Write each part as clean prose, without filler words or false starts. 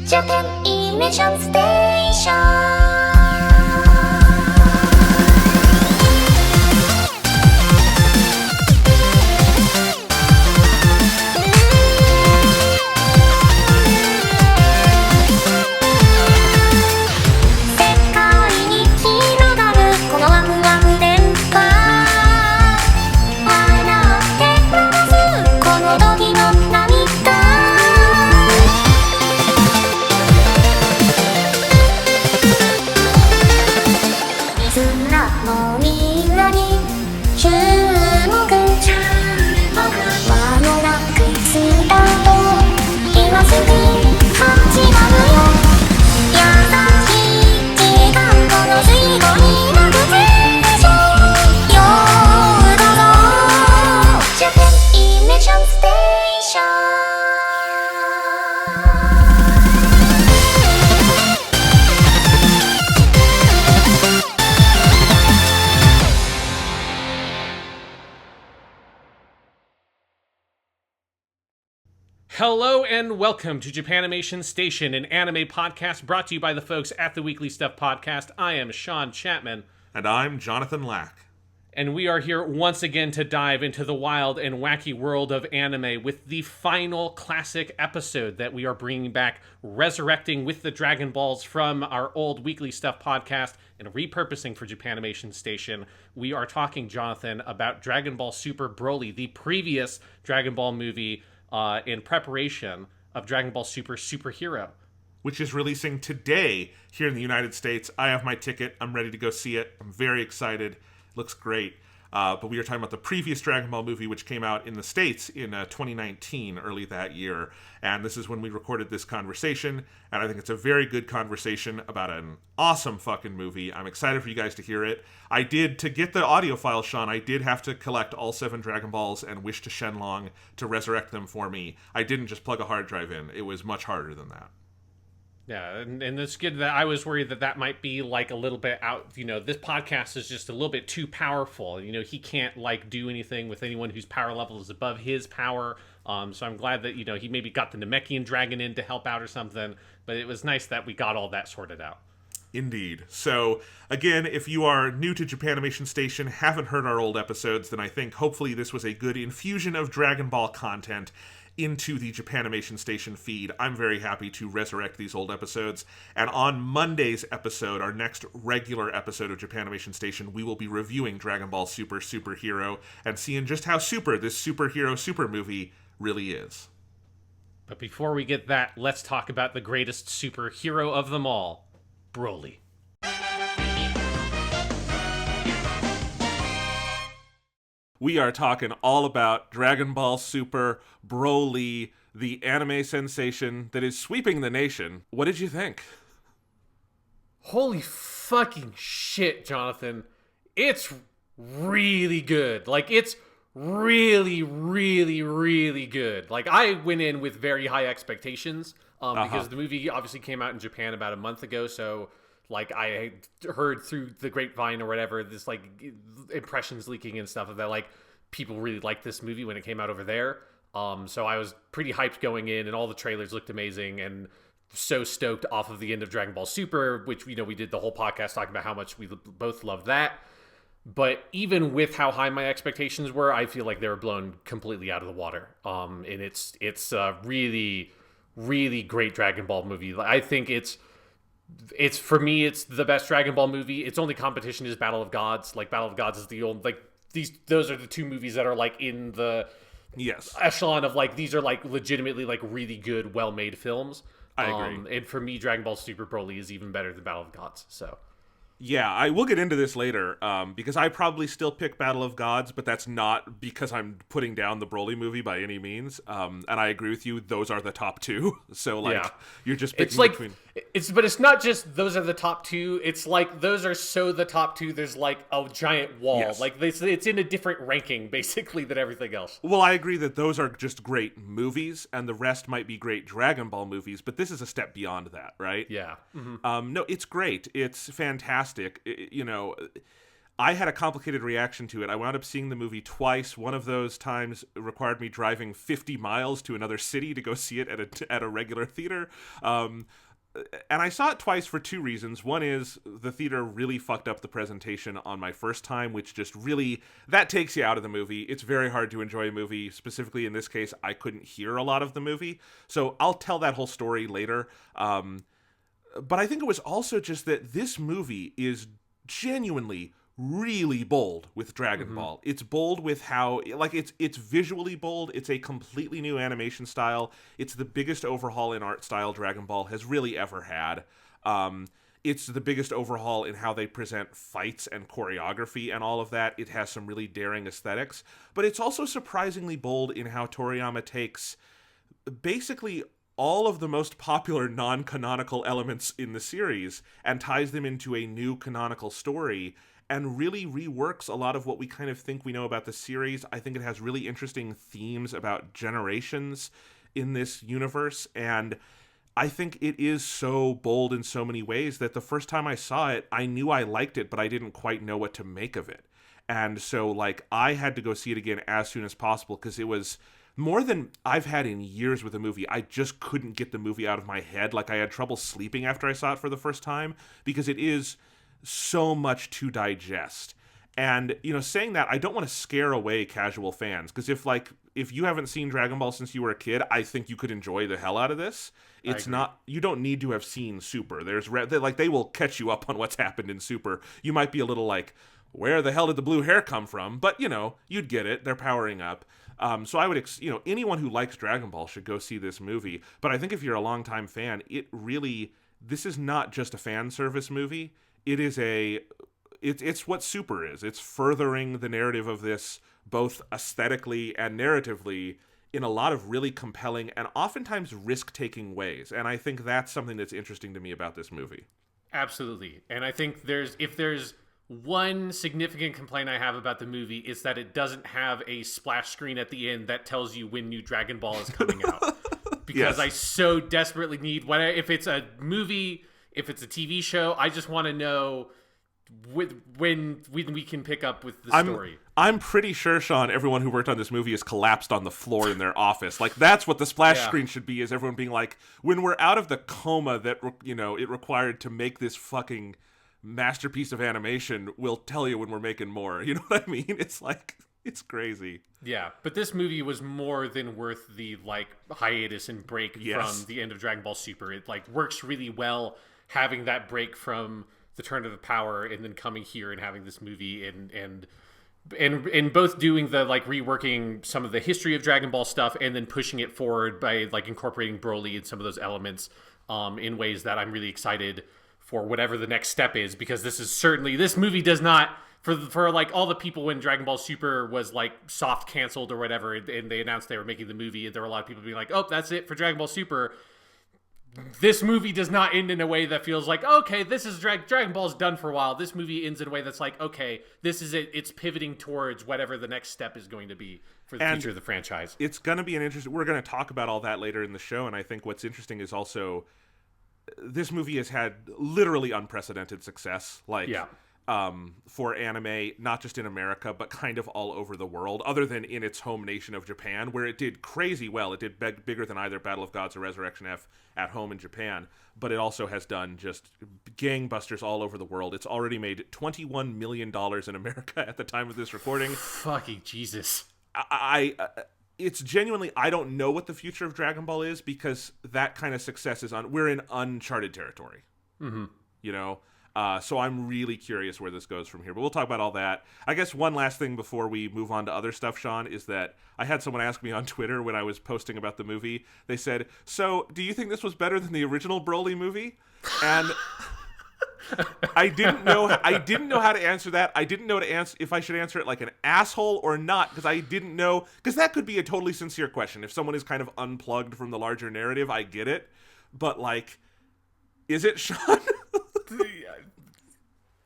Japanimation Station. 'Hello and welcome to Japanimation Station, an anime podcast brought to you by the folks at the Weekly Stuff Podcast. I am Sean Chapman. And I'm Jonathan Lack. And we are here once again to dive into the wild and wacky world of anime with the final classic episode that we are bringing back, resurrecting with the Dragon Balls from our old Weekly Stuff podcast and repurposing for Japanimation Station. We are talking, Jonathan, about Dragon Ball Super Broly, the previous Dragon Ball movie in preparation of Dragon Ball Super Superhero, which is releasing today here in the United States. I have my ticket. I'm ready to go see it. I'm very excited. Looks great. But we are talking about the previous Dragon Ball movie, which came out in the States in 2019, early that year. And this is when we recorded this conversation. And I think it's a very good conversation about an awesome fucking movie. I'm excited for you guys to hear it. To get the audio file, Sean, I did have to collect all 7 Dragon Balls and wish to Shenlong to resurrect them for me. I didn't just plug a hard drive in. It was much harder than that. Yeah, and it's good that I was worried that might be like a little bit out. You know, this podcast is just a little bit too powerful. You know, he can't like do anything with anyone whose power level is above his power. So I'm glad that, you know, he maybe got the Namekian dragon in to help out or something. But it was nice that we got all that sorted out. Indeed. So, again, if you are new to Japanimation Station, haven't heard our old episodes, then I think hopefully this was a good infusion of Dragon Ball content into the Japanimation Station feed. I'm very happy to resurrect these old episodes. And on Monday's episode, our next regular episode of Japanimation Station, we will be reviewing Dragon Ball Super Superhero and seeing just how super this superhero super movie really is. But before we get that, let's talk about the greatest superhero of them all, Broly. We are talking all about Dragon Ball Super Broly, the anime sensation that is sweeping the nation. What did you think? Holy fucking shit, Jonathan. It's really good. Like, it's really, really, really good. Like, I went in with very high expectations because the movie obviously came out in Japan about a month ago, so like I heard through the grapevine or whatever, this like impressions leaking and stuff of that, like people really liked this movie when it came out over there. So I was pretty hyped going in, and all the trailers looked amazing, and so stoked off of the end of Dragon Ball Super, which, you know, we did the whole podcast talking about how much we both loved that. But even with how high my expectations were, I feel like they were blown completely out of the water. And it's a really, really great Dragon Ball movie. I think it's for me, it's the best Dragon Ball movie. Its only competition is Battle of Gods. Like, Battle of Gods is the only, like, those are the two movies that are like in the echelon of like, these are like legitimately like really good, well-made films. I agree. And for me, Dragon Ball Super Broly is even better than Battle of Gods. So yeah, I will get into this later, because I probably still pick Battle of Gods, but that's not because I'm putting down the Broly movie by any means. And I agree with you; those are the top two. So, like, you're just picking between. But it's not just those are the top two. It's like those are so the top two. There's like a giant wall. Yes. Like it's in a different ranking basically than everything else. Well, I agree that those are just great movies, and the rest might be great Dragon Ball movies. But this is a step beyond that, right? Yeah. Mm-hmm. No, it's great. It's fantastic. You know, I had a complicated reaction to it. I wound up seeing the movie twice. One of those times required me driving 50 miles to another city to go see it at a regular theater. And I saw it twice for two reasons. One is the theater really fucked up the presentation on my first time, which just really, that takes you out of the movie. It's very hard to enjoy a movie. Specifically in this case, I couldn't hear a lot of the movie. So I'll tell that whole story later. But I think it was also just that this movie is genuinely really bold with Dragon Ball. It's bold with how, like, it's visually bold. It's a completely new animation style. It's the biggest overhaul in art style Dragon Ball has really ever had. It's the biggest overhaul in how they present fights and choreography and all of that. It has some really daring aesthetics, but it's also surprisingly bold in how Toriyama takes basically all of the most popular non-canonical elements in the series and ties them into a new canonical story, and really reworks a lot of what we kind of think we know about the series. I think it has really interesting themes about generations in this universe, and I think it is so bold in so many ways that the first time I saw it, I knew I liked it, but I didn't quite know what to make of it. And so, like, I had to go see it again as soon as possible, because it was more than I've had in years with a movie. I just couldn't get the movie out of my head. Like, I had trouble sleeping after I saw it for the first time, because it is so much to digest. And, you know, saying that, I don't want to scare away casual fans, because if you haven't seen Dragon Ball since you were a kid, I think you could enjoy the hell out of this. It's not, you don't need to have seen Super. They will catch you up on what's happened in Super. You might be a little like, where the hell did the blue hair come from? But, you know, you'd get it. They're powering up. So I would, anyone who likes Dragon Ball should go see this movie. But I think if you're a longtime fan, this is not just a fan service movie. It is it's what Super is. It's furthering the narrative of this, both aesthetically and narratively, in a lot of really compelling and oftentimes risk-taking ways. And I think that's something that's interesting to me about this movie. Absolutely. And I think if there's one significant complaint I have about the movie, is that it doesn't have a splash screen at the end that tells you when new Dragon Ball is coming out. Because yes. I so desperately need, if it's a movie, if it's a TV show, I just want to know when we can pick up with the story. I'm pretty sure, Sean, everyone who worked on this movie has collapsed on the floor in their office. Like, that's what the splash screen should be, is everyone being like, when we're out of the coma that, it required to make this fucking masterpiece of animation, we'll tell you when we're making more. You know what I mean? It's like, it's crazy. Yeah, but this movie was more than worth the, hiatus and break from the end of Dragon Ball Super. It, works really well having that break from the turn of the power and then coming here and having this movie and both doing the reworking some of the history of Dragon Ball stuff and then pushing it forward by incorporating Broly and some of those elements in ways that I'm really excited for whatever the next step is, because this movie does not, for all the people when Dragon Ball Super was soft canceled or whatever, and they announced they were making the movie, and there were a lot of people being like, oh, that's it for Dragon Ball Super. This movie does not end in a way that feels like, okay, this is Dragon Ball's done for a while. This movie ends in a way that's like, okay, this is it. It's pivoting towards whatever the next step is going to be for the future of the franchise. It's going to be we're going to talk about all that later in the show, and I think what's interesting is also this movie has had literally unprecedented success. For anime, not just in America, but kind of all over the world, other than in its home nation of Japan, where it did crazy well. It did bigger than either Battle of Gods or Resurrection F at home in Japan, but it also has done just gangbusters all over the world. It's already made $21 million in America at the time of this recording. Fucking Jesus. It's genuinely, I don't know what the future of Dragon Ball is, because that kind of success we're in uncharted territory. Mm-hmm. So I'm really curious where this goes from here, but we'll talk about all that. I guess one last thing before we move on to other stuff, Sean, is that I had someone ask me on Twitter when I was posting about the movie. They said, so do you think this was better than the original Broly movie? And I didn't know how to answer that. I didn't know if I should answer it like an asshole or not, because I didn't know, because that could be a totally sincere question. If someone is kind of unplugged from the larger narrative, I get it. But is it, Sean?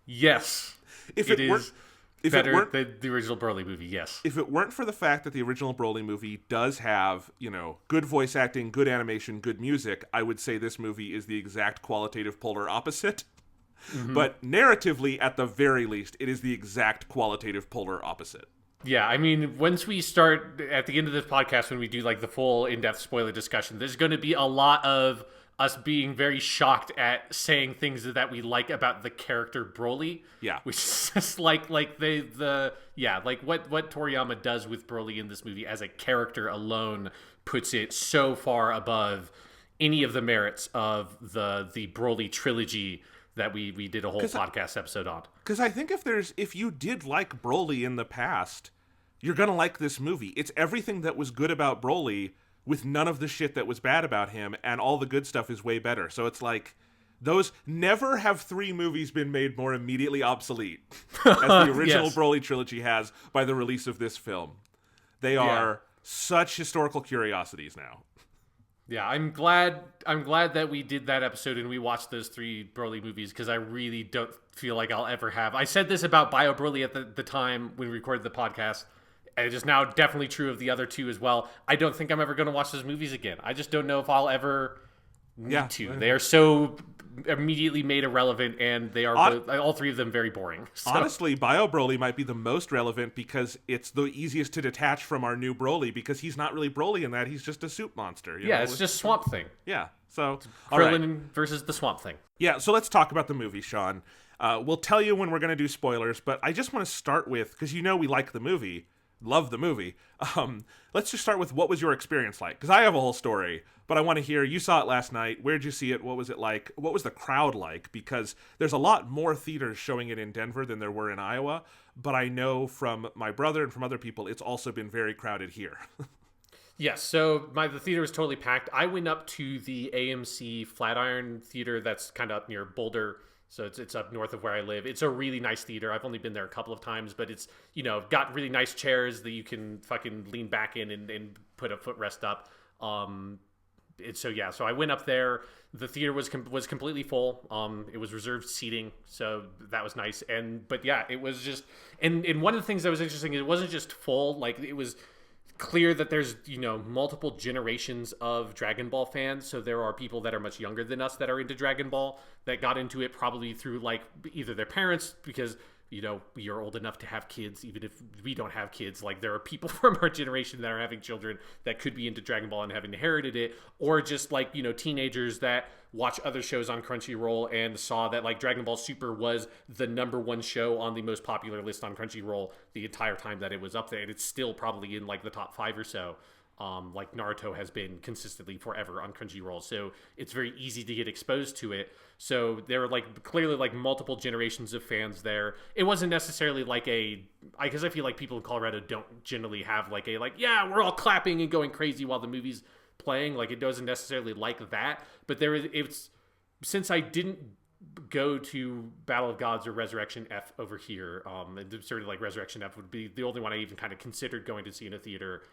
Yes. If it weren't than the original Broly movie, yes. If it weren't for the fact that the original Broly movie does have, good voice acting, good animation, good music, I would say this movie is the exact qualitative polar opposite. But narratively, at the very least, it is the exact qualitative polar opposite. Yeah, I mean, once we start at the end of this podcast, when we do like the full in-depth spoiler discussion, there's going to be a lot of us being very shocked at saying things that we like about the character Broly. Yeah. Which is just like what Toriyama does with Broly in this movie as a character alone puts it so far above any of the merits of the Broly trilogy that we did a whole podcast episode on. Because I think if you did like Broly in the past, you're gonna like this movie. It's everything that was good about Broly with none of the shit that was bad about him, and all the good stuff is way better. So it's like, those never have 3 movies been made more immediately obsolete as the original Yes. Broly trilogy has by the release of this film. They are such historical curiosities now. Yeah, I'm glad that we did that episode and we watched those 3 Broly movies, because I really don't feel like I'll ever have. I said this about Bio Broly at the time when we recorded the podcast, and it is now definitely true of the other 2 as well. I don't think I'm ever going to watch those movies again. I just don't know if I'll ever need to. They are so immediately made irrelevant, and they are all 3 of them very boring. So. Honestly, Bio Broly might be the most relevant because it's the easiest to detach from our new Broly, because he's not really Broly in that. He's just a soup monster. You know? It's just Swamp Thing. Yeah, so... Krillin versus the Swamp Thing. Yeah, so let's talk about the movie, Sean. We'll tell you when we're going to do spoilers, but I just want to start with, because you know we like the movie, love the movie, let's just start with what was your experience like? Because I have a whole story, but I want to hear, you saw it last night, where'd you see it, what was it like, what was the crowd like? Because there's a lot more theaters showing it in Denver than there were in Iowa, but I know from my brother and from other people, it's also been very crowded here. Yes, so the theater was totally packed. I went up to the AMC Flatiron Theater that's kind of up near Boulder, so it's up north of where I live. It's a really nice theater. I've only been there a couple of times, but it's, got really nice chairs that you can fucking lean back in and put a footrest up. So I went up there. The theater was completely full. It was reserved seating, so that was nice. It was just, and one of the things that was interesting, it wasn't just full, like it was clear that there's multiple generations of Dragon Ball fans. So there are people that are much younger than us that are into Dragon Ball, that got into it probably through like either their parents, because we are old enough to have kids, even if we don't have kids. Like, there are people from our generation that are having children that could be into Dragon Ball and have inherited it, or just like teenagers that watch other shows on Crunchyroll and saw that like Dragon Ball Super was the #1 show on the most popular list on Crunchyroll the entire time that it was up there, and it's still probably in like the top 5 or so. Like Naruto has been consistently forever on Crunchyroll, so it's very easy to get exposed to it. So there were like clearly like multiple generations of fans there. It wasn't necessarily like because I feel like people in Colorado don't generally have like we're all clapping and going crazy while the movie's playing. Like, it doesn't necessarily like that. But since I didn't go to Battle of Gods or Resurrection F over here, and certainly like Resurrection F would be the only one I even kind of considered going to see in a theater.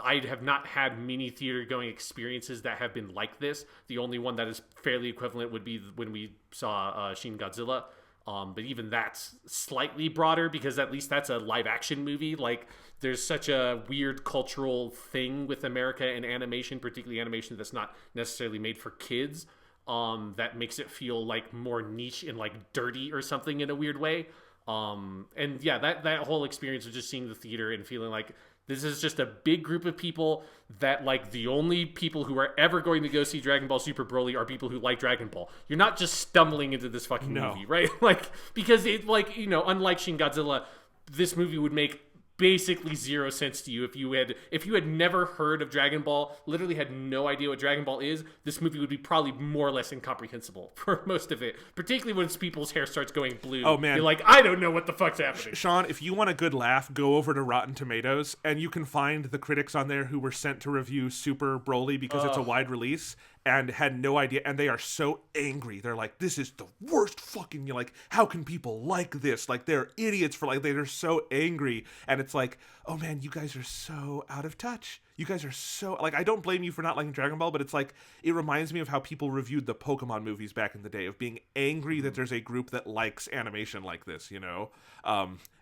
I have not had many theater going experiences that have been like this. The only one that is fairly equivalent would be when we saw Shin Godzilla. But even that's slightly broader, because at least that's a live action movie. Like, there's such a weird cultural thing with America and animation, particularly animation that's not necessarily made for kids, that makes it feel like more niche and like dirty or something in a weird way. That whole experience of just seeing the theater and feeling like this is just a big group of people that, like, the only people who are ever going to go see Dragon Ball Super Broly are people who like Dragon Ball. You're not just stumbling into this fucking movie, right? Like, because it, like, unlike Shin Godzilla, this movie would make basically zero sense to you if you had never heard of Dragon Ball, literally had no idea what Dragon Ball is. This movie would be probably more or less incomprehensible for most of it, particularly when people's hair starts going blue. Oh man, you're like, I don't know what the fuck's happening. Sean, if you want a good laugh, go over to Rotten Tomatoes and you can find the critics on there who were sent to review Super Broly because it's a wide release and had no idea, and they are so angry. They're like, this is the worst fucking, you're like, how can people like this? Like, they're idiots for like, they're so angry. And it's like, oh man, you guys are so out of touch. You guys are so, like, I don't blame you for not liking Dragon Ball, but it's like, it reminds me of how people reviewed the Pokemon movies back in the day, of being angry that there's a group that likes animation like this,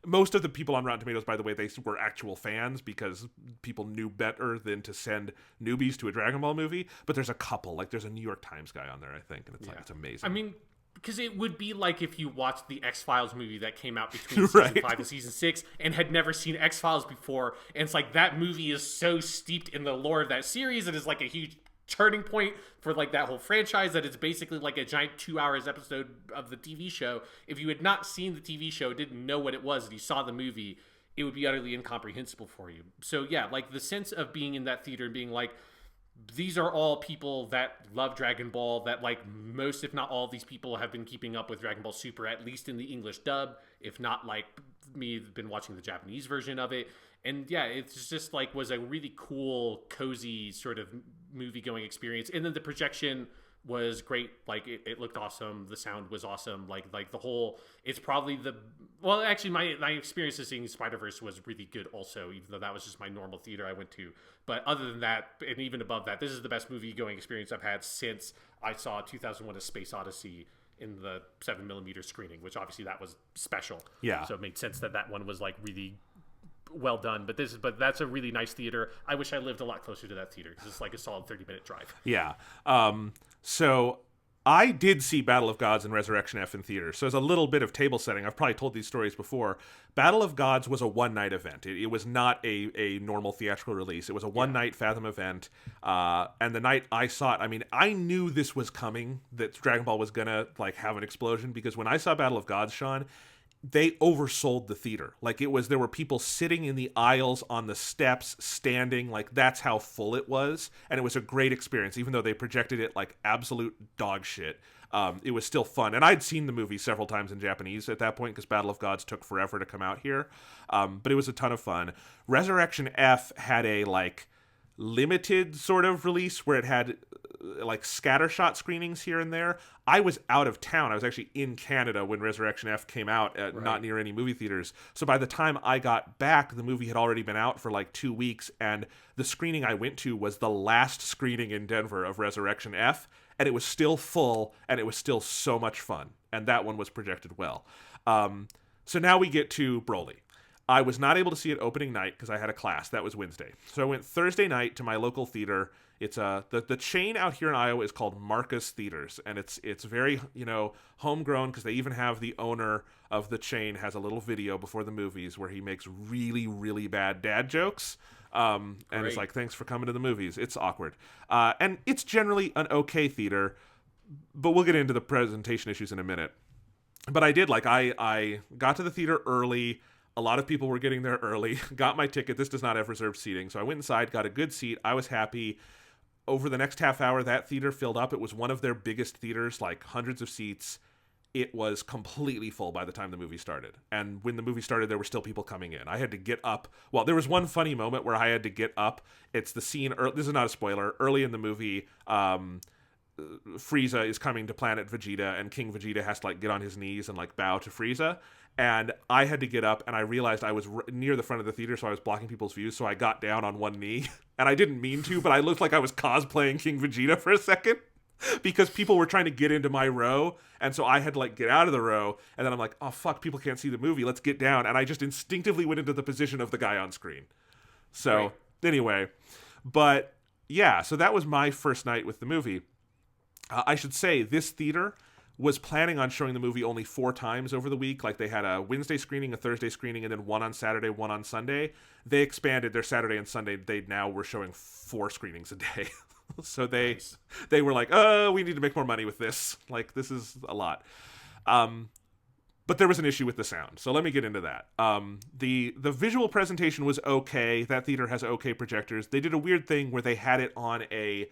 Most of the people on Rotten Tomatoes, by the way, they were actual fans because people knew better than to send newbies to a Dragon Ball movie, but there's a couple, like there's a New York Times guy on there, I think, and it's like, it's amazing. I mean, because it would be like if you watched the X-Files movie that came out between Right. season 5 and season 6 and had never seen X-Files before. And it's like that movie is so steeped in the lore of that series. It is like a huge turning point for like that whole franchise that it's basically like a giant 2 hours episode of the TV show. If you had not seen the TV show, didn't know what it was, and you saw the movie, it would be utterly incomprehensible for you. So yeah, like the sense of being in that theater and being like, these are all people that love Dragon Ball, that like most, if not all of these people have been keeping up with Dragon Ball Super, at least in the English dub, if not like me, been watching the Japanese version of it. And yeah, it's just like was a really cool, cozy sort of movie going experience. And then the projection was great. Like it looked awesome. The sound was awesome. Like the whole, it's probably well, actually my experience of seeing Spider-Verse was really good also, even though that was just my normal theater I went to. But other than that, and even above that, this is the best movie going experience I've had since I saw 2001: A Space Odyssey in the 7mm screening, which obviously that was special. Yeah. So it made sense that one was like really well done. But that's a really nice theater. I wish I lived a lot closer to that theater because it's like a solid 30-minute drive. Yeah. So I did see Battle of Gods and Resurrection F in theaters. So as a little bit of table setting, I've probably told these stories before. Battle of Gods was a one-night event. It was not a normal theatrical release. It was a one-night Fathom event. And the night I saw it, I mean, I knew this was coming, that Dragon Ball was going to like have an explosion, because when I saw Battle of Gods, Sean, they oversold the theater. Like there were people sitting in the aisles, on the steps, standing, like that's how full it was. And it was a great experience, even though they projected it like absolute dog shit. It was still fun. And I'd seen the movie several times in Japanese at that point, because Battle of Gods took forever to come out here. But it was a ton of fun. Resurrection F had a like limited sort of release where it had like scattershot screenings here and there. I was out of town. I was actually in Canada when Resurrection F came out, not near any movie theaters. So by the time I got back, the movie had already been out for like 2 weeks, and the screening I went to was the last screening in Denver of Resurrection F, and it was still full, and it was still so much fun, and that one was projected well. So now we get to Broly. I was not able to see it opening night because I had a class. That was Wednesday. So I went Thursday night to my local theater. It's the chain out here in Iowa is called Marcus Theaters, and it's very, homegrown, because they even have the owner of the chain has a little video before the movies where he makes really, really bad dad jokes. And it's like, thanks for coming to the movies. It's awkward. And it's generally an okay theater, but we'll get into the presentation issues in a minute. But I did, I got to the theater early. A lot of people were getting there early, got my ticket. This does not have reserved seating. So I went inside, got a good seat. I was happy. Over the next half hour, that theater filled up. It was one of their biggest theaters, like hundreds of seats. It was completely full by the time the movie started. And when the movie started, there were still people coming in. I had to get up. Well, there was one funny moment where I had to get up. It's the scene, this is not a spoiler, early in the movie, Frieza is coming to planet Vegeta, and King Vegeta has to like get on his knees and like bow to Frieza. And I had to get up, and I realized I was near the front of the theater, so I was blocking people's views, so I got down on one knee. And I didn't mean to, but I looked like I was cosplaying King Vegeta for a second, because people were trying to get into my row, and so I had to like get out of the row, and then I'm like, oh fuck, people can't see the movie, let's get down. And I just instinctively went into the position of the guy on screen. So anyway, but yeah, so that was my first night with the movie. I should say, this theater was planning on showing the movie only 4 times over the week. Like, they had a Wednesday screening, a Thursday screening, and then one on Saturday, one on Sunday. They expanded their Saturday and Sunday. They now were showing 4 screenings a day. So they were like, oh, we need to make more money with this. Like, this is a lot. But there was an issue with the sound. So let me get into that. The visual presentation was okay. That theater has okay projectors. They did a weird thing where they had it on a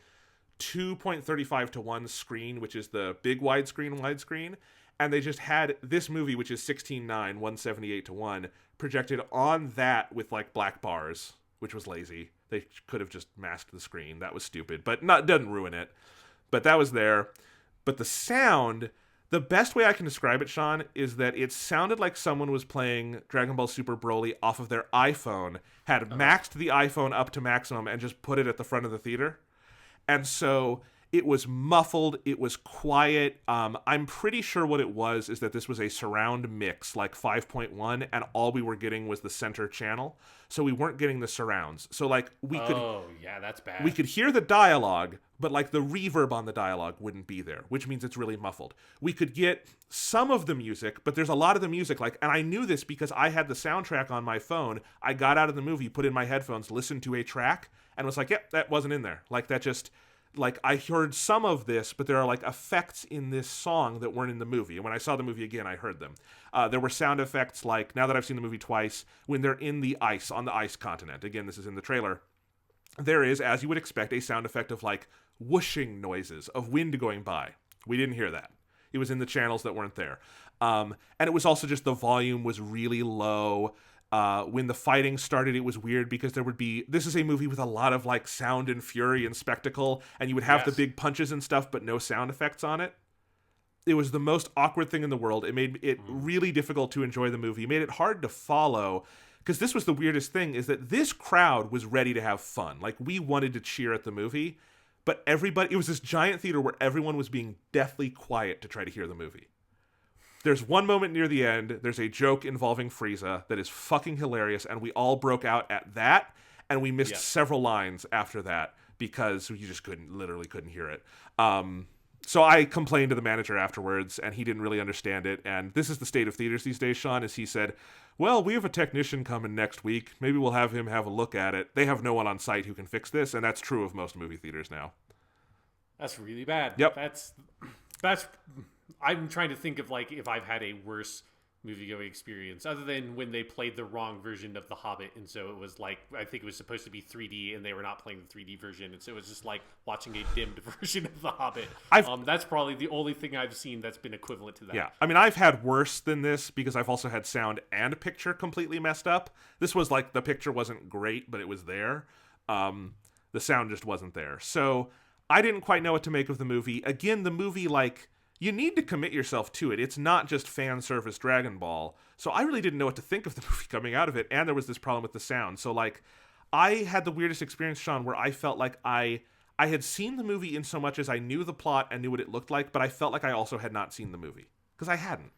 2.35 to 1 screen, which is the big widescreen, and they just had this movie, which is 16:9, 178 to 1, projected on that with like black bars, which was lazy. They could have just masked the screen. That was stupid, but doesn't ruin it. But that was there. But the sound, the best way I can describe it, Sean, is that it sounded like someone was playing Dragon Ball Super Broly off of their iPhone, had maxed the iPhone up to maximum, and just put it at the front of the theater. And so It was muffled. It was quiet. I'm pretty sure what it was is that this was a surround mix, like 5.1, and all we were getting was the center channel. So we weren't getting the surrounds. So like yeah, that's bad. we could hear the dialogue, but like the reverb on the dialogue wouldn't be there, which means it's really muffled. We could get some of the music, but there's a lot of the music like, and I knew this because I had the soundtrack on my phone. I got out of the movie, put in my headphones, listened to a track, and was like, yep, that wasn't in there. Like that just... Like, I heard some of this, but there are, like, effects in this song that weren't in the movie. And when I saw the movie again, I heard them. There were sound effects, like, now that I've seen the movie twice, when they're in the ice, on the ice continent. Again, this is in the trailer. There is, as you would expect, a sound effect of, like, whooshing noises, of wind going by. We didn't hear that. It was in the channels that weren't there. And it was also just the volume was really low. When the fighting started, it was weird because this is a movie with a lot of like sound and fury and spectacle, and you would have the big punches and stuff, but no sound effects on it. It was the most awkward thing in the world. It made it really difficult to enjoy the movie. It made it hard to follow, because this was the weirdest thing, is that this crowd was ready to have fun. Like, we wanted to cheer at the movie, but it was this giant theater where everyone was being deathly quiet to try to hear the movie. There's one moment near the end, there's a joke involving Frieza that is fucking hilarious, and we all broke out at that, and we missed several lines after that because you just literally couldn't hear it. So I complained to the manager afterwards, and he didn't really understand it, and this is the state of theaters these days, Sean, is he said, well, we have a technician coming next week, maybe we'll have him have a look at it. They have no one on site who can fix this, and that's true of most movie theaters now. That's really bad. Yep. That's I'm trying to think of like if I've had a worse movie-going experience other than when they played the wrong version of The Hobbit, and so it was like, I think it was supposed to be 3D and they were not playing the 3D version, and so it was just like watching a dimmed version of The Hobbit. That's probably the only thing I've seen that's been equivalent to that. Yeah, I mean, I've had worse than this because I've also had sound and picture completely messed up. This was like, the picture wasn't great, but it was there. The sound just wasn't there. So I didn't quite know what to make of the movie. Again, the movie, like, you need to commit yourself to it. It's not just fan service Dragon Ball. So I really didn't know what to think of the movie coming out of it, and there was this problem with the sound. So, like, I had the weirdest experience, Sean, where I felt like I had seen the movie in so much as I knew the plot and knew what it looked like, but I felt like I also had not seen the movie. Because I hadn't.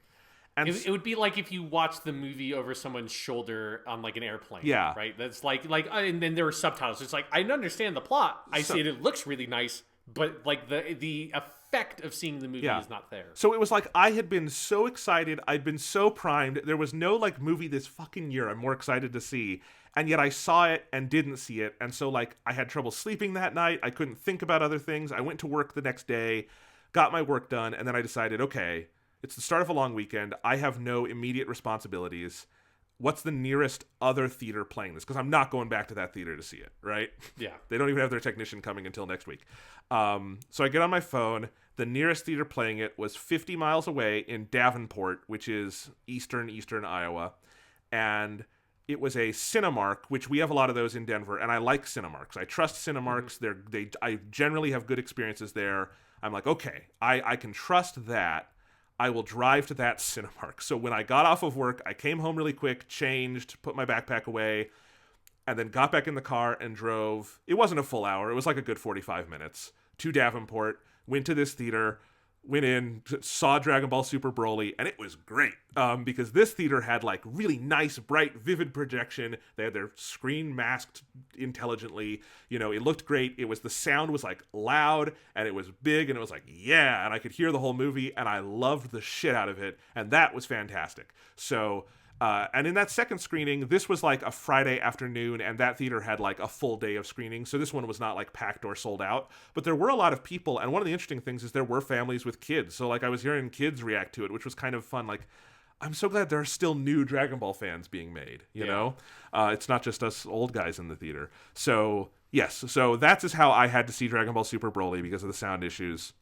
And it would be like if you watched the movie over someone's shoulder on like an airplane. Yeah. Right? That's like, and then there were subtitles. It's like, I understand the plot. I see it looks really nice, but like the effect of seeing the movie is not there. So it was like, I had been so excited. I'd been so primed. There was no like movie this fucking year I'm more excited to see. And yet I saw it and didn't see it. And so like, I had trouble sleeping that night. I couldn't think about other things. I went to work the next day, got my work done. And then I decided, okay, it's the start of a long weekend. I have no immediate responsibilities. What's the nearest other theater playing this? Because I'm not going back to that theater to see it, right? Yeah. They don't even have their technician coming until next week. So I get on my phone. The nearest theater playing it was 50 miles away in Davenport, which is eastern Iowa. And it was a Cinemark, which we have a lot of those in Denver, and I like Cinemarks. I trust Cinemarks. Mm-hmm. I generally have good experiences there. I'm like, okay, I can trust that. I will drive to that Cinemark. So when I got off of work, I came home really quick, changed, put my backpack away, and then got back in the car and drove. It wasn't a full hour. It was like a good 45 minutes to Davenport, went to this theater, went in, saw Dragon Ball Super Broly, and it was great because this theater had like really nice, bright, vivid projection. They had their screen masked intelligently. You know, it looked great. The sound was like loud and it was big and it was like, yeah, and I could hear the whole movie and I loved the shit out of it. And that was fantastic. So, and in that second screening, this was like a Friday afternoon, and that theater had like a full day of screening. So this one was not like packed or sold out, but there were a lot of people. And one of the interesting things is there were families with kids. So like I was hearing kids react to it, which was kind of fun. Like, I'm so glad there are still new Dragon Ball fans being made, you know? It's not just us old guys in the theater. So yes, so that's just how I had to see Dragon Ball Super Broly because of the sound issues.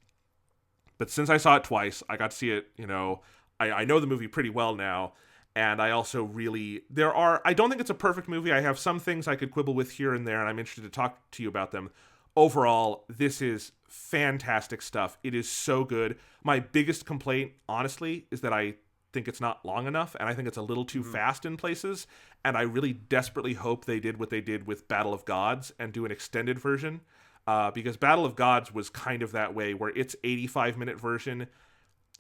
But since I saw it twice, I got to see it, you know, I know the movie pretty well now. And I also I don't think it's a perfect movie. I have some things I could quibble with here and there, and I'm interested to talk to you about them. Overall, this is fantastic stuff. It is so good. My biggest complaint, honestly, is that I think it's not long enough, and I think it's a little too fast in places. And I really desperately hope they did what they did with Battle of Gods and do an extended version. because Battle of Gods was kind of that way, where its 85-minute version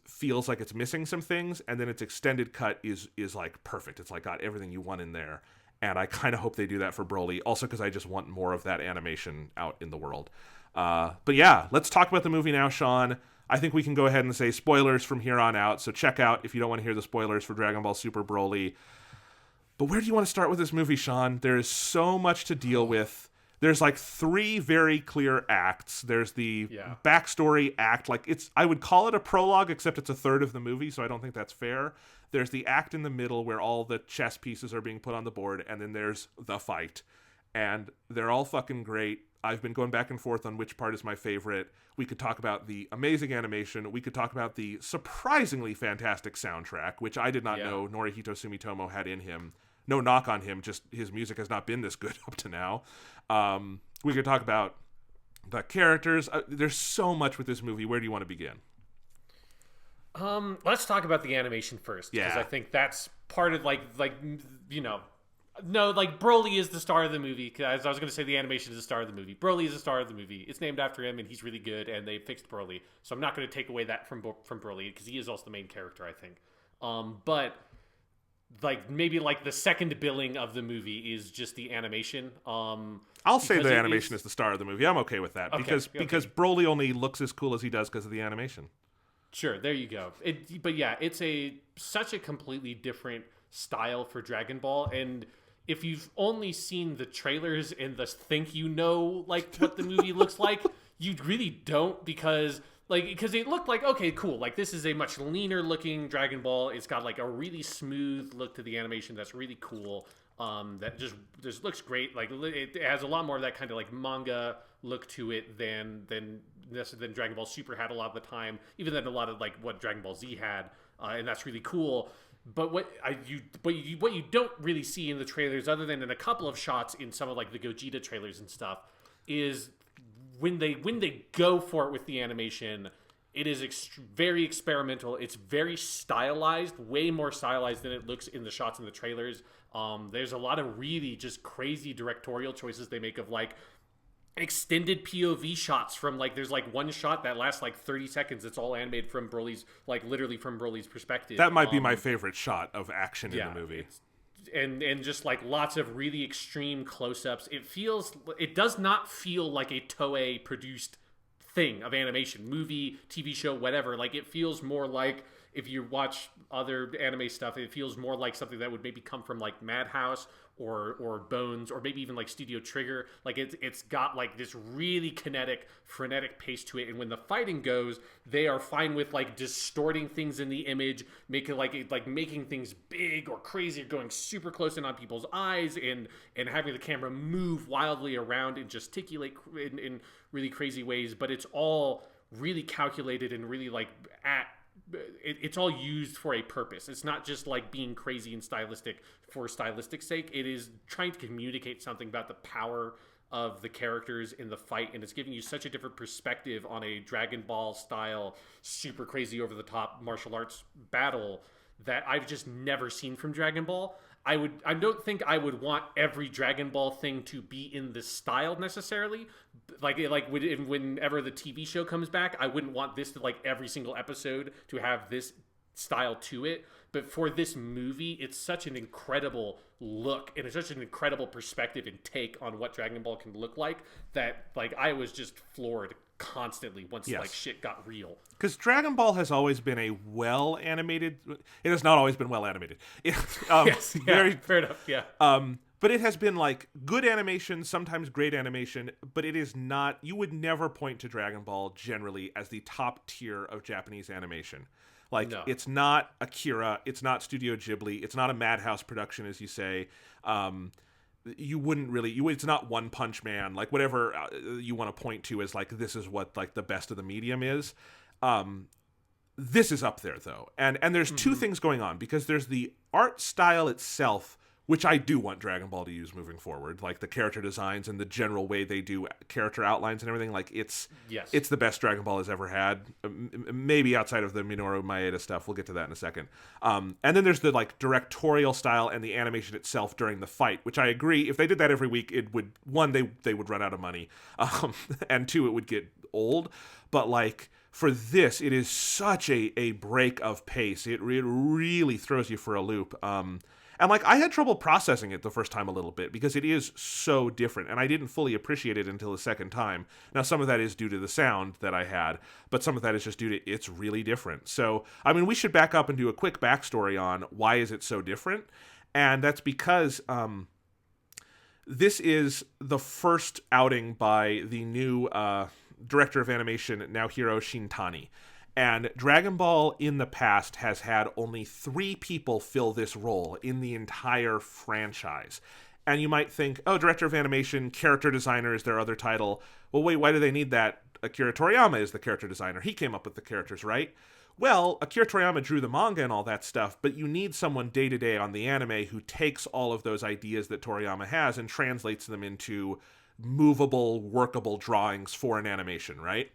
feels like it's missing some things, and then its extended cut is like perfect. It's like got everything you want in there. And I kind of hope they do that for Broly, also because I just want more of that animation out in the world. But yeah, let's talk about the movie now, Sean. I think we can go ahead and say spoilers from here on out, so check out if you don't want to hear the spoilers for Dragon Ball Super Broly. But where do you want to start with this movie, Sean? There is so much to deal with. There's like 3 very clear acts. There's the backstory act. I would call it a prologue, except it's a third of the movie, so I don't think that's fair. There's the act in the middle where all the chess pieces are being put on the board, and then there's the fight. And they're all fucking great. I've been going back and forth on which part is my favorite. We could talk about the amazing animation. We could talk about the surprisingly fantastic soundtrack, which I did not know Norihito Sumitomo had in him. No knock on him, just his music has not been this good up to now. We could talk about the characters. There's so much with this movie. Where do you want to begin? Let's talk about the animation first, because I think that's part of Broly is the star of the movie. Because I was going to say the animation is the star of the movie. Broly is the star of the movie. It's named after him, and he's really good, and they fixed Broly. So I'm not going to take away that from Broly, because he is also the main character, I think. But maybe the second billing of the movie is just the animation. I'll say the animation is the star of the movie. I'm okay with that, because Broly only looks as cool as he does because of the animation. Sure, there you go. But yeah, it's such a completely different style for Dragon Ball, and if you've only seen the trailers and think you know what the movie looks like, you really don't, because it looked like, okay, cool, this is a much leaner looking Dragon Ball. It's got a really smooth look to the animation that's really cool. That just looks great. It has a lot more of that kind of manga look to it than Dragon Ball Super had a lot of the time, even than a lot of what Dragon Ball Z had, and that's really cool. But what you don't really see in the trailers, other than in a couple of shots in some of the Gogeta trailers and stuff, is when they go for it with the animation. It is very experimental. It's very stylized, way more stylized than it looks in the shots in the trailers. There's a lot of really just crazy directorial choices they make of extended POV shots from there's one shot that lasts 30 seconds. It's all animated from Broly's literally from Broly's perspective. That might be my favorite shot of action in the movie. And just lots of really extreme close-ups. It does not feel like a Toei produced thing of animation, movie, TV show, whatever. It feels more like, if you watch other anime stuff, it feels more like something that would maybe come from Madhouse or Bones, or maybe even Studio Trigger. It's got this really kinetic, frenetic pace to it, and when the fighting goes, they are fine with distorting things in the image, making making things big or crazy, or going super close in on people's eyes, and having the camera move wildly around and gesticulate in really crazy ways. But it's all really calculated and really it's all used for a purpose. It's not just being crazy and stylistic for stylistic's sake. It is trying to communicate something about the power of the characters in the fight, and it's giving you such a different perspective on a Dragon Ball style, super crazy, over the top martial arts battle that I've just never seen from Dragon Ball. I don't think I would want every Dragon Ball thing to be in this style necessarily. Whenever the TV show comes back, I wouldn't want this to every single episode to have this style to it. But for this movie, it's such an incredible look, and it's such an incredible perspective and take on what Dragon Ball can look like, that I was just floored constantly once shit got real. Because Dragon Ball has always been a well-animated... It has not always been well-animated. Yes, fair enough, yeah. But it has been good animation, sometimes great animation, but it is not... You would never point to Dragon Ball generally as the top tier of Japanese animation. No. It's not Akira, it's not Studio Ghibli, it's not a Madhouse production, as you say. You wouldn't really... it's not One Punch Man, whatever you want to point to as this is what the best of the medium is. This is up there, though. And there's two things going on, because there's the art style itself, which I do want Dragon Ball to use moving forward, like the character designs and the general way they do character outlines and everything. Like it's the best Dragon Ball has ever had, maybe outside of the Minoru Maeda stuff. We'll get to that in a second. And then there's the like directorial style and the animation itself during the fight, which I agree, if they did that every week, it would, one, they would run out of money, and two, it would get old. But like for this, it is such a break of pace. It really throws you for a loop. And like I had trouble processing it the first time a little bit because it is so different, and I didn't fully appreciate it until the second time. Now some of that is due to the sound that I had, but some of that is just due to it's really different. So I mean, we should back up and do a quick backstory on why is it so different, and that's because this is the first outing by the new director of animation, Naohiro Shintani. And Dragon Ball in the past has had only 3 people fill this role in the entire franchise. And you might think, oh, director of animation, character designer is their other title. Well, wait, why do they need that? Akira Toriyama is the character designer. He came up with the characters, right? Well, Akira Toriyama drew the manga and all that stuff, but you need someone day-to-day on the anime who takes all of those ideas that Toriyama has and translates them into movable, workable drawings for an animation, right?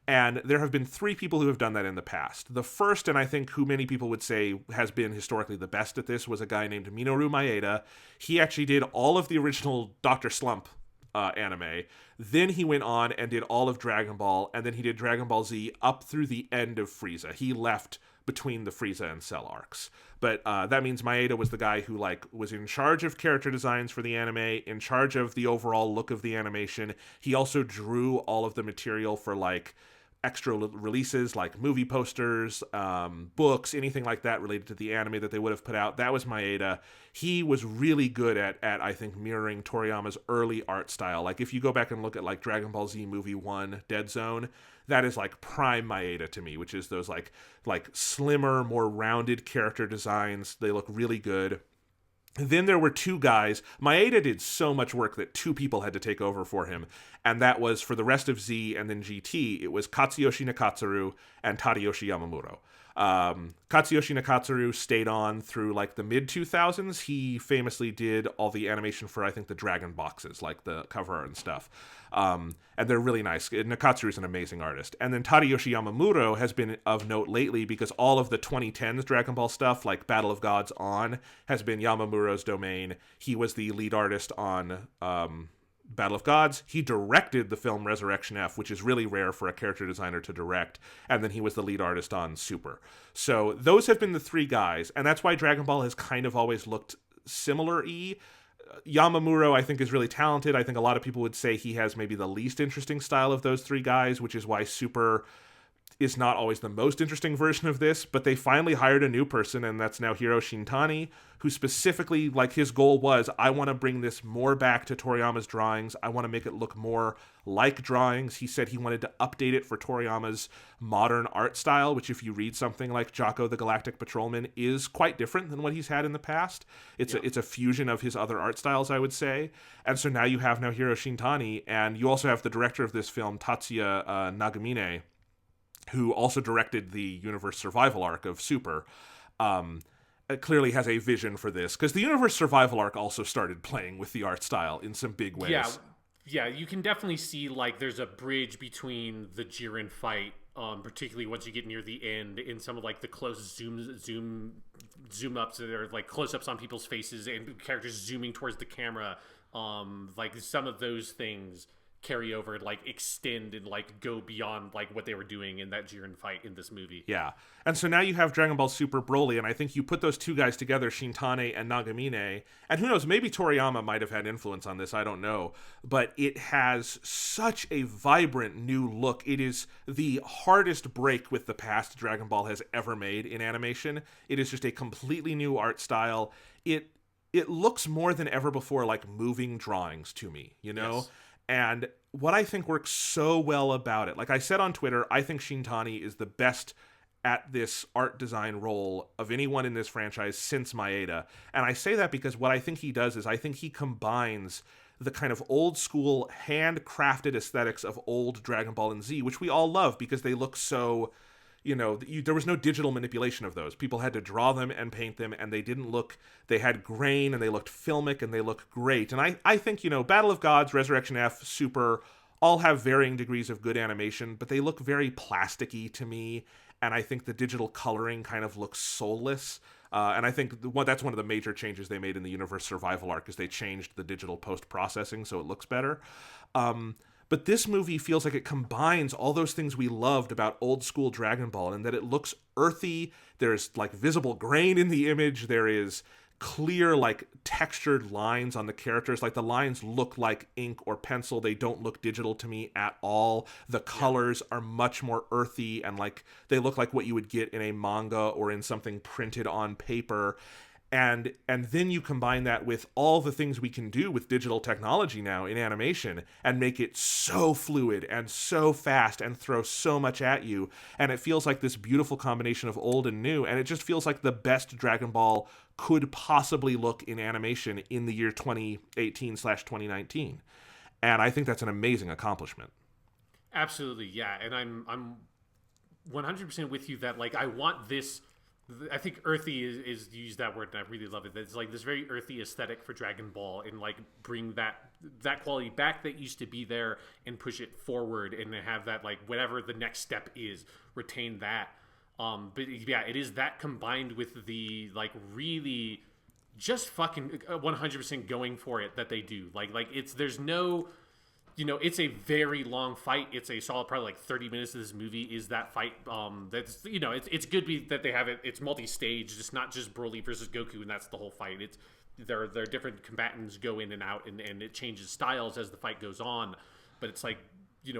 And there have been 3 people who have done that in the past. The first, and I think who many people would say has been historically the best at this, was a guy named Minoru Maeda. He actually did all of the original Dr. Slump anime. Then he went on and did all of Dragon Ball, and then he did Dragon Ball Z up through the end of Frieza. He left between the Frieza and Cell arcs. But that means Maeda was the guy who like was in charge of character designs for the anime, in charge of the overall look of the animation. He also drew all of the material for like extra releases like movie posters, books, anything like that related to the anime that they would have put out. That was Maeda. He was really good at I think mirroring Toriyama's early art style. Like if you go back and look at like Dragon Ball Z Movie 1 Dead Zone, that is like prime Maeda to me, which is those like slimmer, more rounded character designs. They look really good. Then there were 2 guys. Maeda did so much work that 2 people had to take over for him. And that was for the rest of Z and then GT. It was Katsuyoshi Nakatsuru and Tadayoshi Yamamuro. Katsuyoshi Nakatsuru stayed on through like the mid-2000s. He famously did all the animation for, I think, the Dragon boxes, like the cover art and stuff. And they're really nice. Nakatsuru is an amazing artist. And then Tadayoshi Yamamuro has been of note lately because all of the 2010s Dragon Ball stuff, like Battle of Gods on, has been Yamamuro's domain. He was the lead artist on Battle of Gods. He directed the film Resurrection F, which is really rare for a character designer to direct, and then he was the lead artist on Super. So those have been the 3 guys, and that's why Dragon Ball has kind of always looked similar-y. Yamamuro, I think, is really talented. I think a lot of people would say he has maybe the least interesting style of those 3 guys, which is why Super is not always the most interesting version of this, but they finally hired a new person, and that's now Hiro Shintani, who specifically, like, his goal was, I want to bring this more back to Toriyama's drawings. I want to make it look more like drawings. He said he wanted to update it for Toriyama's modern art style, which if you read something like Jocko the Galactic Patrolman is quite different than what he's had in the past. It's a fusion of his other art styles, I would say. And so now you have Hiro Shintani, and you also have the director of this film, Tatsuya Nagamine, who also directed the Universe Survival arc of Super, clearly has a vision for this. Because the Universe Survival arc also started playing with the art style in some big ways. Yeah, you can definitely see, like, there's a bridge between the Jiren fight, particularly once you get near the end, in some of, like, the close zoom ups that are, like, close-ups on people's faces and characters zooming towards the camera. Like, some of those things carry over, like, extend and, like, go beyond, like, what they were doing in that Jiren fight in this movie. Yeah. And so now you have Dragon Ball Super Broly, and I think you put those 2 guys together, Shintani and Nagamine, and who knows, maybe Toriyama might have had influence on this, I don't know, but it has such a vibrant new look. It is the hardest break with the past Dragon Ball has ever made in animation. It is just a completely new art style. It looks more than ever before like moving drawings to me, you know? Yes. And what I think works so well about it, like I said on Twitter, I think Shintani is the best at this art design role of anyone in this franchise since Maeda. And I say that because what I think he does is I think he combines the kind of old school handcrafted aesthetics of old Dragon Ball and Z, which we all love because they look so there was no digital manipulation of those. People had to draw them and paint them, and they had grain, and they looked filmic, and they looked great. And I think, Battle of Gods, Resurrection F, Super, all have varying degrees of good animation, but they look very plasticky to me, and I think the digital coloring kind of looks soulless. And I think that's one of the major changes they made in the Universe Survival arc, is they changed the digital post-processing so it looks better. But this movie feels like it combines all those things we loved about old school Dragon Ball, and that it looks earthy. There's like visible grain in the image. There is clear, like textured lines on the characters. Like the lines look like ink or pencil. They don't look digital to me at all. The colors are much more earthy, and like they look like what you would get in a manga or in something printed on paper. And then you combine that with all the things we can do with digital technology now in animation and make it so fluid and so fast and throw so much at you. And it feels like this beautiful combination of old and new. And it just feels like the best Dragon Ball could possibly look in animation in the year 2018/2019. And I think that's an amazing accomplishment. Absolutely, yeah. And I'm 100% with you that, like, I want this... I think earthy is used that word, and I really love it. It's like this very earthy aesthetic for Dragon Ball, and like bring that quality back that used to be there and push it forward, and have that, like, whatever the next step is, retain that. But yeah, it is that combined with the, like, really just fucking 100% going for it that they do. Like there's no... it's a very long fight. It's a solid, probably like 30 minutes of this movie is that fight. That's, it's good that they have it. It's multi-staged. It's not just Broly versus Goku, and that's the whole fight. It's there are different combatants go in and out, and it changes styles as the fight goes on. But it's like,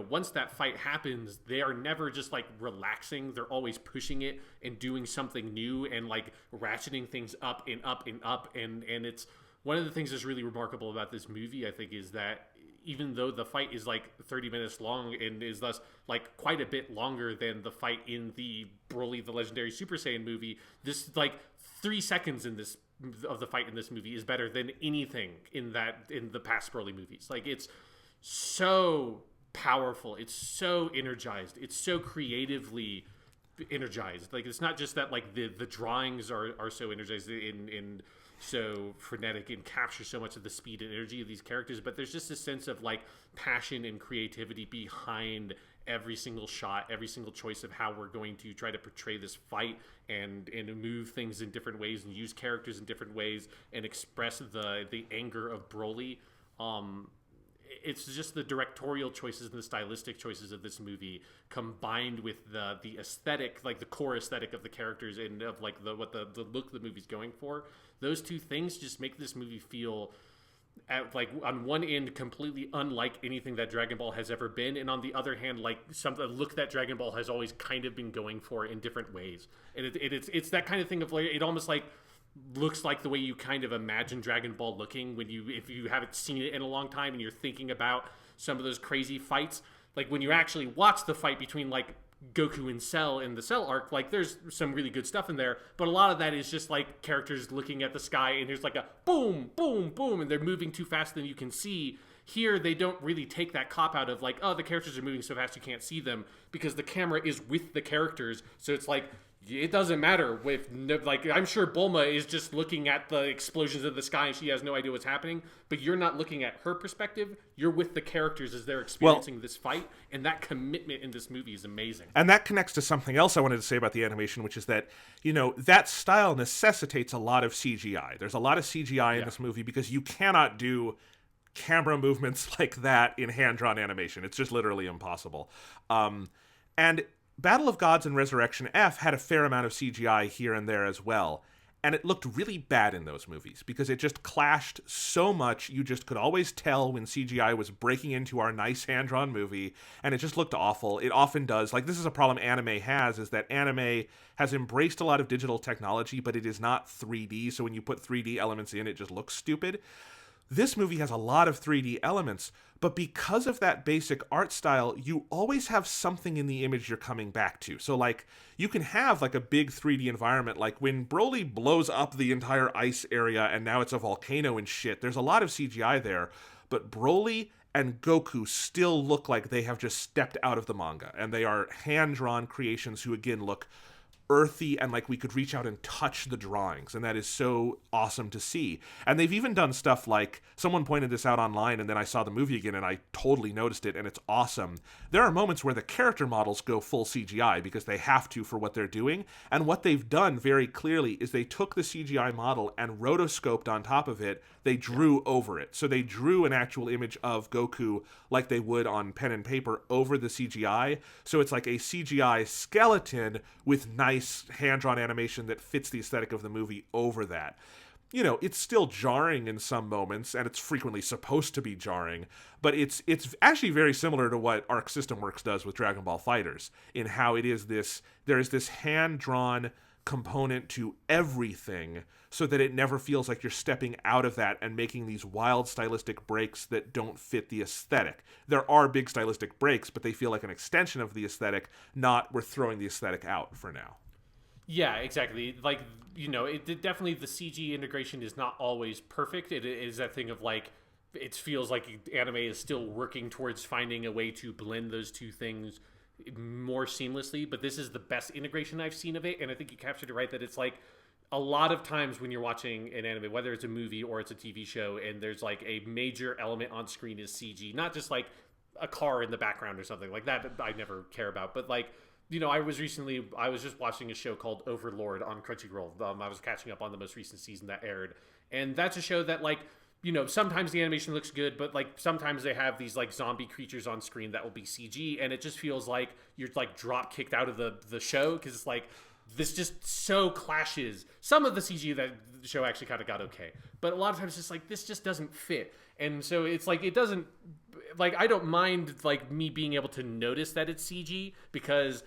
once that fight happens, they are never just like relaxing. They're always pushing it and doing something new and like ratcheting things up and up and up. And it's one of the things that's really remarkable about this movie, I think, is that even though the fight is like 30 minutes long and is thus like quite a bit longer than the fight in the Broly the Legendary Super Saiyan movie, this like 3 seconds of the fight in this movie is better than anything in the past Broly movies. Like, it's so powerful, it's so energized, it's so creatively energized. Like, it's not just that like the drawings are so energized in so frenetic and capture so much of the speed and energy of these characters, but there's just a sense of like passion and creativity behind every single shot, every single choice of how we're going to try to portray this fight and move things in different ways and use characters in different ways and express the anger of Broly. It's just the directorial choices and the stylistic choices of this movie combined with the aesthetic, like the core aesthetic of the characters and of like the look the movie's going for. Those two things just make this movie feel at, like, on one end completely unlike anything that Dragon Ball has ever been, and on the other hand, like a look that Dragon Ball has always kind of been going for in different ways. And it's that kind of thing of like, it almost like looks like the way you kind of imagine Dragon Ball looking if you haven't seen it in a long time and you're thinking about some of those crazy fights. Like, when you actually watch the fight between like Goku and Cell in the Cell arc, like, there's some really good stuff in there, but a lot of that is just like characters looking at the sky and there's like a boom, boom, boom, and they're moving too fast than you can see. Here, they don't really take that cop out of like, oh, the characters are moving so fast you can't see them, because the camera is with the characters, so it's like, it doesn't matter if, like, I'm sure Bulma is just looking at the explosions of the sky and she has no idea what's happening, but you're not looking at her perspective. You're with the characters as they're experiencing this fight, and that commitment in this movie is amazing. And that connects to something else I wanted to say about the animation, which is that, that style necessitates a lot of CGI. There's a lot of CGI in this movie because you cannot do camera movements like that in hand-drawn animation. It's just literally impossible. And Battle of Gods and Resurrection F had a fair amount of CGI here and there as well, and it looked really bad in those movies because it just clashed so much. You just could always tell when CGI was breaking into our nice hand-drawn movie, and it just looked awful. It often does. Like, this is a problem anime has, is that anime has embraced a lot of digital technology, but it is not 3D, so when you put 3D elements in, it just looks stupid. This movie has a lot of 3D elements, but because of that basic art style, you always have something in the image you're coming back to. So, like, you can have, like, a big 3D environment, like when Broly blows up the entire ice area and now it's a volcano and shit. There's a lot of CGI there, but Broly and Goku still look like they have just stepped out of the manga, and they are hand-drawn creations who again look earthy and like we could reach out and touch the drawings, and that is so awesome to see. And they've even done stuff like, someone pointed this out online and then I saw the movie again and I totally noticed it, and it's awesome. There are moments where the character models go full CGI because they have to for what they're doing, and what they've done very clearly is they took the CGI model and rotoscoped on top of it. They drew over it. So they drew an actual image of Goku like they would on pen and paper over the CGI. So it's like a CGI skeleton with nice hand-drawn animation that fits the aesthetic of the movie over that. You know, it's still jarring in some moments, and it's frequently supposed to be jarring, but it's actually very similar to what Arc System Works does with Dragon Ball FighterZ, in how it is this, there is this hand-drawn component to everything, so that it never feels like you're stepping out of that and making these wild stylistic breaks that don't fit the aesthetic. There are big stylistic breaks, but they feel like an extension of the aesthetic, not we're throwing the aesthetic out for now. Yeah, exactly. Like, you know, definitely the CG integration is not always perfect. It is that thing of like, it feels like anime is still working towards finding a way to blend those two things more seamlessly, but this is the best integration I've seen of it, and I think you captured it right, that it's like, a lot of times when you're watching an anime, whether it's a movie or it's a TV show, and there's like a major element on screen is CG, not just like a car in the background or something like that I never care about, but like, you know, I was just watching a show called Overlord on Crunchyroll. I was catching up on the most recent season that aired, and that's a show that, like, you know, sometimes the animation looks good, but like sometimes they have these like zombie creatures on screen that will be CG, and it just feels like you're like drop kicked out of the show, because it's like, this just so clashes. Some of the CG that the show actually kind of got okay, but a lot of times it's just like, this just doesn't fit. And so it's like, it doesn't, like, I don't mind like me being able to notice that it's CG, because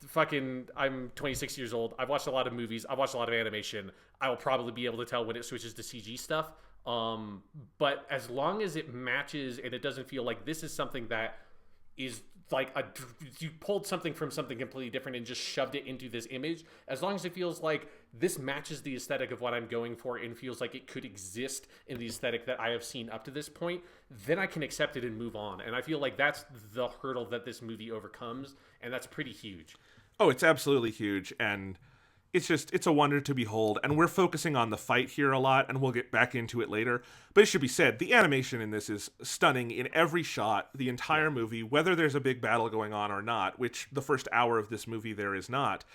fucking, I'm 26 years old. I've watched a lot of movies. I've watched a lot of animation. I will probably be able to tell when it switches to CG stuff. But as long as it matches and it doesn't feel like this is something that is like you pulled something from something completely different and just shoved it into this image, as long as it feels like this matches the aesthetic of what I'm going for and feels like it could exist in the aesthetic that I have seen up to this point, then I can accept it and move on. And I feel like that's the hurdle that this movie overcomes, and that's pretty huge. Oh, it's absolutely huge, and it's a wonder to behold, and we're focusing on the fight here a lot, and we'll get back into it later. But it should be said, the animation in this is stunning in every shot, the entire movie, whether there's a big battle going on or not, which the first hour of this movie there is not.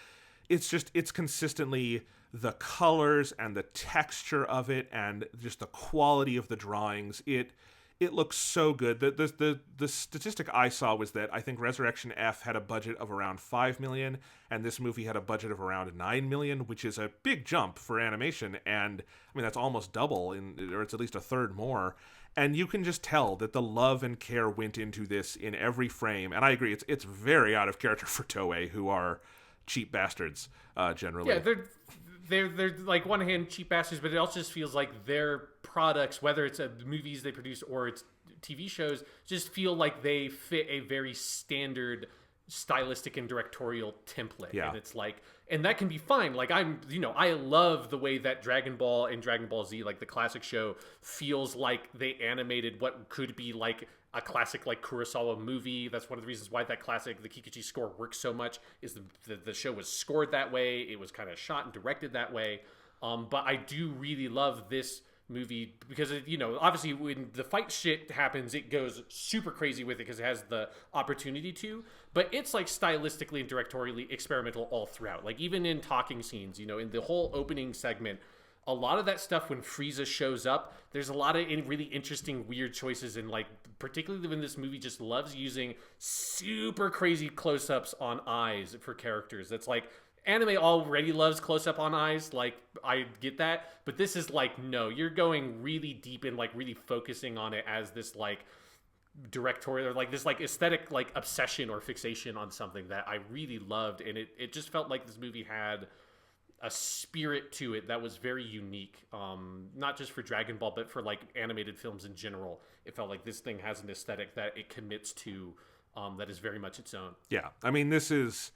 It's consistently the colors and the texture of it and just the quality of the drawings. It looks so good. The statistic I saw was that I think Resurrection F had a budget of around $5 million, and this movie had a budget of around $9 million, which is a big jump for animation. And I mean, that's almost double, or it's at least a third more. And you can just tell that the love and care went into this in every frame. And I agree, it's very out of character for Toei, who are cheap bastards generally. Yeah, they're like, one hand cheap bastards, but it also just feels like their products, whether it's movies they produce or it's TV shows, just feel like they fit a very standard stylistic and directorial template. Yeah. And it's like, and that can be fine. Like, I love the way that Dragon Ball and Dragon Ball Z, like the classic show, feels like they animated what could be like a classic like Kurosawa movie. That's one of the reasons why that classic, the Kikuchi score, works so much, is the show was scored that way. It was kind of shot and directed that way. But I do really love this movie because, obviously when the fight shit happens, it goes super crazy with it because it has the opportunity to, but it's like stylistically and directorially experimental all throughout. Like, even in talking scenes, in the whole opening segment, a lot of that stuff when Frieza shows up, there's a lot of really interesting, weird choices, and like, particularly when this movie just loves using super crazy close-ups on eyes for characters. That's like, anime already loves close-up on eyes, like, I get that, but this is like, no, you're going really deep and like really focusing on it as this like directorial, or like this like aesthetic like obsession or fixation on something that I really loved, and it just felt like this movie had a spirit to it that was very unique, not just for Dragon Ball, but for like animated films in general. It felt like this thing has an aesthetic that it commits to, that is very much its own. Yeah, I mean, this is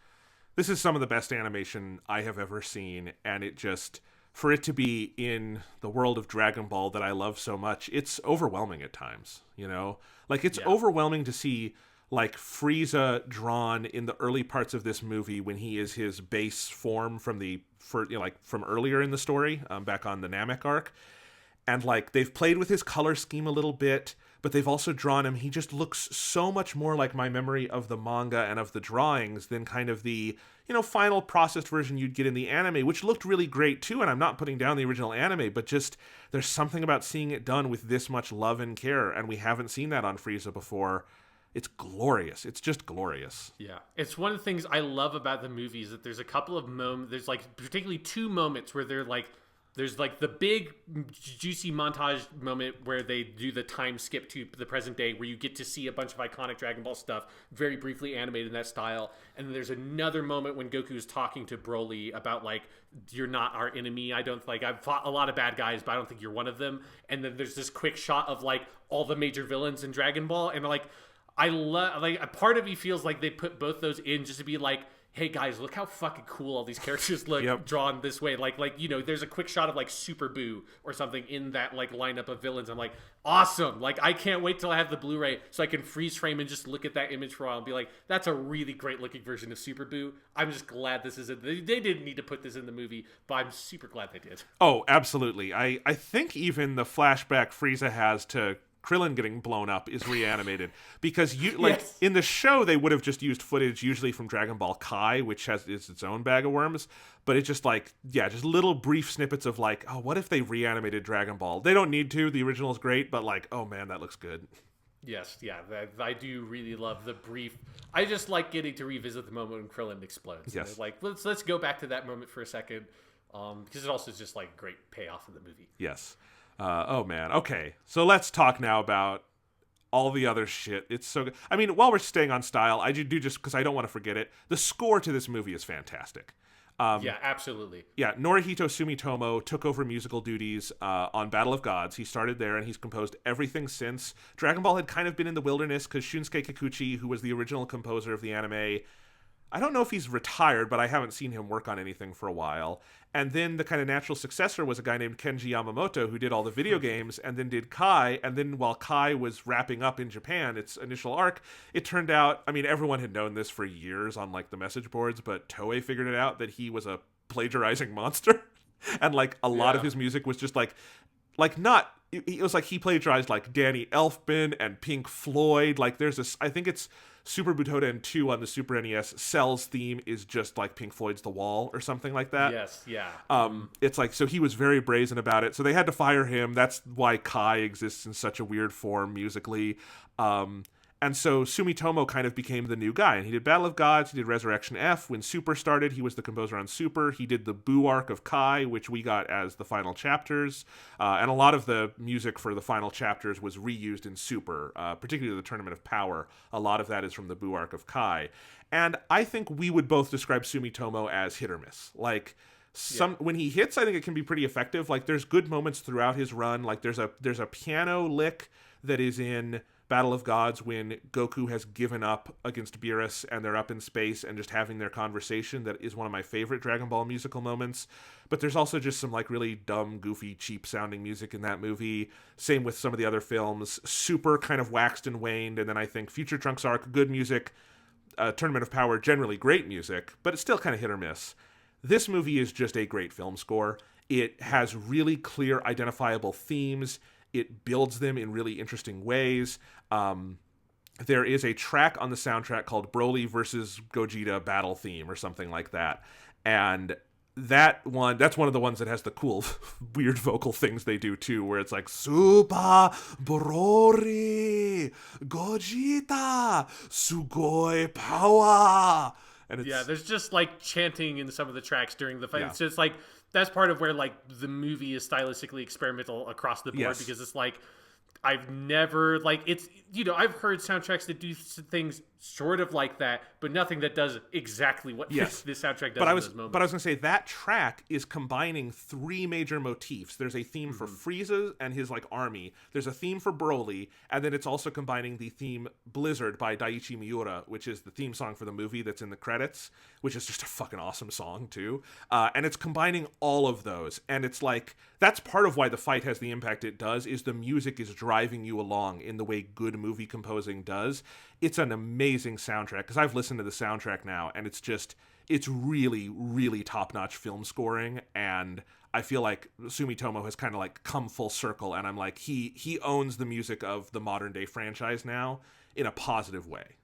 some of the best animation I have ever seen, and it just for it to be in the world of Dragon Ball that I love so much, it's overwhelming at times, you know? Like, it's overwhelming to see, like, Frieza drawn in the early parts of this movie when he is his base form from from earlier in the story, back on the Namek arc. And, like, they've played with his color scheme a little bit, but they've also drawn him. He just looks so much more like my memory of the manga and of the drawings than kind of the, final processed version you'd get in the anime, which looked really great too. And I'm not putting down the original anime, but just there's something about seeing it done with this much love and care. And we haven't seen that on Frieza before. It's glorious. It's just glorious. Yeah. It's one of the things I love about the movie is that there's a couple of moments, there's like particularly 2 moments where there's like the big juicy montage moment where they do the time skip to the present day where you get to see a bunch of iconic Dragon Ball stuff very briefly animated in that style. And then there's another moment when Goku is talking to Broly about like, you're not our enemy. I've fought a lot of bad guys, but I don't think you're one of them. And then there's this quick shot of like all the major villains in Dragon Ball. And like, I love, like, a part of me feels like they put both those in just to be like, hey guys, look how fucking cool all these characters look drawn this way. Like, there's a quick shot of like Super Boo or something in that like lineup of villains. I'm like, awesome. Like, I can't wait till I have the Blu-ray so I can freeze frame and just look at that image for a while and be like, that's a really great looking version of Super Boo. I'm just glad this is it. They didn't need to put this in the movie, but I'm super glad they did. Oh, absolutely. I think even the flashback Frieza has to Krillin getting blown up is reanimated because in the show they would have just used footage usually from Dragon Ball Kai, which is its own bag of worms, but it's just like just little brief snippets of like, oh, what if they reanimated Dragon Ball? They don't need to. The original is great, but like, oh man, that looks good. Yes, yeah, I do really love the brief. I just like getting to revisit the moment when Krillin explodes. Yes, like let's go back to that moment for a second, because it also is just like great payoff in the movie. Yes. Oh man. Okay. So let's talk now about all the other shit. It's so good. I mean, while we're staying on style, I do just because I don't want to forget it. The score to this movie is fantastic. Yeah, absolutely. Yeah, Norihito Sumitomo took over musical duties on Battle of Gods. He started there, and he's composed everything since. Dragon Ball had kind of been in the wilderness because Shunsuke Kikuchi, who was the original composer of the anime, I don't know if he's retired, but I haven't seen him work on anything for a while. And then the kind of natural successor was a guy named Kenji Yamamoto, who did all the video games and then did Kai. And then while Kai was wrapping up in Japan, its initial arc, it turned out, I mean, everyone had known this for years on like the message boards, but Toei figured it out that he was a plagiarizing monster. And like a lot of his music was just like not, it was like he plagiarized like Danny Elfman and Pink Floyd. Like there's this, I think it's Super Butoden 2 on the Super NES. Cell's theme is just like Pink Floyd's The Wall or something like that. Yes, yeah. It's like, so he was very brazen about it. So they had to fire him. That's why Kai exists in such a weird form musically. And so Sumitomo kind of became the new guy. And he did Battle of Gods, he did Resurrection F. When Super started, he was the composer on Super. He did the Boo arc of Kai, which we got as the final chapters. And a lot of the music for the final chapters was reused in Super, particularly the Tournament of Power. A lot of that is from the Boo arc of Kai. And I think we would both describe Sumitomo as hit or miss. Like, when he hits, I think it can be pretty effective. Like, there's good moments throughout his run. Like, there's a piano lick that is in Battle of Gods when Goku has given up against Beerus and they're up in space and just having their conversation. That is one of my favorite Dragon Ball musical moments. But there's also just some like really dumb, goofy, cheap sounding music in that movie. Same with some of the other films. Super kind of waxed and waned. And then I think Future Trunks arc, good music. Tournament of Power, generally great music, but it's still kind of hit or miss. This movie is just a great film score. It has really clear, identifiable themes. It builds them in really interesting ways. There is a track on the soundtrack called Broly versus Gogeta Battle Theme or something like that. And that's one of the ones that has the cool, weird vocal things they do too, where it's like, Super Broly Gogeta Sugoi Power. And it's, there's just like chanting in some of the tracks during the fight. It's just like, that's part of where like the movie is stylistically experimental across the board because it's like, I've never like it's I've heard soundtracks that do things sort of like that, but nothing that does exactly what this soundtrack does in those moments. But I was going to say, that track is combining three major motifs. There's a theme for Frieza and his, like, army. There's a theme for Broly, and then it's also combining the theme Blizzard by Daiichi Miura, which is the theme song for the movie that's in the credits, which is just a fucking awesome song, too. And it's combining all of those, and it's like, that's part of why the fight has the impact it does, is the music is driving you along in the way good movie composing does. It's an amazing soundtrack, because I've listened to the soundtrack now, and it's really, really top-notch film scoring, and I feel like Sumitomo has kind of, like, come full circle, and I'm like, he owns the music of the modern-day franchise now in a positive way.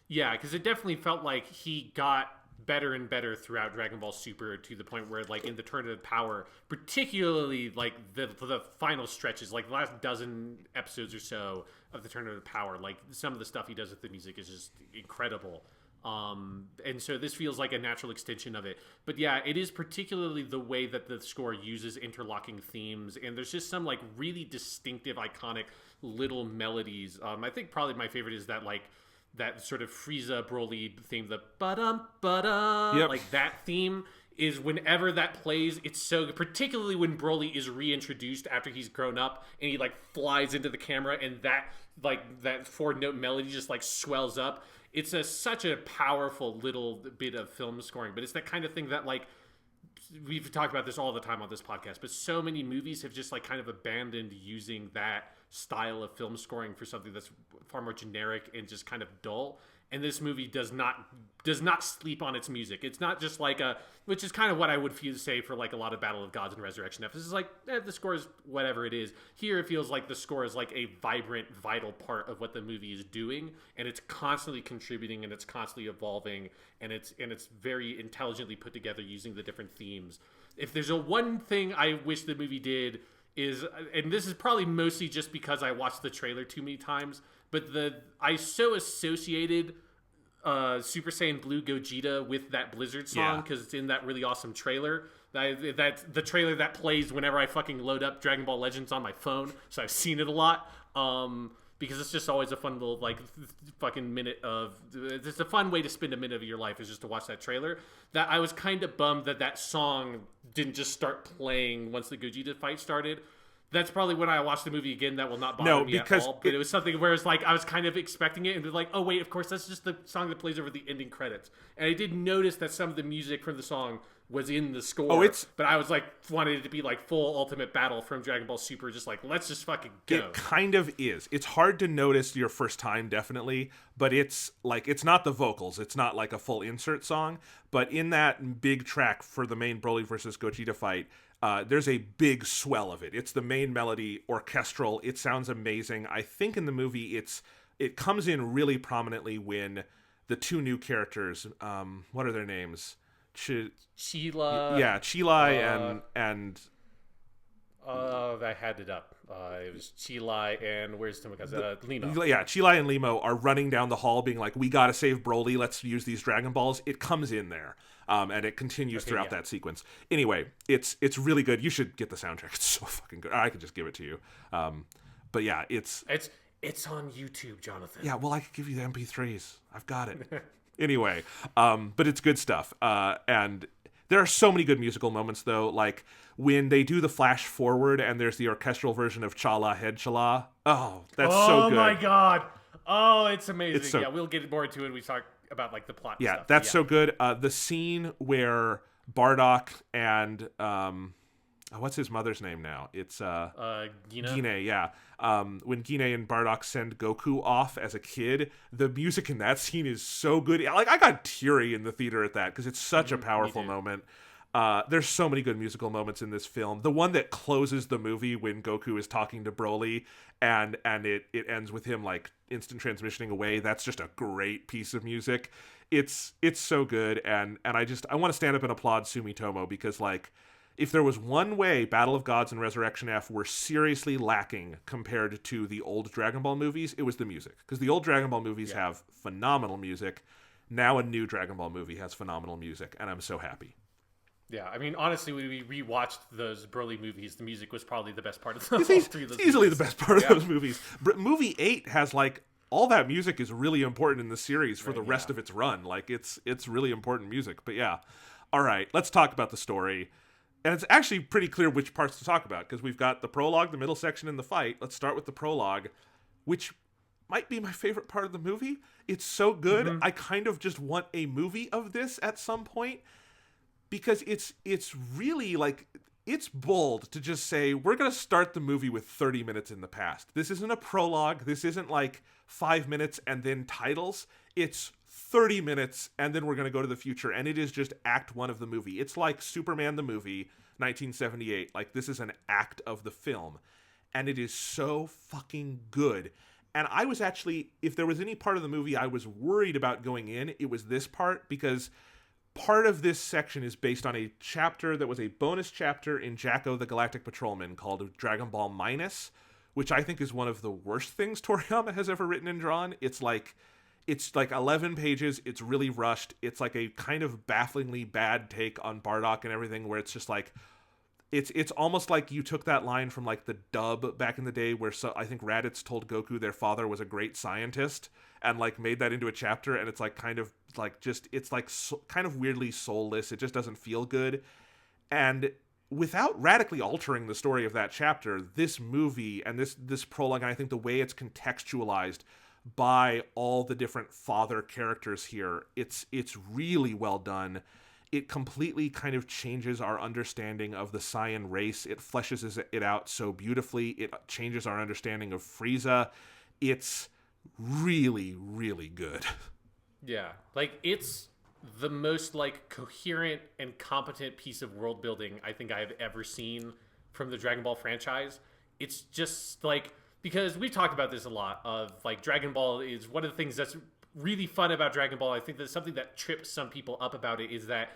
Yeah, because it definitely felt like he got better and better throughout Dragon Ball Super, to the point where, like, in the Tournament of Power, particularly, like, the final stretches, like the last dozen episodes or so of the Tournament of Power, like, some of the stuff he does with the music is just incredible. And so this feels like a natural extension of it. But yeah, it is particularly the way that the score uses interlocking themes, and there's just some, like, really distinctive, iconic little melodies. I think probably my favorite is that, like, that sort of Frieza Broly theme, the ba-dum, ba-dum, like that theme is, whenever that plays, it's so good, particularly when Broly is reintroduced after he's grown up and he, like, flies into the camera, and that, like, that 4-note melody just, like, swells up. It's such a powerful little bit of film scoring, but it's that kind of thing that, like, we've talked about this all the time on this podcast, but so many movies have just, like, kind of abandoned using that style of film scoring for something that's far more generic and just kind of dull. And this movie does not sleep on its music. It's not just like which is kind of what I would say for, like, a lot of Battle of Gods and Resurrection episodes. It's like, the score is whatever it is. Here it feels like the score is, like, a vibrant, vital part of what the movie is doing, and it's constantly contributing, and it's constantly evolving, and it's very intelligently put together using the different themes. If there's one thing I wish the movie did is, and this is probably mostly just because I watched the trailer too many times, but I so associated Super Saiyan Blue Gogeta with that Blizzard song, because it's in that really awesome trailer. That's the trailer that plays whenever I fucking load up Dragon Ball Legends on my phone, so I've seen it a lot. Because it's just always a fun little, like, fucking minute of... It's a fun way to spend a minute of your life, is just to watch that trailer. That I was kind of bummed that song didn't just start playing once the Gogeta fight started. That's probably when I watched the movie again. That will not bother me at all. But it was something where it's like, I was kind of expecting it, and be like, oh wait, of course, that's just the song that plays over the ending credits. And I did notice that some of the music from the song was in the score. But I was like, wanted it to be like full Ultimate Battle from Dragon Ball Super, just like, let's just fucking go. It kind of is. It's hard to notice your first time, definitely, but it's like, it's not the vocals. It's not like a full insert song, but in that big track for the main Broly versus Gogeta fight, there's a big swell of it. It's the main melody, orchestral. It sounds amazing. I think in the movie, it comes in really prominently when the two new characters, what are their names? Chila. Yeah, Chila and I had it up. It was Chilai and where's Tomokazu? Limo. Yeah, Chilai and Limo are running down the hall being like, we gotta save Broly, let's use these Dragon Balls. It comes in there. And it continues throughout that sequence. Anyway, it's really good. You should get the soundtrack. It's so fucking good. I could just give it to you. But yeah, it's on YouTube, Jonathan. Yeah, well, I could give you the MP3s. I've got it. Anyway, but it's good stuff. And there are so many good musical moments, though. Like when they do the flash forward and there's the orchestral version of Chala Head Chala. Oh, that's so good. Oh my god. Oh, it's amazing. Yeah, we'll get more into it when we talk about, like, the plot. Yeah, stuff. That's so good. The scene where Bardock and what's his mother's name now? It's Gine, yeah. When Gine and Bardock send Goku off as a kid, the music in that scene is so good. Like, I got teary in the theater at that because it's such a powerful moment. There's so many good musical moments in this film. The one that closes the movie when Goku is talking to Broly and it ends with him, like, instant transmissioning away. That's just a great piece of music. It's so good, and I want to stand up and applaud Sumitomo because, like, if there was one way Battle of Gods and Resurrection F were seriously lacking compared to the old Dragon Ball movies, it was the music. Because the old Dragon Ball movies have phenomenal music. Now a new Dragon Ball movie has phenomenal music, and I'm so happy. Yeah, I mean, honestly, when we rewatched those Broly movies, the music was probably the best part of them. It's easily the best part of those movies. Movie 8 has, like, all that music is really important in the series for the rest yeah. of its run. Like, it's really important music. But yeah. All right, let's talk about the story. And it's actually pretty clear which parts to talk about, because we've got the prologue, the middle section, and the fight. Let's start with the prologue, which might be my favorite part of the movie. It's so good. Mm-hmm. I kind of just want a movie of this at some point, because it's really, like, it's bold to just say, we're going to start the movie with 30 minutes in the past. This isn't a prologue. This isn't like 5 minutes and then titles. It's 30 minutes and then we're going to go to the future. And it is just act one of the movie. It's like Superman the movie, 1978. Like, this is an act of the film. And it is so fucking good. And I was actually, if there was any part of the movie I was worried about going in, it was this part, because part of this section is based on a chapter that was a bonus chapter in Jacko the Galactic Patrolman called Dragon Ball Minus, which I think is one of the worst things Toriyama has ever written and drawn. It's like 11 pages. It's really rushed. It's like a kind of bafflingly bad take on Bardock and everything, where it's just like, it's almost like you took that line from like the dub back in the day, where I think Raditz told Goku their father was a great scientist, and like made that into a chapter, and it's like kind of like just, it's like kind of weirdly soulless. It just doesn't feel good. And without radically altering the story of that chapter, this movie and this prologue, and I think the way it's contextualized by all the different father characters here, it's really well done. It completely kind of changes our understanding of the Saiyan race. It fleshes it out so beautifully. It changes our understanding of Frieza. It's really, really good. Yeah, like, it's the most like coherent and competent piece of world building I think I have ever seen from the Dragon Ball franchise. It's just like, because we've talked about this a lot, of like, Dragon Ball is one of the things that's really fun about Dragon Ball. I think that something that trips some people up about it is that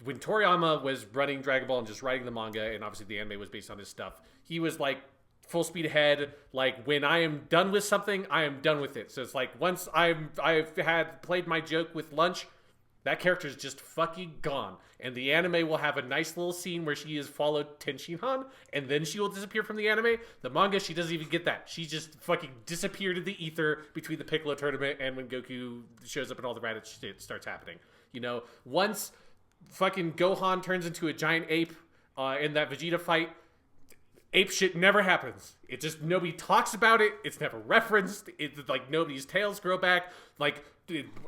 when Toriyama was running Dragon Ball and just writing the manga, and obviously the anime was based on his stuff, he was like full speed ahead. Like, when I am done with something, I am done with it. So it's like, once I've had played my joke with lunch, that character is just fucking gone. And the anime will have a nice little scene where she has followed Tenshinhan, and then she will disappear from the anime. The manga, she doesn't even get that. She just fucking disappeared in the ether between the Piccolo tournament and when Goku shows up and all the Raditz shit starts happening. You know, once fucking Gohan turns into a giant ape in that Vegeta fight, ape shit never happens. It just, nobody talks about it. It's never referenced. It's like, nobody's tails grow back. Like,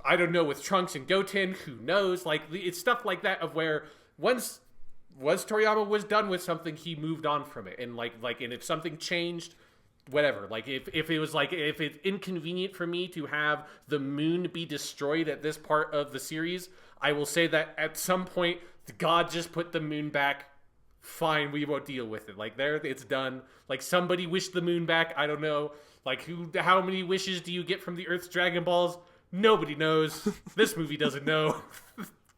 I don't know, with Trunks and Goten, who knows? Like, it's stuff like that, of where once Toriyama was done with something, he moved on from it. And and if something changed, whatever. Like, if it was like, if it's inconvenient for me to have the moon be destroyed at this part of the series, I will say that at some point, God just put the moon back. Fine, we won't deal with it. Like, there, it's done. Like, somebody wished the moon back. I don't know. Like, how many wishes do you get from the Earth's Dragon Balls? Nobody knows. This movie doesn't know.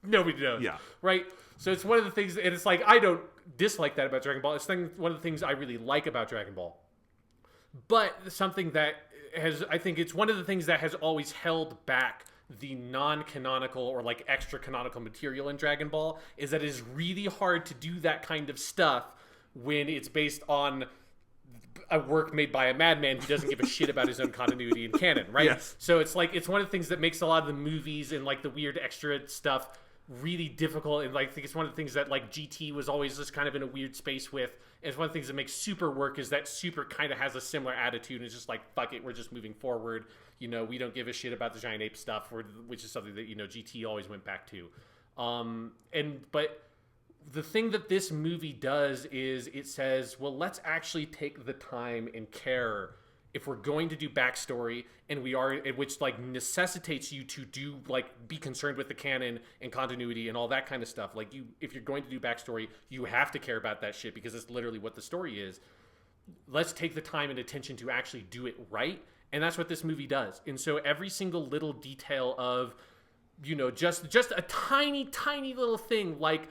Nobody knows. Yeah. Right? So it's one of the things, and it's like, I don't dislike that about Dragon Ball. It's one of the things I really like about Dragon Ball. But something that I think it's one of the things that has always held back the non-canonical or like extra canonical material in Dragon Ball, is that it is really hard to do that kind of stuff when it's based on a work made by a madman who doesn't give a shit about his own continuity and canon, right? Yes. So it's like, it's one of the things that makes a lot of the movies and like the weird extra stuff really difficult. And like, I think it's one of the things that like GT was always just kind of in a weird space with. And it's one of the things that makes Super work, is that Super kind of has a similar attitude, and it's just like, fuck it, we're just moving forward. You know, we don't give a shit about the giant ape stuff, which is something that, you know, GT always went back to. But the thing that this movie does is it says, well, let's actually take the time and care if we're going to do backstory, and which like necessitates you to do, like, be concerned with the canon and continuity and all that kind of stuff. Like, if you're going to do backstory, you have to care about that shit, because it's literally what the story is. Let's take the time and attention to actually do it right. And that's what this movie does. And so every single little detail of, you know, just a tiny, tiny little thing, like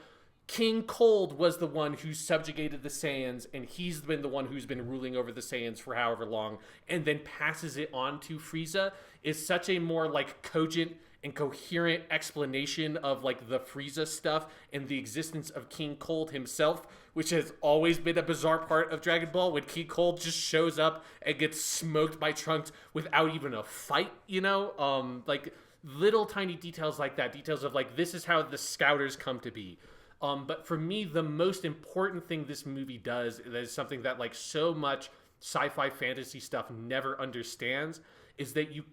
King Cold was the one who subjugated the Saiyans, and he's been the one who's been ruling over the Saiyans for however long, and then passes it on to Frieza, is such a more like cogent and coherent explanation of like the Frieza stuff and the existence of King Cold himself, which has always been a bizarre part of Dragon Ball, when King Cold just shows up and gets smoked by Trunks without even a fight, you know? Like little tiny details like that, details of like, this is how the Scouters come to be. But for me, the most important thing this movie does, that is something that like so much sci-fi fantasy stuff never understands, is that you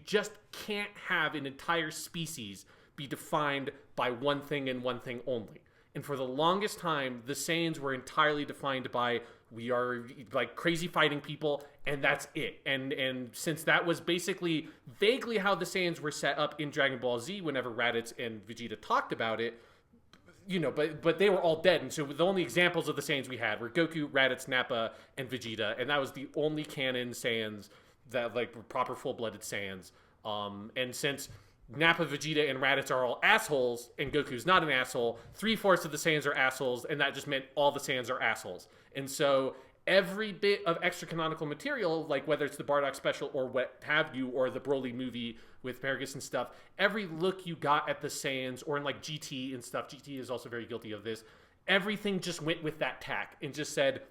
just can't have an entire species be defined by one thing and one thing only. And for the longest time, the Saiyans were entirely defined by, we are like crazy fighting people, and that's it. And since that was basically vaguely how the Saiyans were set up in Dragon Ball Z whenever Raditz and Vegeta talked about it, you know, but they were all dead, and so the only examples of the Saiyans we had were Goku, Raditz, Nappa, and Vegeta, and that was the only canon Saiyans that like were proper full-blooded Saiyans. And since Nappa, Vegeta, and Raditz are all assholes, and Goku's not an asshole, 3/4 of the Saiyans are assholes, and that just meant all the Saiyans are assholes. And so every bit of extra canonical material, like whether it's the Bardock special or what have you, or the Broly movie with Paragus and stuff, every look you got at the Saiyans, or in like GT and stuff, GT is also very guilty of this, everything just went with that tack and just said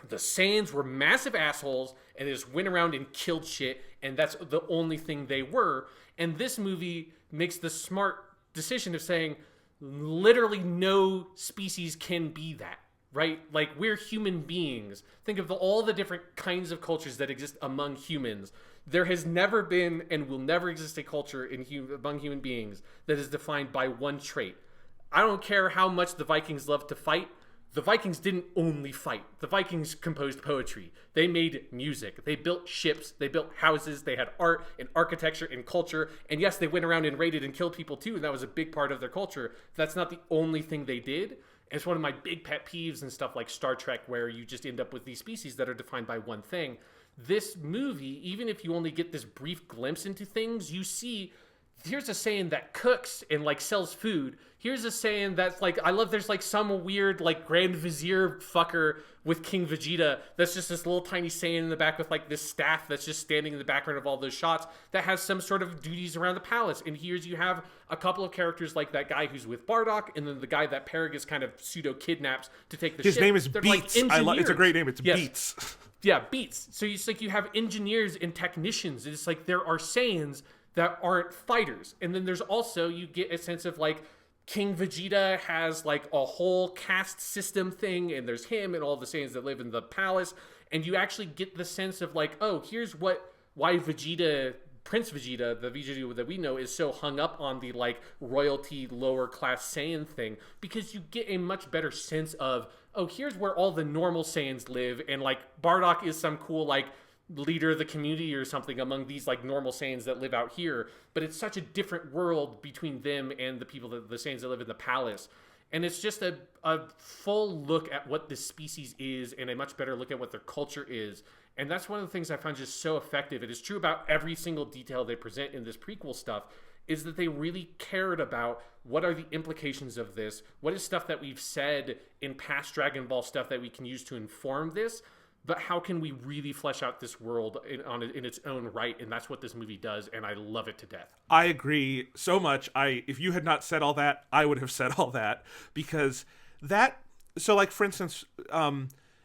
the Saiyans were massive assholes and they just went around and killed shit, and that's the only thing they were. And this movie makes the smart decision of saying literally no species can be that. Right? Like, we're human beings. Think of all the different kinds of cultures that exist among humans. There has never been and will never exist a culture among human beings that is defined by one trait. I don't care how much the Vikings love to fight. The Vikings didn't only fight. The Vikings composed poetry. They made music. They built ships. They built houses. They had art and architecture and culture. And yes, they went around and raided and killed people too, and that was a big part of their culture. That's not the only thing they did. It's one of my big pet peeves and stuff like Star Trek, where you just end up with these species that are defined by one thing. This movie, even if you only get this brief glimpse into things, you see, here's a Saiyan that cooks and like sells food. Here's a Saiyan that's like, I love, there's like some weird like Grand Vizier fucker with King Vegeta that's just this little tiny Saiyan in the back with like this staff that's just standing in the background of all those shots that has some sort of duties around the palace. And here's you have a couple of characters like that guy who's with Bardock, and then the guy that Paragus kind of pseudo kidnaps to take the ship. His name is They're Beats. Like it's a great name. It's yes. Beats. Yeah, Beats. So it's like you have engineers and technicians. It's like there are Saiyans that aren't fighters. And then there's also, you get a sense of like, King Vegeta has like a whole caste system thing, and there's him and all the Saiyans that live in the palace, and you actually get the sense of like, oh, here's why Vegeta, Prince Vegeta, the Vegeta that we know, is so hung up on the like royalty lower class Saiyan thing, because you get a much better sense of, oh, here's where all the normal Saiyans live, and like Bardock is some cool like leader of the community or something among these like normal Saiyans that live out here, but it's such a different world between them and the people that the Saiyans that live in the palace. And it's just a full look at what this species is, and a much better look at what their culture is. And that's one of the things I found just so effective. It is true about every single detail they present in this prequel stuff, is that they really cared about what are the implications of this, what is stuff that we've said in past Dragon Ball stuff that we can use to inform this, but how can we really flesh out this world in its own right? And that's what this movie does, and I love it to death. I agree so much. If you had not said all that, I would have said all that, because that, so like for instance,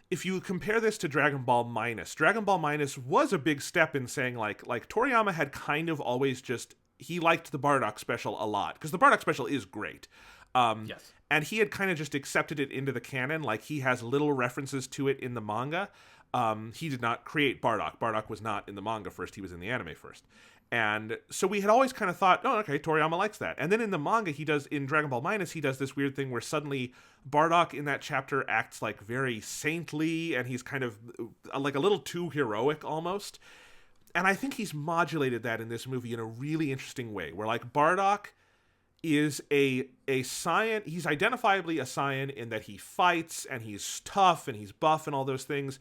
if you compare this to Dragon Ball Minus was a big step in saying like Toriyama had kind of always just, he liked the Bardock special a lot, because the Bardock special is great. Yes. And he had kind of just accepted it into the canon. Like, he has little references to it in the manga. He did not create Bardock. Bardock was not in the manga first. He was in the anime first. And so we had always kind of thought, oh, okay, Toriyama likes that. And then in the manga, in Dragon Ball Minus, he does this weird thing where suddenly Bardock in that chapter acts like very saintly, and he's kind of like a little too heroic almost. And I think he's modulated that in this movie in a really interesting way, where like Bardock is a Saiyan. He's identifiably a Saiyan in that he fights and he's tough and he's buff and all those things,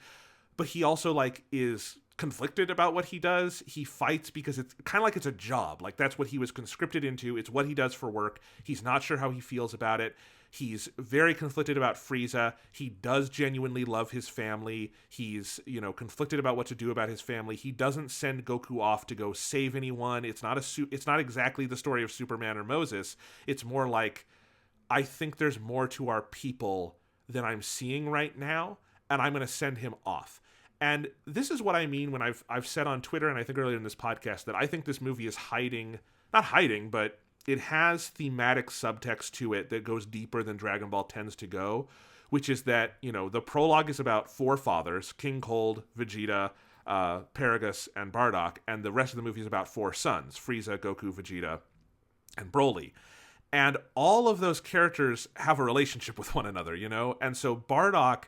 but he also like is conflicted about what he does. He fights because it's kind of like it's a job. Like, that's what he was conscripted into. It's what he does for work. He's not sure how he feels about it. He's very conflicted about Frieza. He does genuinely love his family. He's, conflicted about what to do about his family. He doesn't send Goku off to go save anyone. It's not exactly the story of Superman or Moses. It's more like, I think there's more to our people than I'm seeing right now, and I'm going to send him off. And this is what I mean when I've said on Twitter, and I think earlier in this podcast, that I think this movie is not hiding, but it has thematic subtext to it that goes deeper than Dragon Ball tends to go, which is that, the prologue is about 4 fathers, King Cold, Vegeta, Paragus, and Bardock, and the rest of the movie is about 4 sons, Frieza, Goku, Vegeta, and Broly. And all of those characters have a relationship with one another, And so Bardock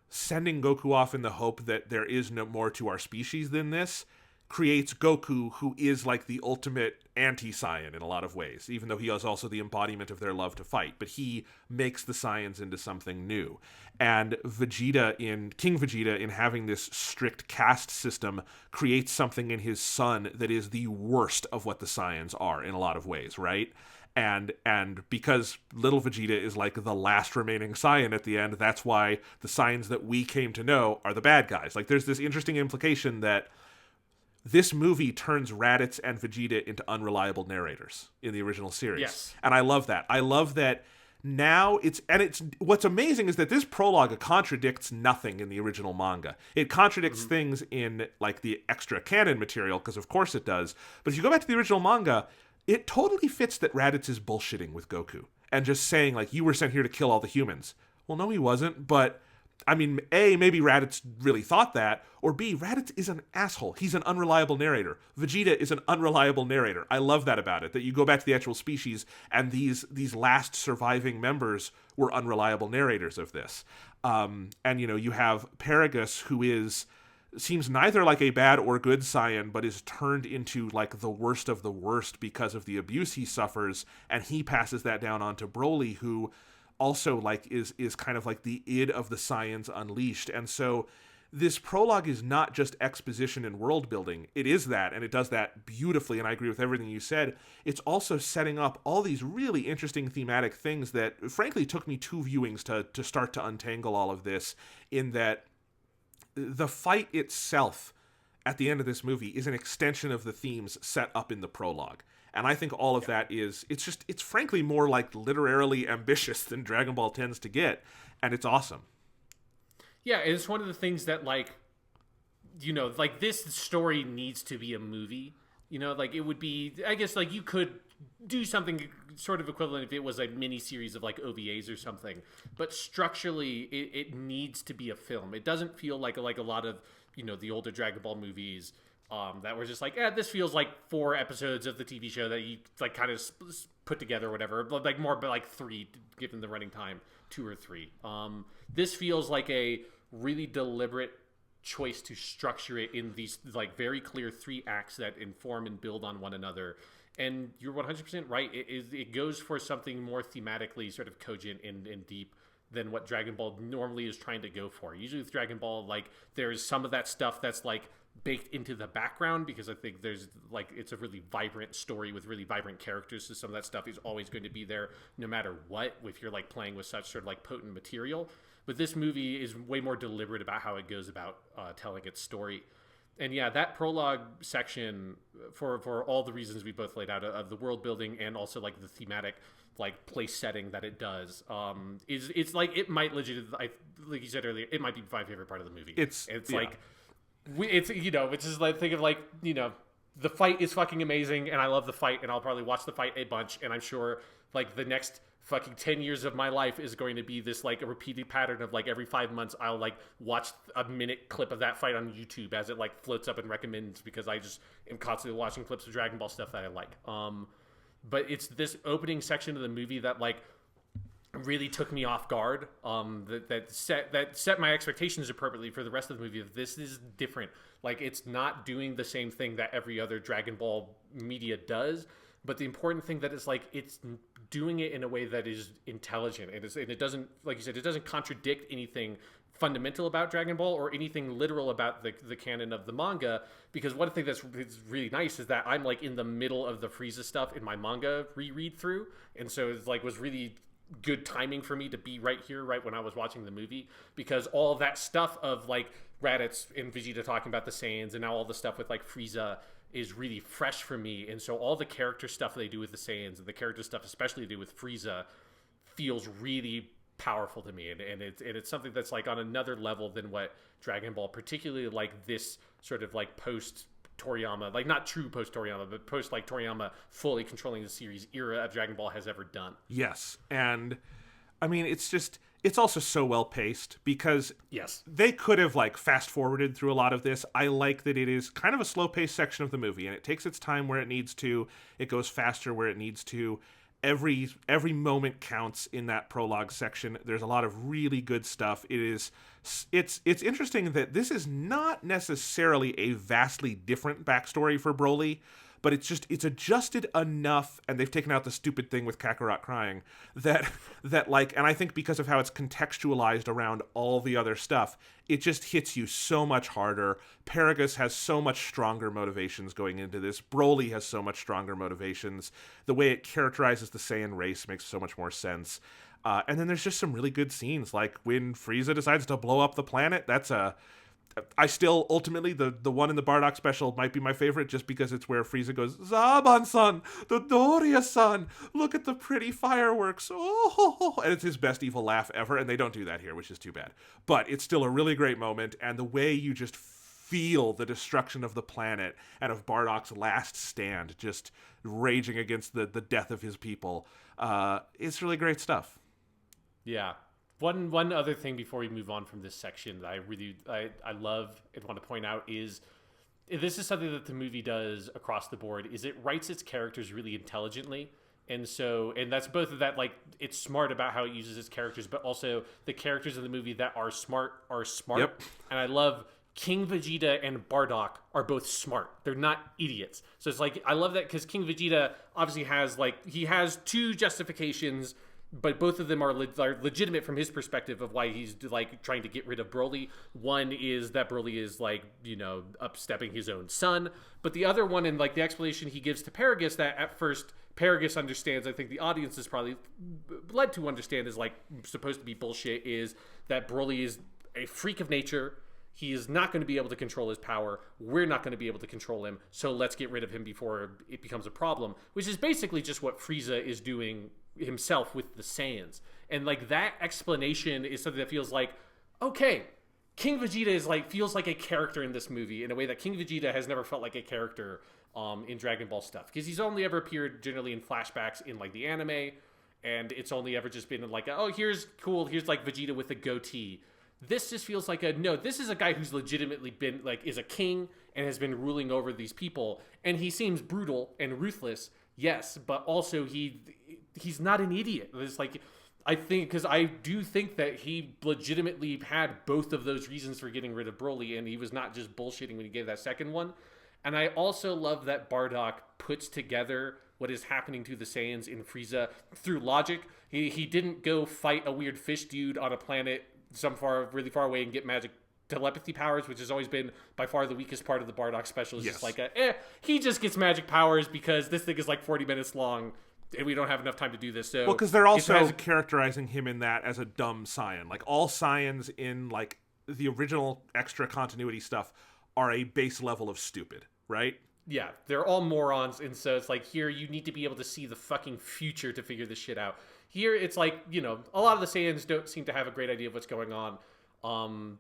sending Goku off in the hope that there is no more to our species than this creates Goku, who is like the ultimate anti-Saiyan in a lot of ways, even though he is also the embodiment of their love to fight. But he makes the Saiyans into something new. And King Vegeta, in having this strict caste system, creates something in his son that is the worst of what the Saiyans are in a lot of ways, right? And because little Vegeta is like the last remaining Saiyan at the end, that's why the Saiyans that we came to know are the bad guys. Like, there's this interesting implication that this movie turns Raditz and Vegeta into unreliable narrators in the original series. Yes. And I love that. I love that now it's what's amazing is that this prologue contradicts nothing in the original manga. It contradicts things in like the extra canon material, because of course it does. But if you go back to the original manga, it totally fits that Raditz is bullshitting with Goku and just saying, like, you were sent here to kill all the humans. Well, no, he wasn't. But, I mean, A, maybe Raditz really thought that, or B, Raditz is an asshole. He's an unreliable narrator. Vegeta is an unreliable narrator. I love that about it, that you go back to the actual species, and these last surviving members were unreliable narrators of this. And, you have Paragus, who seems neither like a bad or good Saiyan, but is turned into like the worst of the worst because of the abuse he suffers, and he passes that down onto Broly, who also like is kind of like the id of the Saiyans unleashed. And so this prologue is not just exposition and world building. It is that, and it does that beautifully, and I agree with everything you said. It's also setting up all these really interesting thematic things that frankly took me 2 viewings to start to untangle all of this, in that the fight itself at the end of this movie is an extension of the themes set up in the prologue. And I think all of that it's frankly more like literarily ambitious than Dragon Ball tends to get. And it's awesome. Yeah, it's one of the things that, like, this story needs to be a movie. Like, it would be, I guess, like, you could do something sort of equivalent if it was a mini series of like OVAs or something, but structurally it needs to be a film. It doesn't feel like a lot of the older Dragon Ball movies that were just like, this feels like 4 episodes of the TV show that you like kind of put together or whatever, like more, but like 3 given the running time, 2 or 3. This feels like a really deliberate choice to structure it in these like very clear 3 acts that inform and build on one another. And you're 100% right. It goes for something more thematically sort of cogent and deep than what Dragon Ball normally is trying to go for. Usually with Dragon Ball, like, there's some of that stuff that's like baked into the background, because I think there's like, it's a really vibrant story with really vibrant characters. So some of that stuff is always going to be there no matter what, if you're like playing with such sort of like potent material. But this movie is way more deliberate about how it goes about telling its story. And yeah, that prologue section, for all the reasons we both laid out of the world building and also like the thematic like place setting that it does, it's like, it might like you said earlier, it might be my favorite part of the movie. It's like, it's just like, think of like, the fight is fucking amazing, and I love the fight, and I'll probably watch the fight a bunch, and I'm sure like the next fucking 10 years of my life is going to be this like a repeated pattern of like every 5 months I'll like watch a minute clip of that fight on YouTube as it like floats up and recommends, because I just am constantly watching clips of Dragon Ball stuff that I like. But it's this opening section of the movie that like really took me off guard. That set my expectations appropriately for the rest of the movie. This is different. Like, it's not doing the same thing that every other Dragon Ball media does. But the important thing that is like, it's doing it in a way that is intelligent. And it doesn't, like you said, it doesn't contradict anything fundamental about Dragon Ball or anything literal about the canon of the manga. Because one thing that's really nice is that I'm like in the middle of the Frieza stuff in my manga reread through. And so it's like, was really good timing for me to be right here, right when I was watching the movie, because all that stuff of like Raditz and Vegeta talking about the Saiyans, and now all the stuff with like Frieza is really fresh for me. And so all the character stuff they do with the Saiyans, and the character stuff especially they do with Frieza, feels really powerful to me, and it's something that's like on another level than what Dragon Ball, particularly like this sort of like post Toriyama, like not true post Toriyama, but post like Toriyama fully controlling the series era of Dragon Ball has ever done. Yes, and I mean it's also so well paced, because yes, they could have like fast forwarded through a lot of this. I like that it is kind of a slow paced section of the movie, and it takes its time where it needs to. It goes faster where it needs to. Every moment counts in that prologue section. There's a lot of really good stuff. It's interesting that this is not necessarily a vastly different backstory for Broly, but it's adjusted enough, and they've taken out the stupid thing with Kakarot crying, that like, and I think because of how it's contextualized around all the other stuff, it just hits you so much harder. Paragus has so much stronger motivations going into this. Broly has so much stronger motivations. The way it characterizes the Saiyan race makes so much more sense. And then there's just some really good scenes, like when Frieza decides to blow up the planet. I still, ultimately, the one in the Bardock special might be my favorite, just because it's where Frieza goes, Zaban-san, the Doria-san, look at the pretty fireworks, oh, and it's his best evil laugh ever, and they don't do that here, which is too bad. But it's still a really great moment, and the way you just feel the destruction of the planet and of Bardock's last stand, just raging against the death of his people, it's really great stuff. Yeah. One other thing before we move on from this section that I love and want to point out is, this is something that the movie does across the board, is it writes its characters really intelligently. And that's both of that, like, it's smart about how it uses its characters, but also the characters in the movie that are smart. Yep. And I love King Vegeta and Bardock are both smart. They're not idiots. So it's like, I love that, because King Vegeta obviously has two justifications, but both of them are legitimate from his perspective of why he's like trying to get rid of Broly. One is that Broly is like, upstepping his own son, but the other one, and like the explanation he gives to Paragus, that at first Paragus understands, I think the audience is probably led to understand is like supposed to be bullshit, is that Broly is a freak of nature. He is not going to be able to control his power. We're not going to be able to control him. So let's get rid of him before it becomes a problem, which is basically just what Frieza is doing himself with the Saiyans. And like that explanation is something that feels like, okay, King Vegeta is like, feels like a character in this movie in a way that King Vegeta has never felt like a character in Dragon Ball stuff, because he's only ever appeared generally in flashbacks in like the anime, and it's only ever just been like, oh, here's like Vegeta with a goatee. This just feels like this is a guy who's legitimately been like, is a king and has been ruling over these people, and he seems brutal and ruthless, yes, but also he's not an idiot. It's like, I think, because I do think that he legitimately had both of those reasons for getting rid of Broly, and he was not just bullshitting when he gave that second one. And I also love that Bardock puts together what is happening to the Saiyans in Frieza through logic. He didn't go fight a weird fish dude on a planet really far away and get magic telepathy powers, which has always been by far the weakest part of the Bardock special. Is just like he just gets magic powers because this thing is like 40 minutes long and we don't have enough time to do this. So, well, because they're also characterizing him in that as a dumb Saiyan. Like, all Saiyans in like the original extra continuity stuff are a base level of stupid, right? Yeah, they're all morons, and so it's like, here you need to be able to see the fucking future to figure this shit out. Here it's like, a lot of the Saiyans don't seem to have a great idea of what's going on.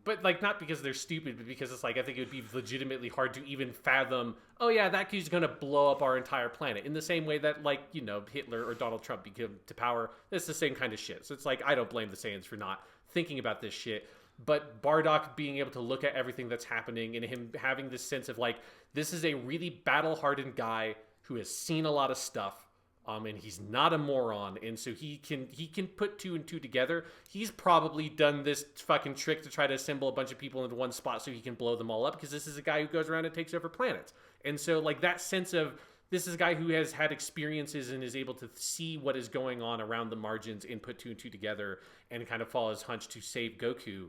But like, not because they're stupid, but because it's like, I think it would be legitimately hard to even fathom, oh yeah, that dude's gonna blow up our entire planet, in the same way that like, Hitler or Donald Trump became to power. It's the same kind of shit. So it's like, I don't blame the Saiyans for not thinking about this shit, but Bardock being able to look at everything that's happening and him having this sense of like, this is a really battle-hardened guy who has seen a lot of stuff. And he's not a moron, and so he can put two and two together. He's probably done this fucking trick to try to assemble a bunch of people into one spot so he can blow them all up, because this is a guy who goes around and takes over planets. And so like, that sense of, this is a guy who has had experiences and is able to see what is going on around the margins and put two and two together and kind of follow his hunch to save Goku.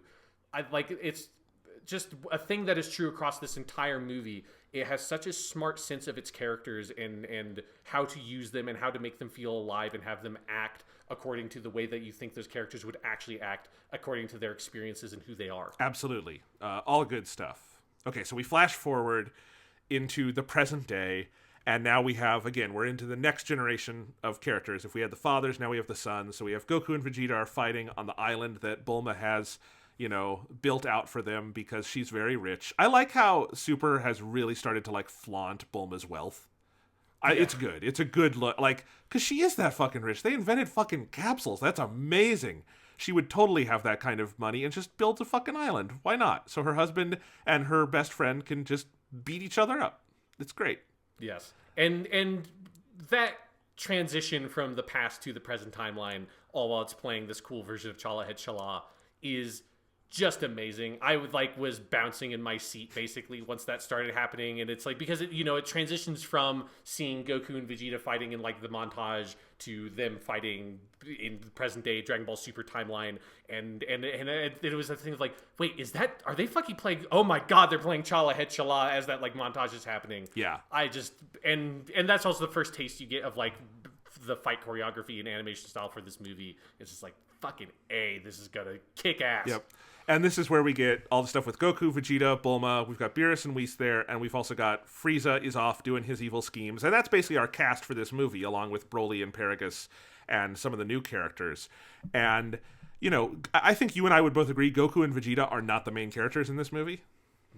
just a thing that is true across this entire movie. It has such a smart sense of its characters and how to use them and how to make them feel alive and have them act according to the way that you think those characters would actually act according to their experiences and who they are. Absolutely. All good stuff. Okay, so we flash forward into the present day, and now we have, again, we're into the next generation of characters. If we had the fathers, now we have the sons. So we have Goku and Vegeta are fighting on the island that Bulma has, built out for them because she's very rich. I like how Super has really started to, flaunt Bulma's wealth. It's good. It's a good look. Because she is that fucking rich. They invented fucking capsules. That's amazing. She would totally have that kind of money and just build a fucking island. Why not? So her husband and her best friend can just beat each other up. It's great. Yes. And that transition from the past to the present timeline, all while it's playing this cool version of Chala Head Shala, is just amazing. I was bouncing in my seat basically once that started happening, and it's because it transitions from seeing Goku and Vegeta fighting in the montage to them fighting in the present day Dragon Ball Super timeline, and it was a thing of wait, are they fucking playing? Oh my god, they're playing Chala Head Shala as that montage is happening. Yeah, I just and that's also the first taste you get of the fight choreography and animation style for this movie. It's just fucking A, this is gonna kick ass. Yep. And this is where we get all the stuff with Goku, Vegeta, Bulma. We've got Beerus and Whis there, and we've also got Frieza is off doing his evil schemes. And that's basically our cast for this movie, along with Broly and Paragus and some of the new characters. And, I think you and I would both agree Goku and Vegeta are not the main characters in this movie.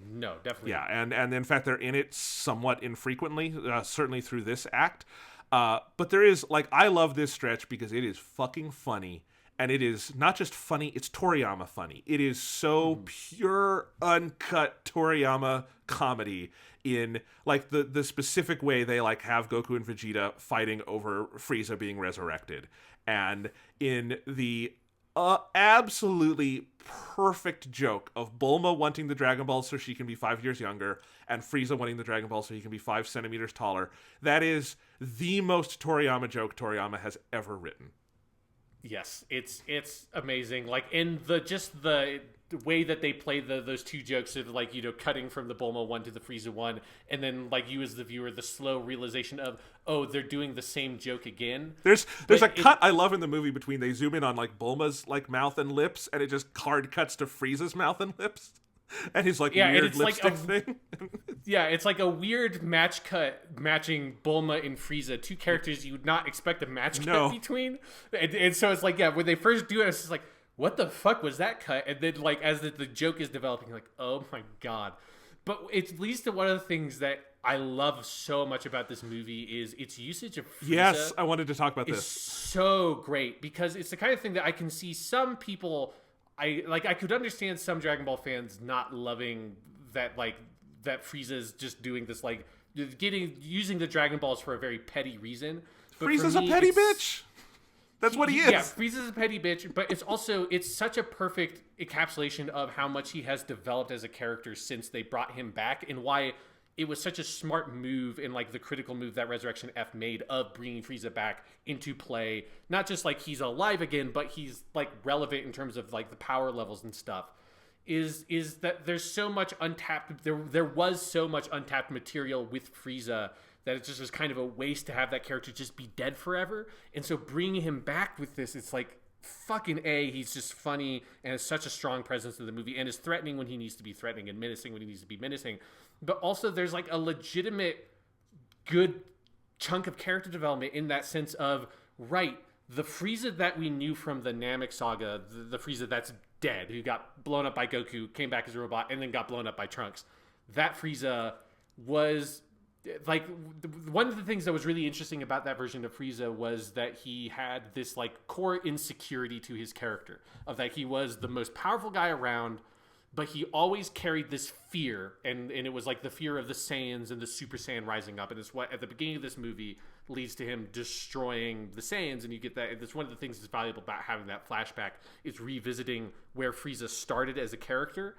No, definitely. Yeah, and in fact, they're in it somewhat infrequently, certainly through this act. But there is, I love this stretch because it is fucking funny. And it is not just funny, it's Toriyama funny. It is so pure, uncut Toriyama comedy in, the specific way they, have Goku and Vegeta fighting over Frieza being resurrected. And in the absolutely perfect joke of Bulma wanting the Dragon Balls so she can be 5 years younger, and Frieza wanting the Dragon Balls so he can be 5 centimeters taller. That is the most Toriyama joke Toriyama has ever written. Yes, it's amazing. In the way that they play those two jokes of cutting from the Bulma one to the Frieza one, and then you as the viewer, the slow realization of, oh, they're doing the same joke again. There's a cut I love in the movie between they zoom in on Bulma's mouth and lips, and it just hard cuts to Frieza's mouth and lips. And his weird lipstick thing. Yeah, it's a weird match cut matching Bulma and Frieza, two characters you would not expect a match cut between. And so it's when they first do it, it's just what the fuck was that cut? And then as the joke is developing, oh my god. But it leads to one of the things that I love so much about this movie is its usage of Frieza. Yes, I wanted to talk about this. So great, because it's the kind of thing that I can see some people... I could understand some Dragon Ball fans not loving that that Frieza's just doing this using the Dragon Balls for a very petty reason. But Frieza's a petty bitch. That's what he is. Yeah, Frieza's a petty bitch, but it's such a perfect encapsulation of how much he has developed as a character since they brought him back, and why it was such a smart move and the critical move that Resurrection F made of bringing Frieza back into play. Not just he's alive again, but he's relevant in terms of the power levels and stuff. Is that there's so much untapped, there was so much untapped material with Frieza that it just was kind of a waste to have that character just be dead forever. And so bringing him back with this, it's fucking A, he's just funny and has such a strong presence in the movie and is threatening when he needs to be threatening and menacing when he needs to be menacing. But also there's a legitimate good chunk of character development in that sense of, right, the Frieza that we knew from the Namek saga, the Frieza that's dead, who got blown up by Goku, came back as a robot, and then got blown up by Trunks. That Frieza was... one of the things that was really interesting about that version of Frieza was that he had this core insecurity to his character of that he was the most powerful guy around, but he always carried this fear, and it was the fear of the Saiyans and the Super Saiyan rising up, and it's what at the beginning of this movie leads to him destroying the Saiyans, and you get that. And that's one of the things that's valuable about having that flashback is revisiting where Frieza started as a character.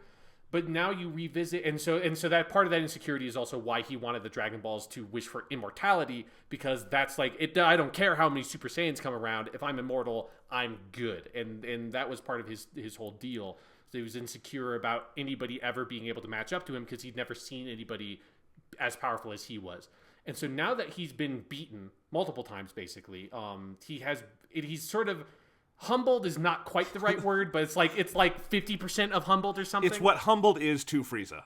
But now you revisit, and so that part of that insecurity is also why he wanted the Dragon Balls to wish for immortality, because that's it. I don't care how many Super Saiyans come around. If I'm immortal, I'm good, and that was part of his whole deal. he was insecure about anybody ever being able to match up to him because he'd never seen anybody as powerful as he was. And so now that he's been beaten multiple times, basically, he's sort of humbled is not quite the right word, but it's like 50% of humbled or something. It's what humbled is to Frieza.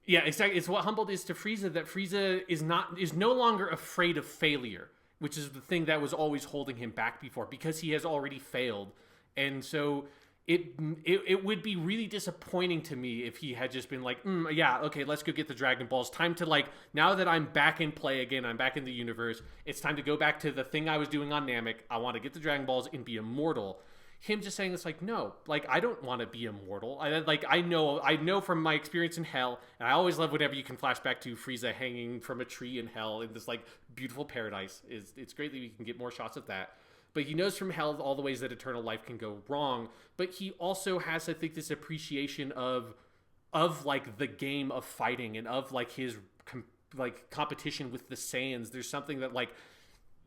Yeah, exactly. It's what humbled is to Frieza, that Frieza is no longer afraid of failure, which is the thing that was always holding him back before, because he has already failed. And so it would be really disappointing to me if he had just been like, yeah, okay, let's go get the Dragon Balls. Time to, like, now that I'm back in play again, I'm back in the universe, it's time to go back to the thing I was doing on Namek. I want to get the Dragon Balls and be immortal. Him just saying this, like, no, like, I don't want to be immortal. I know from my experience in Hell, and I always love whenever you can flash back to Frieza hanging from a tree in Hell in this, like, beautiful paradise. It's great that we can get more shots of that. But he knows from Hell all the ways that eternal life can go wrong. But he also has, I think, this appreciation of like the game of fighting and of like his competition with the Saiyans. There's something that like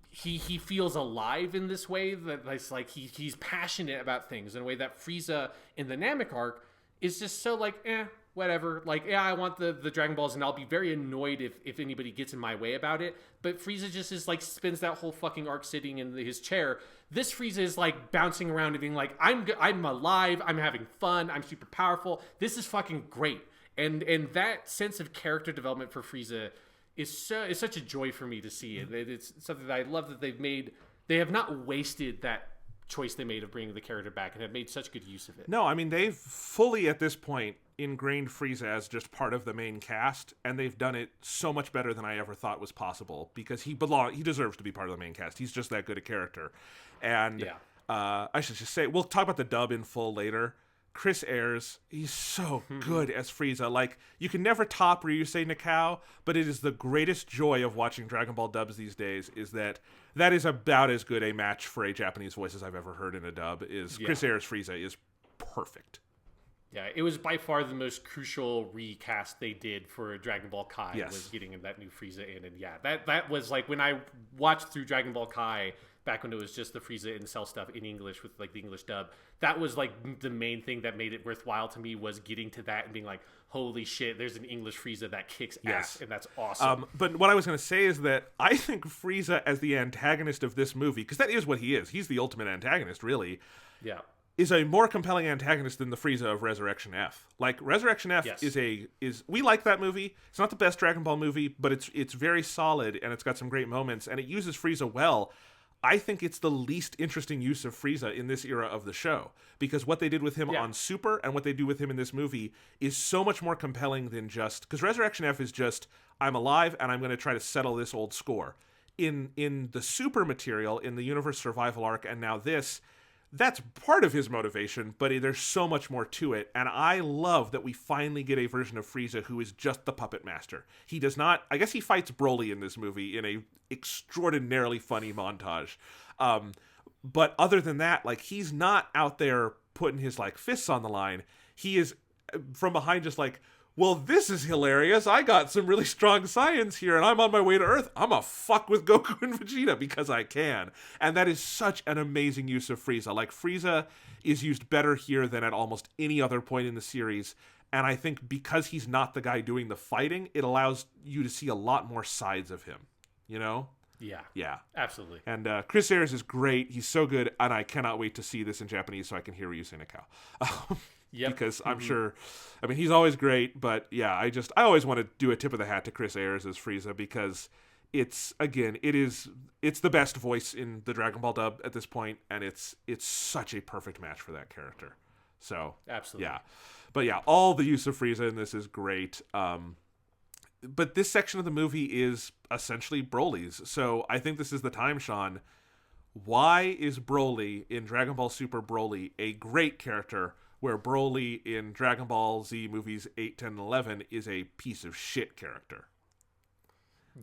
he feels alive in this way, that it's like he's passionate about things in a way that Frieza in the Namek arc is just so like whatever, like, yeah, I want the Dragon Balls, and I'll be very annoyed if anybody gets in my way about it. But Frieza just is like, spends that whole fucking arc sitting in his chair. This Frieza is like bouncing around and being like, I'm alive, I'm having fun, I'm super powerful, this is fucking great. And that sense of character development for Frieza is such a joy for me to see. And it's something that I love that they have not wasted that choice they made of bringing the character back, and have made such good use of it. No, I mean, they've fully at this point ingrained Frieza as just part of the main cast, and they've done it so much better than I ever thought was possible, because he deserves to be part of the main cast. He's just that good a character. And I should just say, we'll talk about the dub in full later. Chris Ayres, he's so good as Frieza. Like, you can never top Ryusei Nakao, but it is the greatest joy of watching Dragon Ball dubs these days, is that is about as good a match for a Japanese voice as I've ever heard in a dub. Chris Ayres Frieza is perfect. Yeah, it was by far the most crucial recast they did for Dragon Ball Kai, was getting that new Frieza in. And yeah, that was like, when I watched through Dragon Ball Kai back when it was just the Frieza and Cell stuff in English with like the English dub, that was like the main thing that made it worthwhile to me, was getting to that and being like, holy shit, there's an English Frieza that kicks ass, and that's awesome. But what I was going to say is that I think Frieza as the antagonist of this movie, because that is what he is, he's the ultimate antagonist, really. Yeah. Is a more compelling antagonist than the Frieza of Resurrection F. Like, Resurrection F is we like that movie. It's not the best Dragon Ball movie, but it's very solid, and it's got some great moments, and it uses Frieza well. I think it's the least interesting use of Frieza in this era of the show, because what they did with him on Super and what they do with him in this movie is so much more compelling than just, because Resurrection F is just, I'm alive and I'm going to try to settle this old score. In the Super material, in the Universe Survival arc, and now this, that's part of his motivation, but there's so much more to it. And I love that we finally get a version of Frieza who is just the puppet master. He does not, I guess he fights Broly in this movie in a extraordinarily funny montage. But other than that, like, he's not out there putting his like fists on the line. He is from behind just like, well, this is hilarious. I got some really strong science here, and I'm on my way to Earth. I'm a fuck with Goku and Vegeta because I can. And that is such an amazing use of Frieza. Like, Frieza is used better here than at almost any other point in the series. And I think because he's not the guy doing the fighting, it allows you to see a lot more sides of him, you know? Yeah. Absolutely. And Chris Ayres is great. He's so good, and I cannot wait to see this in Japanese so I can hear Ryusei Nakao. Because I'm sure, I mean, he's always great, but yeah, I always want to do a tip of the hat to Chris Ayres as Frieza, because it's the best voice in the Dragon Ball dub at this point, and it's such a perfect match for that character. So absolutely. Yeah. But yeah, all the use of Frieza in this is great. But this section of the movie is essentially Broly's. So I think this is the time, Sean. Why is Broly in Dragon Ball Super Broly a great character, where Broly in Dragon Ball Z movies 8, 10, and 11 is a piece of shit character?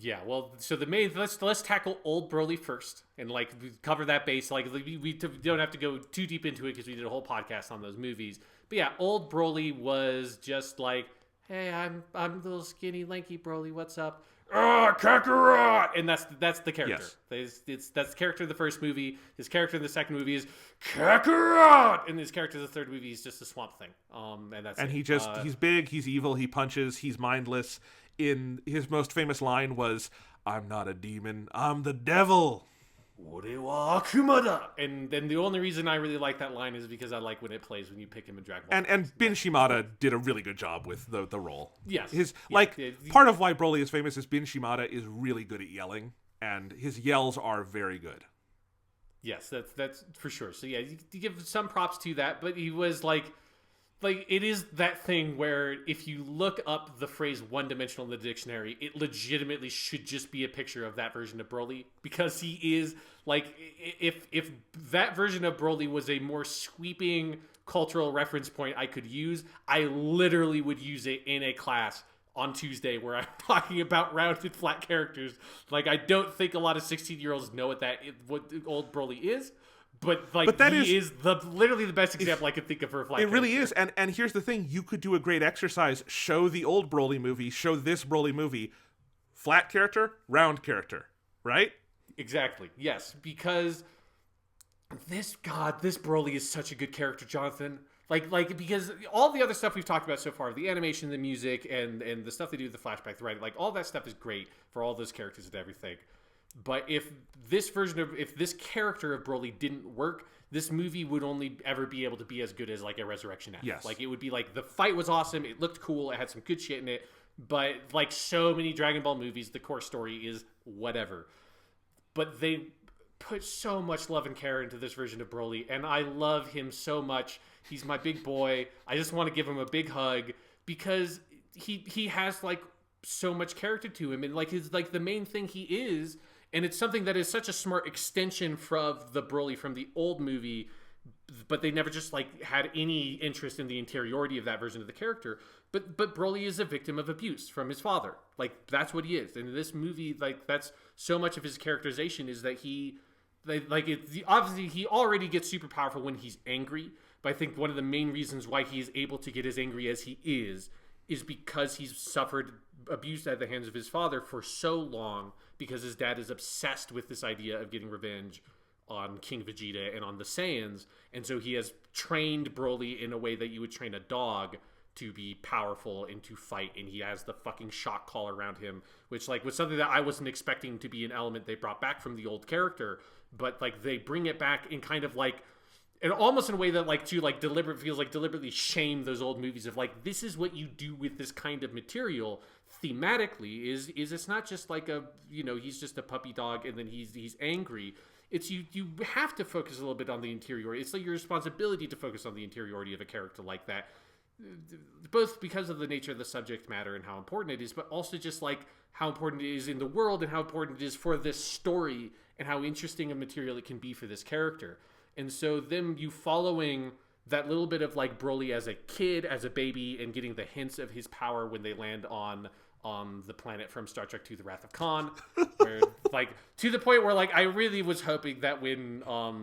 Yeah, well, so let's tackle old Broly first, and like cover that base. Like, we don't have to go too deep into it because we did a whole podcast on those movies. But yeah, old Broly was just like, hey, I'm little skinny lanky Broly, what's up? Kakarot, and that's the character. Yes. That's the character of the first movie. His character in the second movie is Kakarot, and his character in the third movie is just a Swamp Thing. And he's big, he's evil, he punches, he's mindless. In his most famous line was, "I'm not a demon, I'm the devil." Ore wa Akumada. And then the only reason I really like that line is because I like when it plays when you pick him in Dragon Ball. And Bin Shimada did a really good job with the role. Yes. Part of why Broly is famous is Bin Shimada is really good at yelling, and his yells are very good. Yes, that's for sure. So yeah, you give some props to that, but he was like it is that thing where if you look up the phrase one-dimensional in the dictionary, it legitimately should just be a picture of that version of Broly, because he is like, if that version of Broly was a more sweeping cultural reference point I could use, I literally would use it in a class on Tuesday where I'm talking about rounded flat characters. Like, I don't think a lot of 16-year-olds know what old Broly is. But that is literally the best example I could think of for a flat character. It really is, and here's the thing: you could do a great exercise. Show the old Broly movie. Show this Broly movie. Flat character, round character, right? Exactly. Yes, because this Broly is such a good character, Jonathan. Because all the other stuff we've talked about so far, the animation, the music, and the stuff they do with the flashback, right? Like, all that stuff is great for all those characters and everything. But if this character of Broly didn't work, this movie would only ever be able to be as good as like a Resurrection F. Yes. Like, it would be like, the fight was awesome, it looked cool, it had some good shit in it, but like so many Dragon Ball movies, the core story is whatever. But they put so much love and care into this version of Broly, and I love him so much. He's my big boy. I just want to give him a big hug, because he has like so much character to him, and like his like the main thing he is. And it's something that is such a smart extension from the Broly from the old movie, but they never just like had any interest in the interiority of that version of the character. But Broly is a victim of abuse from his father. Like, that's what he is. And in this movie, like, that's so much of his characterization is that obviously he already gets super powerful when he's angry. But I think one of the main reasons why he is able to get as angry as he is because he's suffered abuse at the hands of his father for so long, because his dad is obsessed with this idea of getting revenge on King Vegeta and on the Saiyans, and so he has trained Broly in a way that you would train a dog to be powerful and to fight, and he has the fucking shock collar around him, which like was something that I wasn't expecting to be an element they brought back from the old character, but like they bring it back in kind of like, and almost in a way that like to like deliberately shame those old movies of like, this is what you do with this kind of material thematically is it's not just like a, you know, he's just a puppy dog and then he's angry. It's you have to focus a little bit on the interiority. It's like your responsibility to focus on the interiority of a character like that, both because of the nature of the subject matter and how important it is, but also just like how important it is in the world and how important it is for this story and how interesting a material it can be for this character. And so then you following that little bit of like Broly as a kid, as a baby, and getting the hints of his power when they land on the planet from Star Trek II: The Wrath of Khan, where like to the point where like I really was hoping that when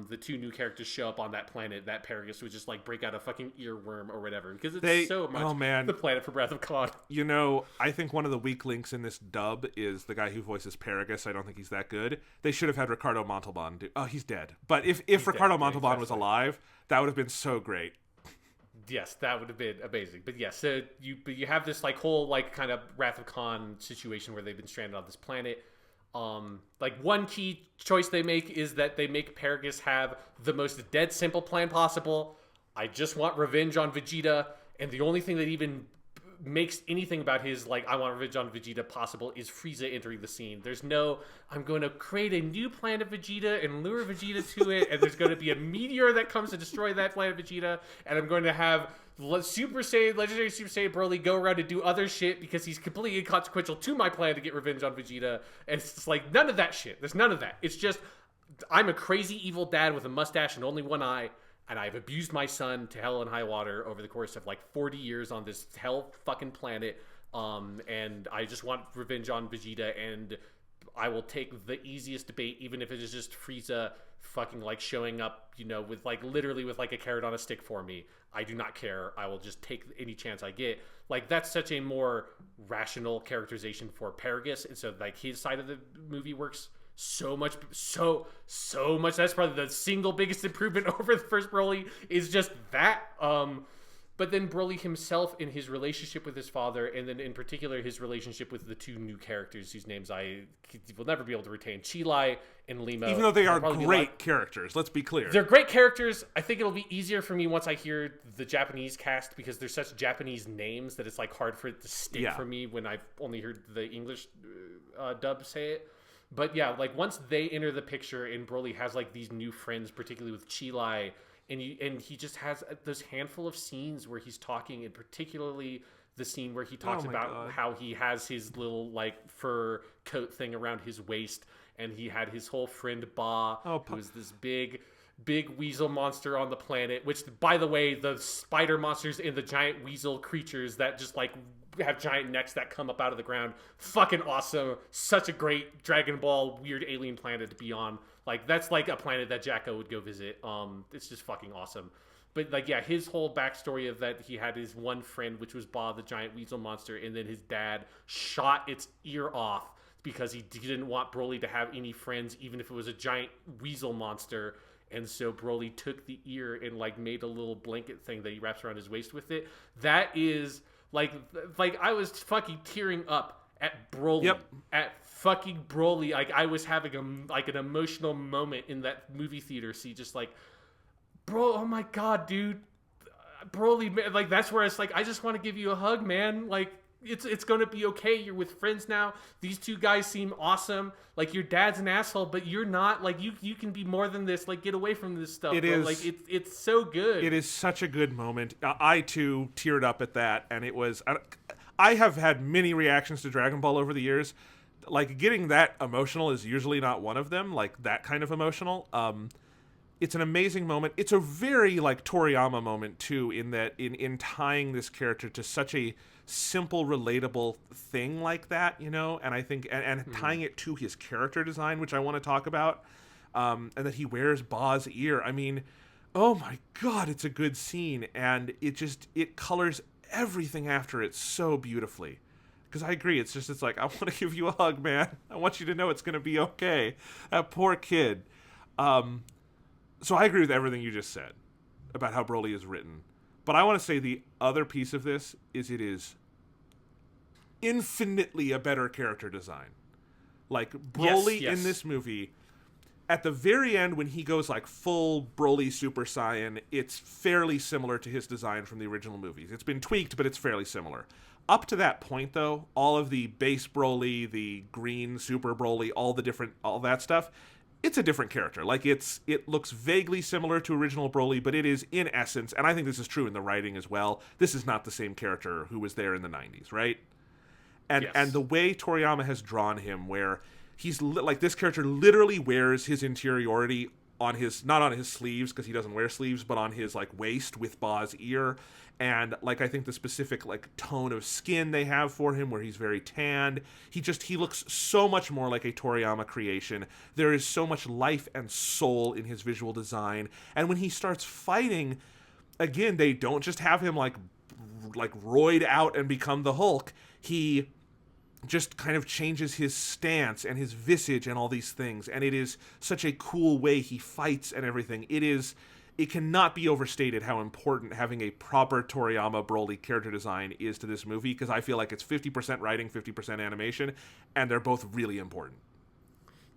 the two new characters show up on that planet, that Paragus would just like break out a fucking earworm or whatever, because it's so much the planet from Wrath of Khan. You know, I think one of the weak links in this dub is the guy who voices Paragus. I don't think he's that good. They should have had Ricardo Montalban do. Oh, he's dead. But if Ricardo Montalban was alive, that would have been so great. Yes, that would have been amazing. But yes, so you have this like whole like kind of Wrath of Khan situation where they've been stranded on this planet. Like one key choice they make is that they make Paragus have the most dead simple plan possible. I just want revenge on Vegeta, and the only thing that even makes anything about his like I want revenge on Vegeta possible is Frieza entering the scene. There's no I'm going to create a new planet Vegeta and lure Vegeta to it, and there's going to be a meteor that comes to destroy that planet Vegeta, and I'm going to have legendary Super Saiyan Broly go around and do other shit because he's completely inconsequential to my plan to get revenge on Vegeta. And it's just like none of that shit. There's none of that. It's just I'm a crazy evil dad with a mustache and only one eye, and I've abused my son to hell and high water over the course of like 40 years on this hell fucking planet. And I just want revenge on Vegeta, and I will take the easiest debate, even if it is just Frieza fucking like showing up, you know, with like literally with like a carrot on a stick for me. I do not care. I will just take any chance I get. Like, that's such a more rational characterization for Paragus. And so like his side of the movie works so much. That's probably the single biggest improvement over the first Broly, is just that. But then Broly himself in his relationship with his father, and then in particular his relationship with the two new characters whose names I will never be able to retain, Chilai and Lima. Even though they are great characters, let's be clear. They're great characters. I think it'll be easier for me once I hear the Japanese cast, because they're such Japanese names that it's like hard for it to stick for me when I've only heard the English dub say it. But yeah, like once they enter the picture and Broly has like these new friends, particularly with Chilai, and he just has this handful of scenes where he's talking, and particularly the scene where he talks about how he has his little like fur coat thing around his waist, and he had his whole friend Ba, who is this big weasel monster on the planet, which, by the way, the spider monsters and the giant weasel creatures that just like have giant necks that come up out of the ground, fucking awesome. Such a great Dragon Ball weird alien planet to be on. Like, that's like a planet that Jacko would go visit. It's just fucking awesome. But like, yeah, his whole backstory of that he had his one friend, which was Ba, the giant weasel monster, and then his dad shot its ear off because he didn't want Broly to have any friends, even if it was a giant weasel monster. And so Broly took the ear and like made a little blanket thing that he wraps around his waist with it. That is like I was fucking tearing up at Broly. Yep. At fucking Broly. Like, I was having an emotional moment in that movie theater. See, just like, bro, oh my god, dude, Broly, like, that's where it's like, I just want to give you a hug, man. Like, it's gonna be okay. You're with friends now. These two guys seem awesome. Like, your dad's an asshole, but you're not. Like, you can be more than this. Like, get away from this stuff. It bro. is Like, it's so good. It is such a good moment. I too teared up at that, and it was. I have had many reactions to Dragon Ball over the years. Like, getting that emotional is usually not one of them. Like, that kind of emotional. It's an amazing moment. It's a very like Toriyama moment too, in that in tying this character to such a simple, relatable thing like that, you know. And I think and tying it to his character design, which I want to talk about, and that he wears Ba's ear. I mean, oh my god, it's a good scene, and it colors everything after it so beautifully. Because I agree, it's like, I want to give you a hug, man. I want you to know it's going to be okay. That poor kid. So I agree with everything you just said about how Broly is written. But I want to say the other piece of this is it is infinitely a better character design. Like, Broly yes. in this movie, at the very end when he goes like full Broly Super Saiyan, it's fairly similar to his design from the original movies. It's been tweaked, but it's fairly similar. Up to that point, though, all of the base Broly, the green Super Broly, all that stuff, it's a different character. Like, it looks vaguely similar to original Broly, but it is, in essence, and I think this is true in the writing as well, this is not the same character who was there in the 90s, right? And the way Toriyama has drawn him, where he's like, this character literally wears his interiority on his, not on his sleeves, because he doesn't wear sleeves, but on his like waist with Ba's ear. And like, I think the specific like tone of skin they have for him, where he's very tanned, he looks so much more like a Toriyama creation. There is so much life and soul in his visual design. And when he starts fighting, again, they don't just have him like roid out and become the Hulk. He just kind of changes his stance and his visage and all these things. And it is such a cool way he fights and everything. It cannot be overstated how important having a proper Toriyama Broly character design is to this movie, because I feel like it's 50% writing, 50% animation, and they're both really important.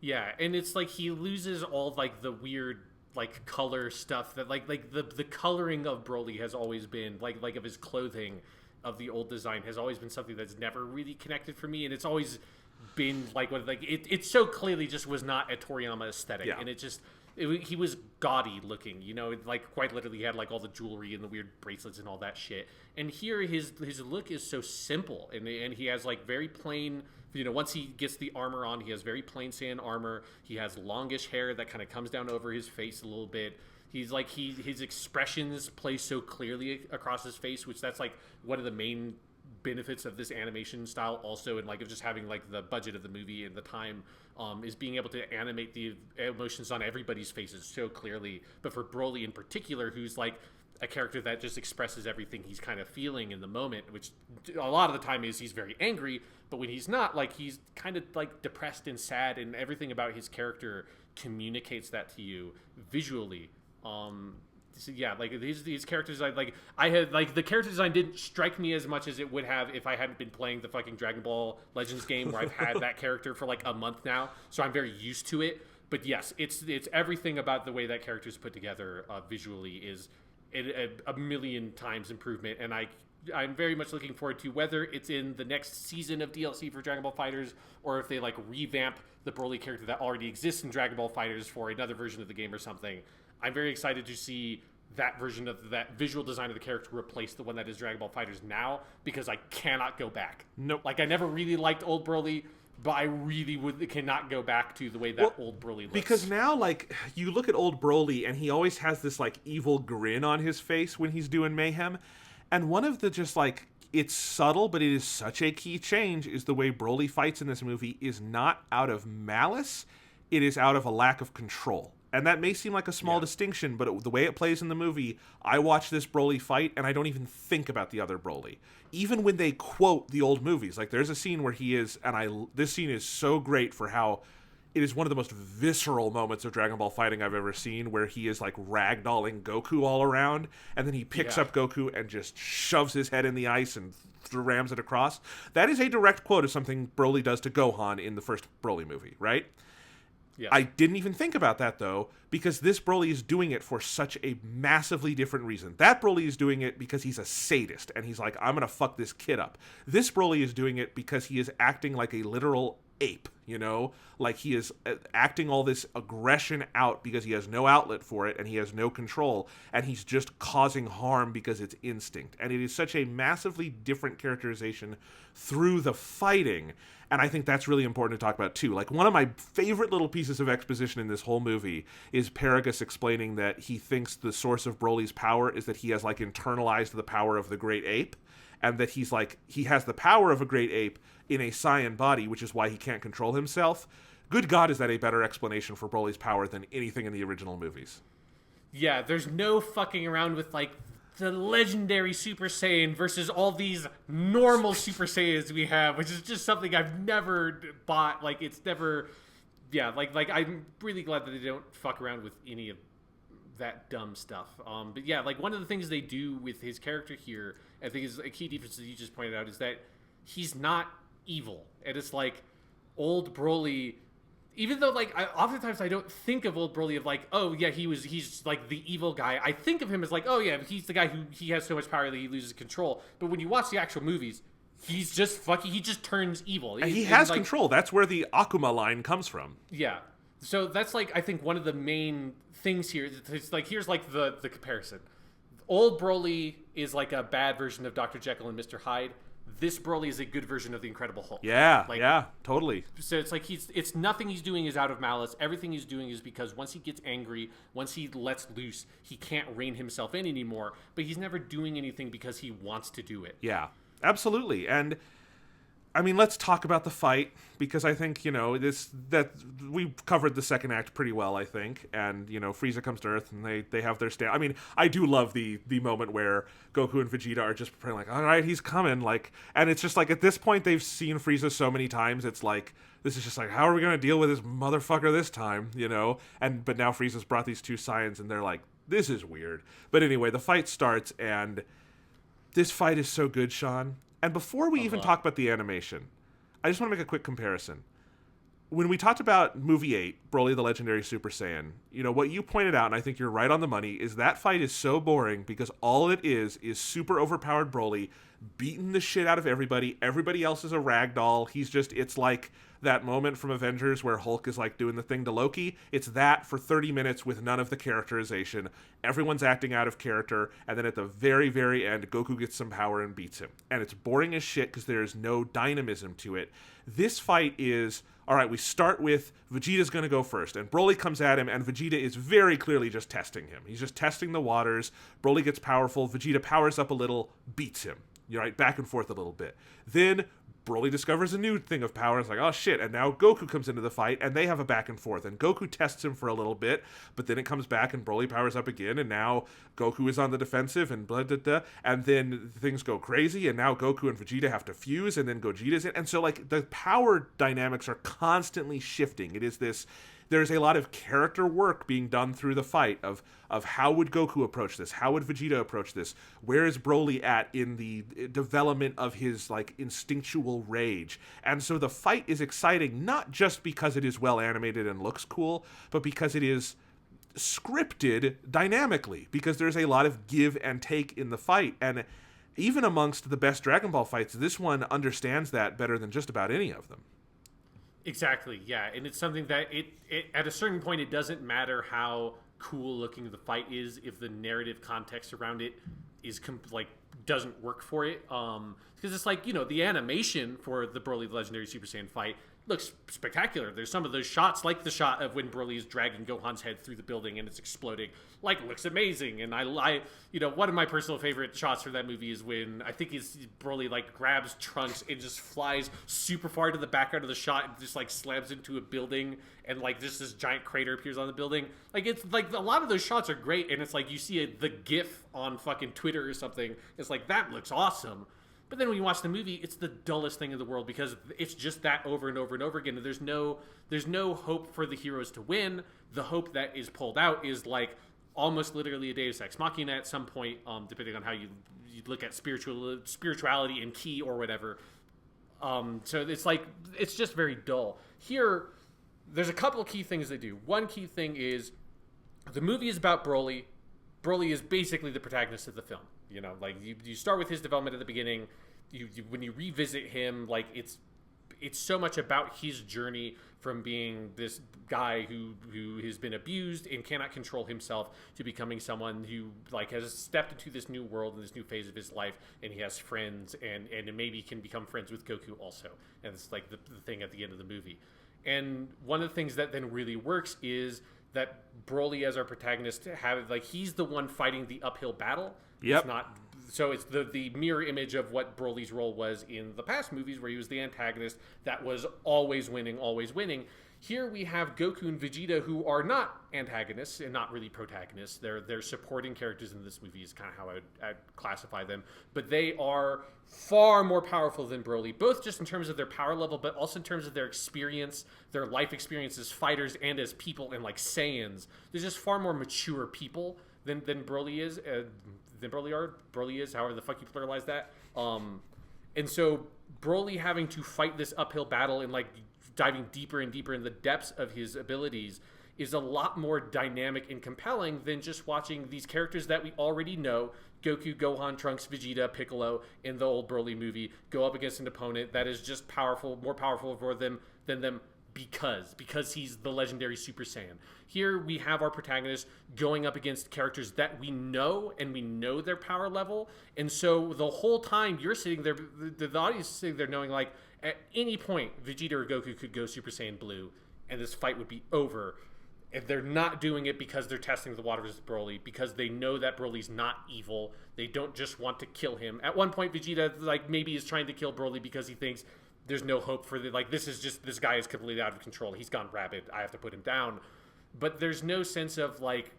Yeah, and it's like he loses all like the weird like color stuff that like the coloring of Broly has always been like of his clothing of the old design has always been something that's never really connected for me, and it's always been like it so clearly just was not a Toriyama aesthetic, and he was gaudy looking, you know, like quite literally he had like all the jewelry and the weird bracelets and all that shit. And here his look is so simple, and he has like very plain, you know, once he gets the armor on, he has very plain sand armor. He has longish hair that kind of comes down over his face a little bit. He's like his expressions play so clearly across his face, which that's like one of the main benefits of this animation style also, and like of just having like the budget of the movie and the time, is being able to animate the emotions on everybody's faces so clearly. But for Broly in particular, who's like a character that just expresses everything he's kind of feeling in the moment, which a lot of the time is he's very angry, but when he's not, like, he's kind of like depressed and sad, and everything about his character communicates that to you visually. So yeah, like these characters, I had like the character design didn't strike me as much as it would have if I hadn't been playing the fucking Dragon Ball Legends game, where I've had that character for like a month now, so I'm very used to it. But yes, it's everything about the way that character is put together visually is a million times improvement, and I'm very much looking forward to whether it's in the next season of DLC for Dragon Ball FighterZ, or if they like revamp the Broly character that already exists in Dragon Ball FighterZ for another version of the game or something. I'm very excited to see that version of that visual design of the character replace the one that is Dragon Ball FighterZ now, because I cannot go back. Nope. Like, I never really liked old Broly, but I really cannot go back to the way that old Broly looks. Because now, like, you look at old Broly, and he always has this, like, evil grin on his face when he's doing mayhem. And one of the just, like, it's subtle, but it is such a key change, is the way Broly fights in this movie is not out of malice, it is out of a lack of control. And that may seem like a small distinction, but the way it plays in the movie, I watch this Broly fight, and I don't even think about the other Broly. Even when they quote the old movies, like there's a scene where he is, and this scene is so great for how it is one of the most visceral moments of Dragon Ball fighting I've ever seen, where he is like ragdolling Goku all around, and then he picks up Goku and just shoves his head in the ice and rams it across. That is a direct quote of something Broly does to Gohan in the first Broly movie, right? Yeah. I didn't even think about that, though, because this Broly is doing it for such a massively different reason. That Broly is doing it because he's a sadist, and he's like, I'm going to fuck this kid up. This Broly is doing it because he is acting like a literal ape, you know? Like, he is acting all this aggression out because he has no outlet for it, and he has no control, and he's just causing harm because it's instinct. And it is such a massively different characterization through the fighting. And I think that's really important to talk about, too. Like, one of my favorite little pieces of exposition in this whole movie is Paragus explaining that he thinks the source of Broly's power is that he has, like, internalized the power of the great ape, and that he's, like, he has the power of a great ape in a Saiyan body, which is why he can't control himself. Good God, is that a better explanation for Broly's power than anything in the original movies? Yeah, there's no fucking around with, like, the legendary Super Saiyan versus all these normal Super Saiyans we have, which is just something I've never bought. Like, it's never, like I'm really glad that they don't fuck around with any of that dumb stuff. But yeah, like, one of the things they do with his character here, I think is a key difference that you just pointed out, is that he's not evil. And it's like, old Broly, even though, like, oftentimes I don't think of old Broly of, like, oh, yeah, he's, like, the evil guy. I think of him as, like, oh, yeah, he's the guy who, he has so much power that he loses control. But when you watch the actual movies, he's just he just turns evil. And he has control. That's where the Akuma line comes from. Yeah. So that's, like, I think one of the main things here. It's, like, here's, like, the comparison. Old Broly is, like, a bad version of Dr. Jekyll and Mr. Hyde. This Broly is a good version of the Incredible Hulk. Yeah, like, yeah, totally. So it's like it's nothing he's doing is out of malice. Everything he's doing is because once he gets angry, once he lets loose, he can't rein himself in anymore. But he's never doing anything because he wants to do it. Yeah, absolutely. And I mean, let's talk about the fight, because I think, you know, that we covered the second act pretty well, I think. And, you know, Frieza comes to Earth, and they have their stand. I mean, I do love the moment where Goku and Vegeta are just preparing, like, all right, he's coming. Like, and it's just like, at this point, they've seen Frieza so many times, it's like, this is just like, how are we going to deal with this motherfucker this time, you know? But now Frieza's brought these two Saiyans, and they're like, this is weird. But anyway, the fight starts, and this fight is so good, Sean. And before we even talk about the animation, I just want to make a quick comparison. When we talked about movie 8, Broly the Legendary Super Saiyan, you know, what you pointed out, and I think you're right on the money, is that fight is so boring because all it is super overpowered Broly beating the shit out of everybody. Everybody else is a ragdoll. It's like that moment from Avengers where Hulk is like doing the thing to Loki. It's that for 30 minutes with none of the characterization. Everyone's acting out of character, and then at the very, very end, Goku gets some power and beats him. And it's boring as shit because there is no dynamism to it. This fight is, all right, we start with Vegeta's going to go first, and Broly comes at him, and Vegeta is very clearly just testing him. He's just testing the waters. Broly gets powerful. Vegeta powers up a little, beats him. You're right, back and forth a little bit. Then Broly discovers a new thing of power. It's like, oh shit, and now Goku comes into the fight, and they have a back and forth, and Goku tests him for a little bit, but then it comes back, and Broly powers up again, and now Goku is on the defensive, and blah, blah, blah, and then things go crazy, and now Goku and Vegeta have to fuse, and then Gogeta's in, and so, like, the power dynamics are constantly shifting. It is this... There's a lot of character work being done through the fight of how would Goku approach this? How would Vegeta approach this? Where is Broly at in the development of his, like, instinctual rage? And so the fight is exciting, not just because it is well animated and looks cool, but because it is scripted dynamically, because there's a lot of give and take in the fight. And even amongst the best Dragon Ball fights, this one understands that better than just about any of them. Exactly, yeah, and it's something that it at a certain point it doesn't matter how cool looking the fight is if the narrative context around it is doesn't work for it. Because it's like, you know, the animation for the Broly Legendary Super Saiyan fight looks spectacular. There's some of those shots, like the shot of when Broly is dragging Gohan's head through the building and it's exploding, like, looks amazing. And I you know, one of my personal favorite shots for that movie is when I think Broly, like, grabs Trunks and just flies super far to the background of the shot and just, like, slams into a building, and, like, just this giant crater appears on the building. Like, it's like a lot of those shots are great, and it's like you see the GIF on fucking Twitter or something. It's like, that looks awesome. But then when you watch the movie, it's the dullest thing in the world because it's just that over and over and over again. And there's no hope for the heroes to win. The hope that is pulled out is, like, almost literally a Deus Ex Machina at some point, depending on how you look at spirituality and ki or whatever. So it's like, it's just very dull. Here, there's a couple of key things they do. One key thing is the movie is about Broly. Broly is basically the protagonist of the film. You know, like, you start with his development at the beginning. When you revisit him, like, it's so much about his journey from being this guy who has been abused and cannot control himself to becoming someone who, like, has stepped into this new world and this new phase of his life, and he has friends and maybe can become friends with Goku also. And it's like the thing at the end of the movie. And one of the things that then really works is that Broly, as our protagonist, he's the one fighting the uphill battle. Yep. It's not, so it's the mirror image of what Broly's role was in the past movies, where he was the antagonist that was always winning, always winning. Here we have Goku and Vegeta, who are not antagonists and not really protagonists. They're supporting characters in this movie is kind of how I'd classify them. But they are far more powerful than Broly, both just in terms of their power level, but also in terms of their experience, their life experience as fighters and as people and, like, Saiyans. They're just far more mature people than Broly is. Broly is, however the fuck you pluralize that. And so Broly having to fight this uphill battle and, like, diving deeper and deeper in the depths of his abilities is a lot more dynamic and compelling than just watching these characters that we already know, Goku, Gohan, Trunks, Vegeta, Piccolo, in the old Broly movie, go up against an opponent that is just more powerful for them than them because he's the legendary Super Saiyan. Here we have our protagonist going up against characters that we know, and we know their power level, and so the whole time you're sitting there, the audience is sitting there knowing, like, at any point Vegeta or Goku could go Super Saiyan Blue and this fight would be over. If they're not doing it because they're testing the waters with Broly, because they know that Broly's not evil, they don't just want to kill him. At one point Vegeta, like, maybe is trying to kill Broly because he thinks there's no hope for this guy is completely out of control. He's gone rabid. I have to put him down. But there's no sense of, like,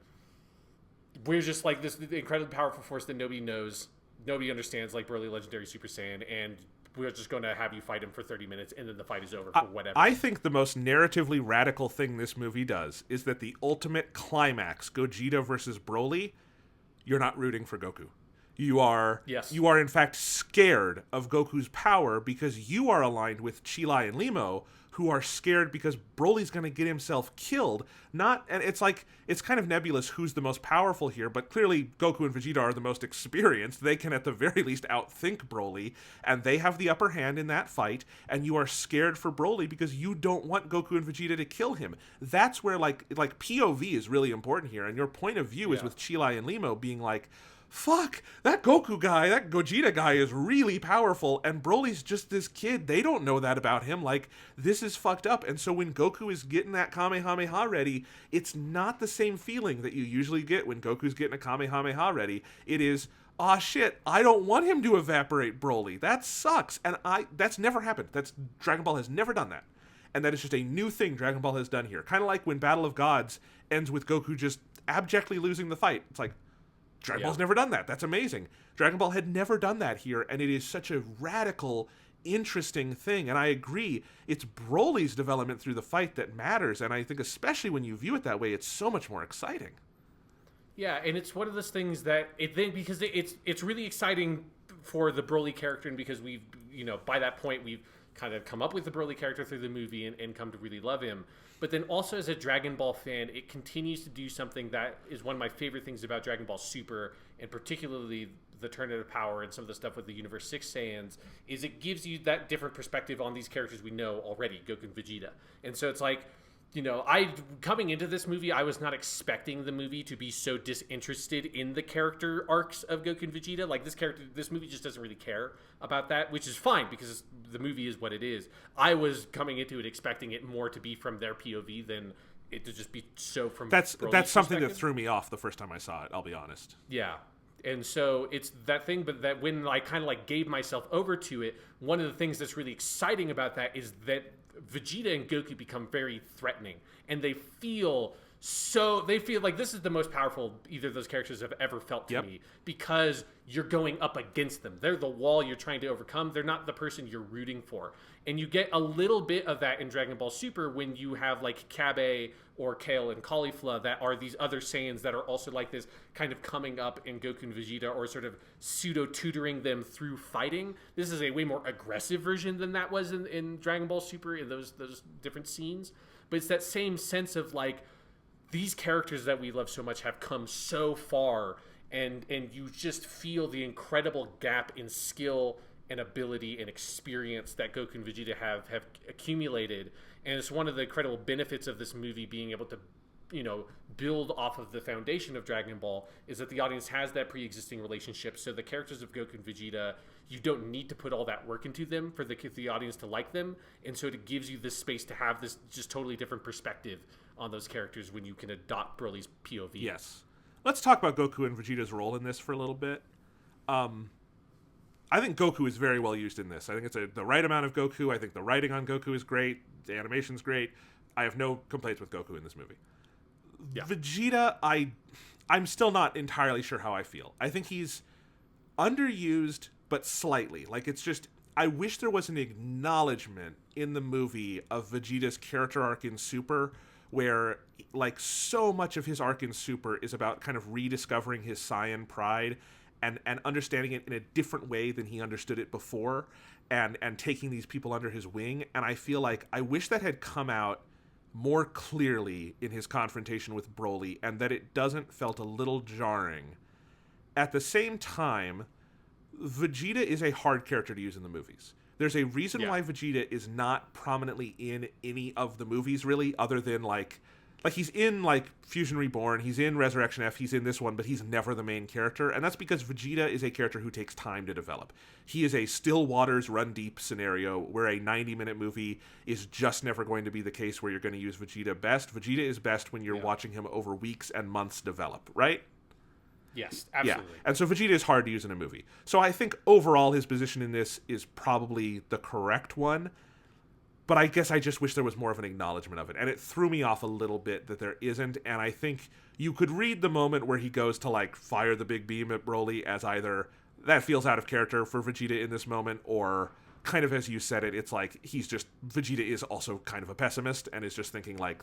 we're just, like, this incredibly powerful force that nobody knows, nobody understands, like Broly Legendary Super Saiyan, and we're just going to have you fight him for 30 minutes, and then the fight is over for whatever. I think the most narratively radical thing this movie does is that the ultimate climax, Gogeta versus Broly, you're not rooting for Goku. You are in fact scared of Goku's power because you are aligned with Chilai and Limo, who are scared because Broly's going to get himself killed. And it's like, it's kind of nebulous who's the most powerful here, but clearly Goku and Vegeta are the most experienced. They can at the very least outthink Broly, and they have the upper hand in that fight, and you are scared for Broly because you don't want Goku and Vegeta to kill him. That's where, like POV is really important here, and your point of view is with Chilai and Limo being like, fuck, that Goku guy, that Gogeta guy is really powerful, and Broly's just this kid. They don't know that about him. Like, this is fucked up. And so when Goku is getting that Kamehameha ready, it's not the same feeling that you usually get when Goku's getting a Kamehameha ready. It is, aw shit, I don't want him to evaporate Broly. That sucks. And that's never happened. Dragon Ball has never done that. And that is just a new thing Dragon Ball has done here. Kind of like when Battle of Gods ends with Goku just abjectly losing the fight. It's like, Dragon Ball's never done that. That's amazing. Dragon Ball had never done that here, and it is such a radical, interesting thing. And I agree, it's Broly's development through the fight that matters, and I think especially when you view it that way, it's so much more exciting. Yeah, and it's one of those things that because it's really exciting for the Broly character, and because we've, by that point we've kind of come up with the Broly character through the movie and come to really love him. But then also as a Dragon Ball fan, it continues to do something that is one of my favorite things about Dragon Ball Super, and particularly the Tournament of Power and some of the stuff with the Universe 6 Saiyans, is it gives you that different perspective on these characters we know already, Goku and Vegeta. And so it's like, coming into this movie, I was not expecting the movie to be so disinterested in the character arcs of Goku and Vegeta. Like, this movie just doesn't really care about that, which is fine because the movie is what it is. I was coming into it expecting it more to be from their POV than it to just be so from That's Broly's something that perspective. threw me off the first time I saw it, I'll be honest. Yeah. And so it's that thing, but that when I kind of like gave myself over to it, one of the things that's really exciting about that is that Vegeta and Goku become very threatening, and they feel like this is the most powerful either of those characters have ever felt to me, because you're going up against them. They're the wall you're trying to overcome. They're not the person you're rooting for. And you get a little bit of that in Dragon Ball Super when you have like Kabe or Kale and Caulifla that are these other Saiyans that are also like this kind of coming up in Goku and Vegeta, or sort of pseudo-tutoring them through fighting. This is a way more aggressive version than that was in Dragon Ball Super in those different scenes. But it's that same sense of like, these characters that we love so much have come so far, and you just feel the incredible gap in skill and ability and experience that Goku and Vegeta have accumulated. And it's one of the incredible benefits of this movie being able to, build off of the foundation of Dragon Ball, is that the audience has that pre-existing relationship. So the characters of Goku and Vegeta, you don't need to put all that work into them for the audience to like them. And so it gives you this space to have this just totally different perspective on those characters when you can adopt Broly's POV. Yes. Let's talk about Goku and Vegeta's role in this for a little bit. I think Goku is very well used in this. I think it's the right amount of Goku. I think the writing on Goku is great. The animation's great. I have no complaints with Goku in this movie. Yeah. Vegeta, I'm still not entirely sure how I feel. I think he's underused, but slightly. Like, it's just, I wish there was an acknowledgement in the movie of Vegeta's character arc in Super, where, like, so much of his arc in Super is about kind of rediscovering his Saiyan pride and understanding it in a different way than he understood it before, and taking these people under his wing. And I feel like I wish that had come out more clearly in his confrontation with Broly, and that it doesn't felt a little jarring. At the same time, Vegeta is a hard character to use in the movies. There's a reason why Vegeta is not prominently in any of the movies, really, other than like he's in like Fusion Reborn, he's in Resurrection F, he's in this one, but he's never the main character. And that's because Vegeta is a character who takes time to develop. He is a still waters run deep scenario where a 90-minute movie is just never going to be the case where you're going to use Vegeta best. Vegeta is best when you're watching him over weeks and months develop, right? Yes, absolutely. Yeah. And so Vegeta is hard to use in a movie. So I think overall his position in this is probably the correct one. But I guess I just wish there was more of an acknowledgement of it. And it threw me off a little bit that there isn't. And I think you could read the moment where he goes to, like, fire the big beam at Broly as either that feels out of character for Vegeta in this moment, or kind of as you said it, it's like Vegeta is also kind of a pessimist and is just thinking, like,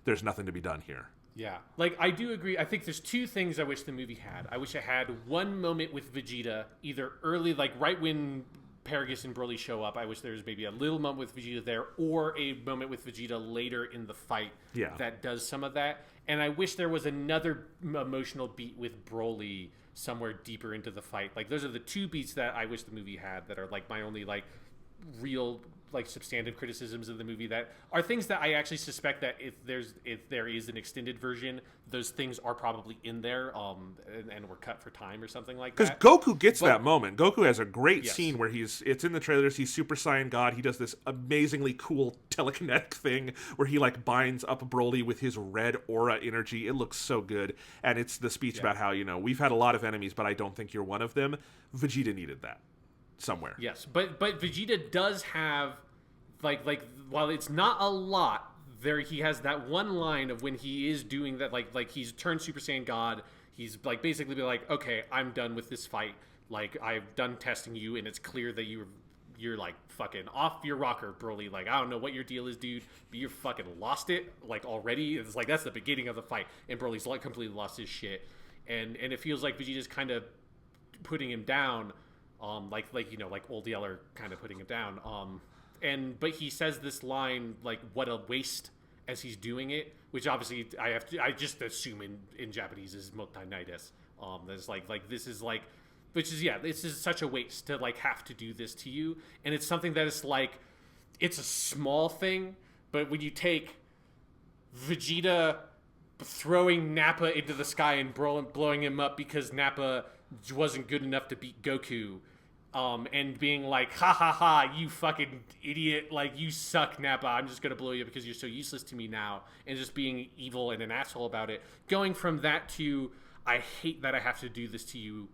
there's nothing to be done here. Yeah. Like, I do agree. I think there's two things I wish the movie had. I wish I had one moment with Vegeta, either early, like right when Paragus and Broly show up. I wish there was maybe a little moment with Vegeta there, or a moment with Vegeta later in the fight that does some of that. And I wish there was another emotional beat with Broly somewhere deeper into the fight. Like, those are the two beats that I wish the movie had that are like my only like real like substantive criticisms of the movie that are things that I actually suspect that if there is an extended version, those things are probably in there, and were cut for time or something like that. Because Goku gets that moment. Goku has a great Yes. scene where it's in the trailers. He's Super Saiyan God. He does this amazingly cool telekinetic thing where he like binds up Broly with his red aura energy. It looks so good, and it's the speech about how we've had a lot of enemies, but I don't think you're one of them. Vegeta needed that somewhere. Yes, but Vegeta does have like while it's not a lot, there he has that one line of when he is doing that, like he's turned Super Saiyan God. He's like basically be like, okay, I'm done with this fight. Like I've done testing you, and it's clear that you're like fucking off your rocker, Broly. Like I don't know what your deal is, dude, but you fucking lost it like already. It's like that's the beginning of the fight, and Broly's like completely lost his shit, and it feels like Vegeta's kind of putting him down, like Old Yeller kind of putting him down, but he says this line like, "What a waste," as he's doing it, which obviously I just assume in Japanese is motainaides. There's like this is like, which is this is such a waste to like have to do this to you, and it's something that is like, it's a small thing, but when you take Vegeta throwing Nappa into the sky and blowing him up because Nappa wasn't good enough to beat Goku, and being like, ha ha ha, you fucking idiot, like you suck, Nappa, I'm just gonna blow you because you're so useless to me now, and just being evil and an asshole about it. Going from that to, I hate that I have to do this to you,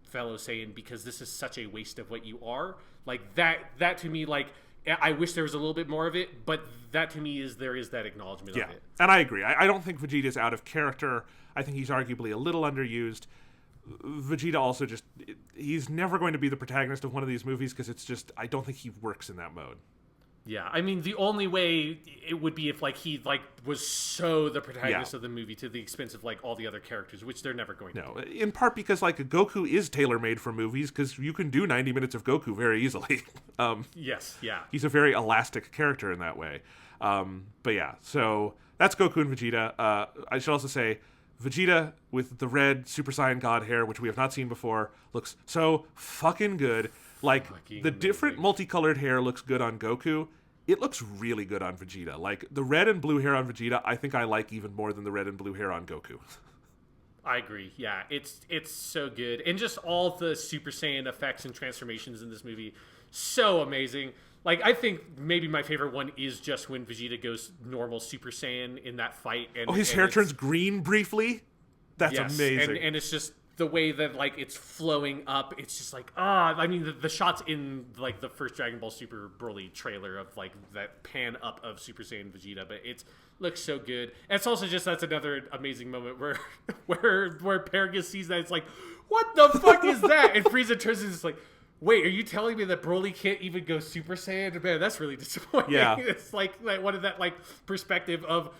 fellow Saiyan, because this is such a waste of what you are. Like that to me, like, I wish there was a little bit more of it, but that to me there is that acknowledgement of it. And I agree. I don't think Vegeta's out of character. I think he's arguably a little underused. Vegeta also he's never going to be the protagonist of one of these movies because it's just, I don't think he works in that mode. Yeah, I mean, the only way it would be if like he like was so the protagonist of the movie to the expense of like all the other characters, which they're never going to do. In part because like Goku is tailor-made for movies, because you can do 90 minutes of Goku very easily. Yes, yeah. He's a very elastic character in that way. But yeah, so that's Goku and Vegeta. I should also say, Vegeta with the red Super Saiyan God hair, which we have not seen before, looks so fucking good. Like, the different multicolored hair looks good on Goku. It looks really good on Vegeta. Like, the red and blue hair on Vegeta, I think I like even more than the red and blue hair on Goku. I agree. Yeah, it's so good. And just all the Super Saiyan effects and transformations in this movie, so amazing. Like, I think maybe my favorite one is just when Vegeta goes normal Super Saiyan in that fight. And his hair turns green briefly? That's amazing. And it's just the way that, like, it's flowing up. It's just like, I mean, the shots in, like, the first Dragon Ball Super Broly trailer of, like, that pan up of Super Saiyan Vegeta, but it looks so good. And it's also just, that's another amazing moment where Paragus sees that. It's like, what the fuck is that? And Frieza turns and is like, wait, are you telling me that Broly can't even go Super Saiyan? Man, that's really disappointing. Yeah. It's like one of that like perspective of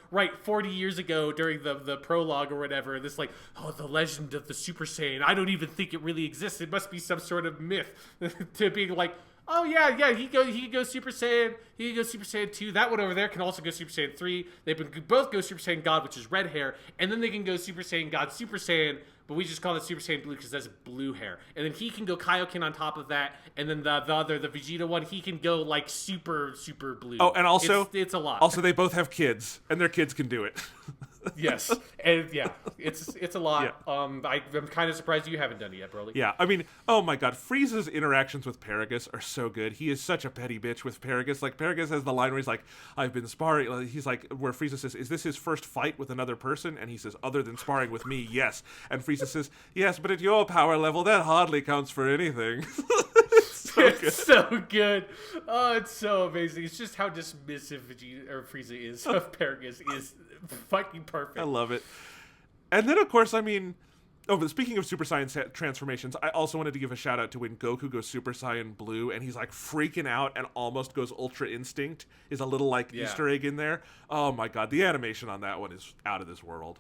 40 years ago during the prologue or whatever. This like, the legend of the Super Saiyan. I don't even think it really exists. It must be some sort of myth. To being like, oh yeah, he can go Super Saiyan. He can go Super Saiyan 2. That one over there can also go Super Saiyan 3. They can both go Super Saiyan God, which is red hair, and then they can go Super Saiyan God, Super Saiyan. But we just call it Super Saiyan Blue because that's blue hair. And then he can go Kaioken on top of that. And then the Vegeta one, he can go like super, super blue. Oh, and also, it's a lot. Also, they both have kids, and their kids can do it. Yes. And yeah, it's a lot. Yeah. I'm kind of surprised you haven't done it yet, Broly. Yeah, I mean, oh my god, Frieza's interactions with Paragus are so good. He is such a petty bitch with Paragus. Like, Paragus has the line where he's like, I've been sparring. He's like, where Frieza says, is this his first fight with another person? And he says, other than sparring with me, yes. And Frieza says, yes, but at your power level, that hardly counts for anything. It's so good. Oh, it's so amazing. It's just how dismissive Frieza is of Paragus is fucking perfect. I love it. And then, of course, I mean, but speaking of Super Saiyan transformations, I also wanted to give a shout out to when Goku goes Super Saiyan Blue and he's like freaking out and almost goes Ultra Instinct. Is a little like Easter egg in there. Oh my god, the animation on that one is out of this world.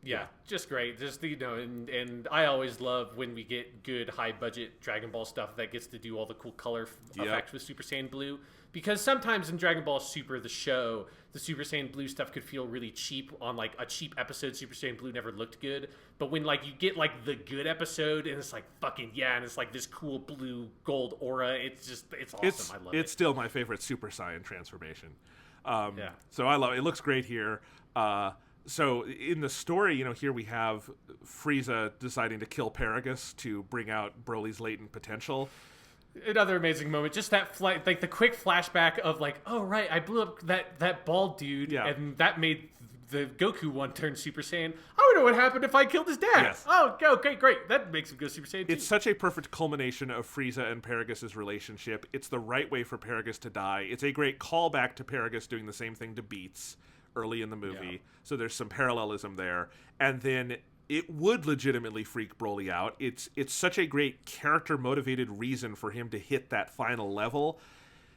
Yeah, just great. Just, and I always love when we get good high budget Dragon Ball stuff that gets to do all the cool color effects with Super Saiyan Blue. Because sometimes in Dragon Ball Super, the show, the Super Saiyan Blue stuff could feel really cheap on like a cheap episode. Super Saiyan Blue never looked good. But when like you get like the good episode and it's like fucking and it's like this cool blue gold aura, it's awesome. I love it. It's still my favorite Super Saiyan transformation. So I love it. It looks great here. So in the story, here we have Frieza deciding to kill Paragus to bring out Broly's latent potential. Another amazing moment, just that like the quick flashback of like, oh right, I blew up that bald dude, and that made the Goku one turn Super Saiyan. I wonder what happened if I killed his dad. Yes. Oh, okay, great. That makes him go Super Saiyan too. It's such a perfect culmination of Frieza and Paragus' relationship. It's the right way for Paragus to die. It's a great callback to Paragus doing the same thing to Beats early in the movie. So there's some parallelism there. And then it would legitimately freak Broly out. It's such a great character-motivated reason for him to hit that final level.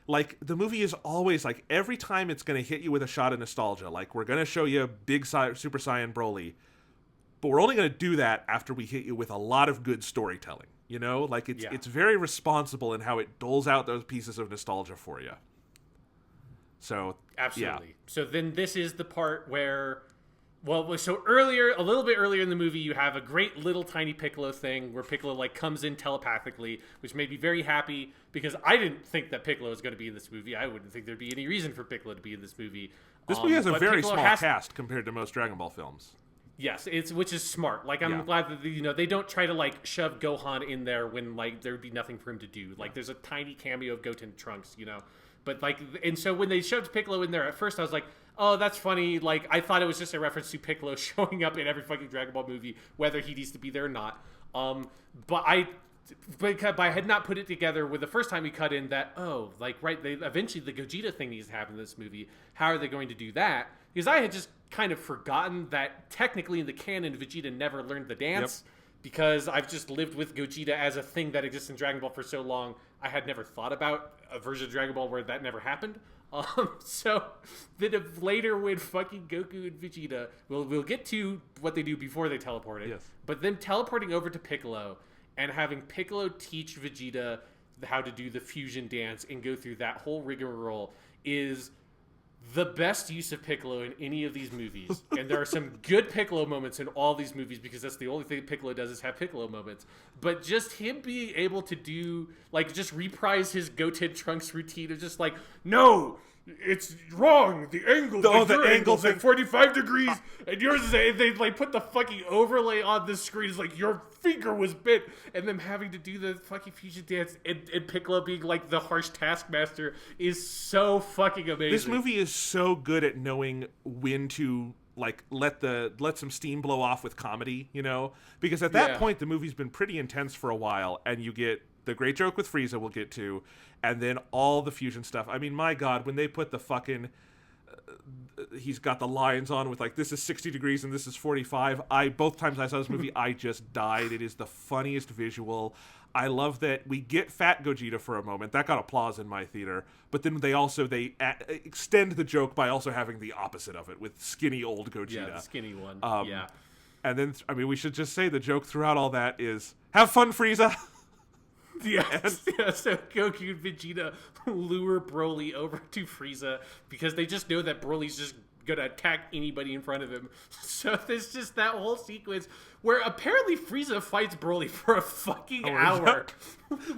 Like, the movie is always, like, every time it's going to hit you with a shot of nostalgia. Like, we're going to show you Super Saiyan Broly, but we're only going to do that after we hit you with a lot of good storytelling. Like, it's very responsible in how it doles out those pieces of nostalgia for you. So, absolutely. Yeah. So then this is the part where, a little bit earlier in the movie, you have a great little tiny Piccolo thing where Piccolo like comes in telepathically, which made me very happy because I didn't think that Piccolo was going to be in this movie. I wouldn't think there'd be any reason for Piccolo to be in this movie. This movie has a very Piccolo small cast compared to most Dragon Ball films. Yes, which is smart. Like, I'm glad that they don't try to like shove Gohan in there when like there would be nothing for him to do. Like, there's a tiny cameo of Goten Trunks, But like, and so when they shoved Piccolo in there, at first I was like, oh, that's funny. Like, I thought it was just a reference to Piccolo showing up in every fucking Dragon Ball movie, whether he needs to be there or not. But I had not put it together with the first time we cut in that, eventually the Gogeta thing needs to happen in this movie. How are they going to do that? Because I had just kind of forgotten that technically in the canon, Vegeta never learned the dance. Yep. Because I've just lived with Gogeta as a thing that exists in Dragon Ball for so long, I had never thought about a version of Dragon Ball where that never happened. So then later when fucking Goku and Vegeta, we'll get to what they do before they teleport it. Yes. But them teleporting over to Piccolo and having Piccolo teach Vegeta how to do the fusion dance and go through that whole rigmarole is the best use of Piccolo in any of these movies. And there are some good Piccolo moments in all these movies because that's the only thing Piccolo does is have Piccolo moments. But just him being able to do, like, just reprise his Goten Trunks routine of just like, no, it's wrong. The angle, the angle's at 45 degrees and yours is they like put the fucking overlay on the screen. It's like your finger was bent, and them having to do the fucking fusion dance and Piccolo being like the harsh taskmaster is so fucking amazing. This movie is so good at knowing when to like let some steam blow off with comedy, because at that point the movie's been pretty intense for a while, and you get the great joke with Frieza we'll get to, and then all the fusion stuff. I mean, my God, when they put the fucking he's got the lines on with like, this is 60 degrees and this is 45. Both times I saw this movie, I just died. It is the funniest visual. I love that we get fat Gogeta for a moment. That got applause in my theater. But then they extend the joke by also having the opposite of it with skinny old Gogeta. Yeah, the skinny one. And then, we should just say the joke throughout all that is, have fun, Frieza. Yes. So Goku and Vegeta lure Broly over to Frieza because they just know that Broly's just gonna attack anybody in front of him. So there's just that whole sequence where apparently Frieza fights Broly for a fucking hour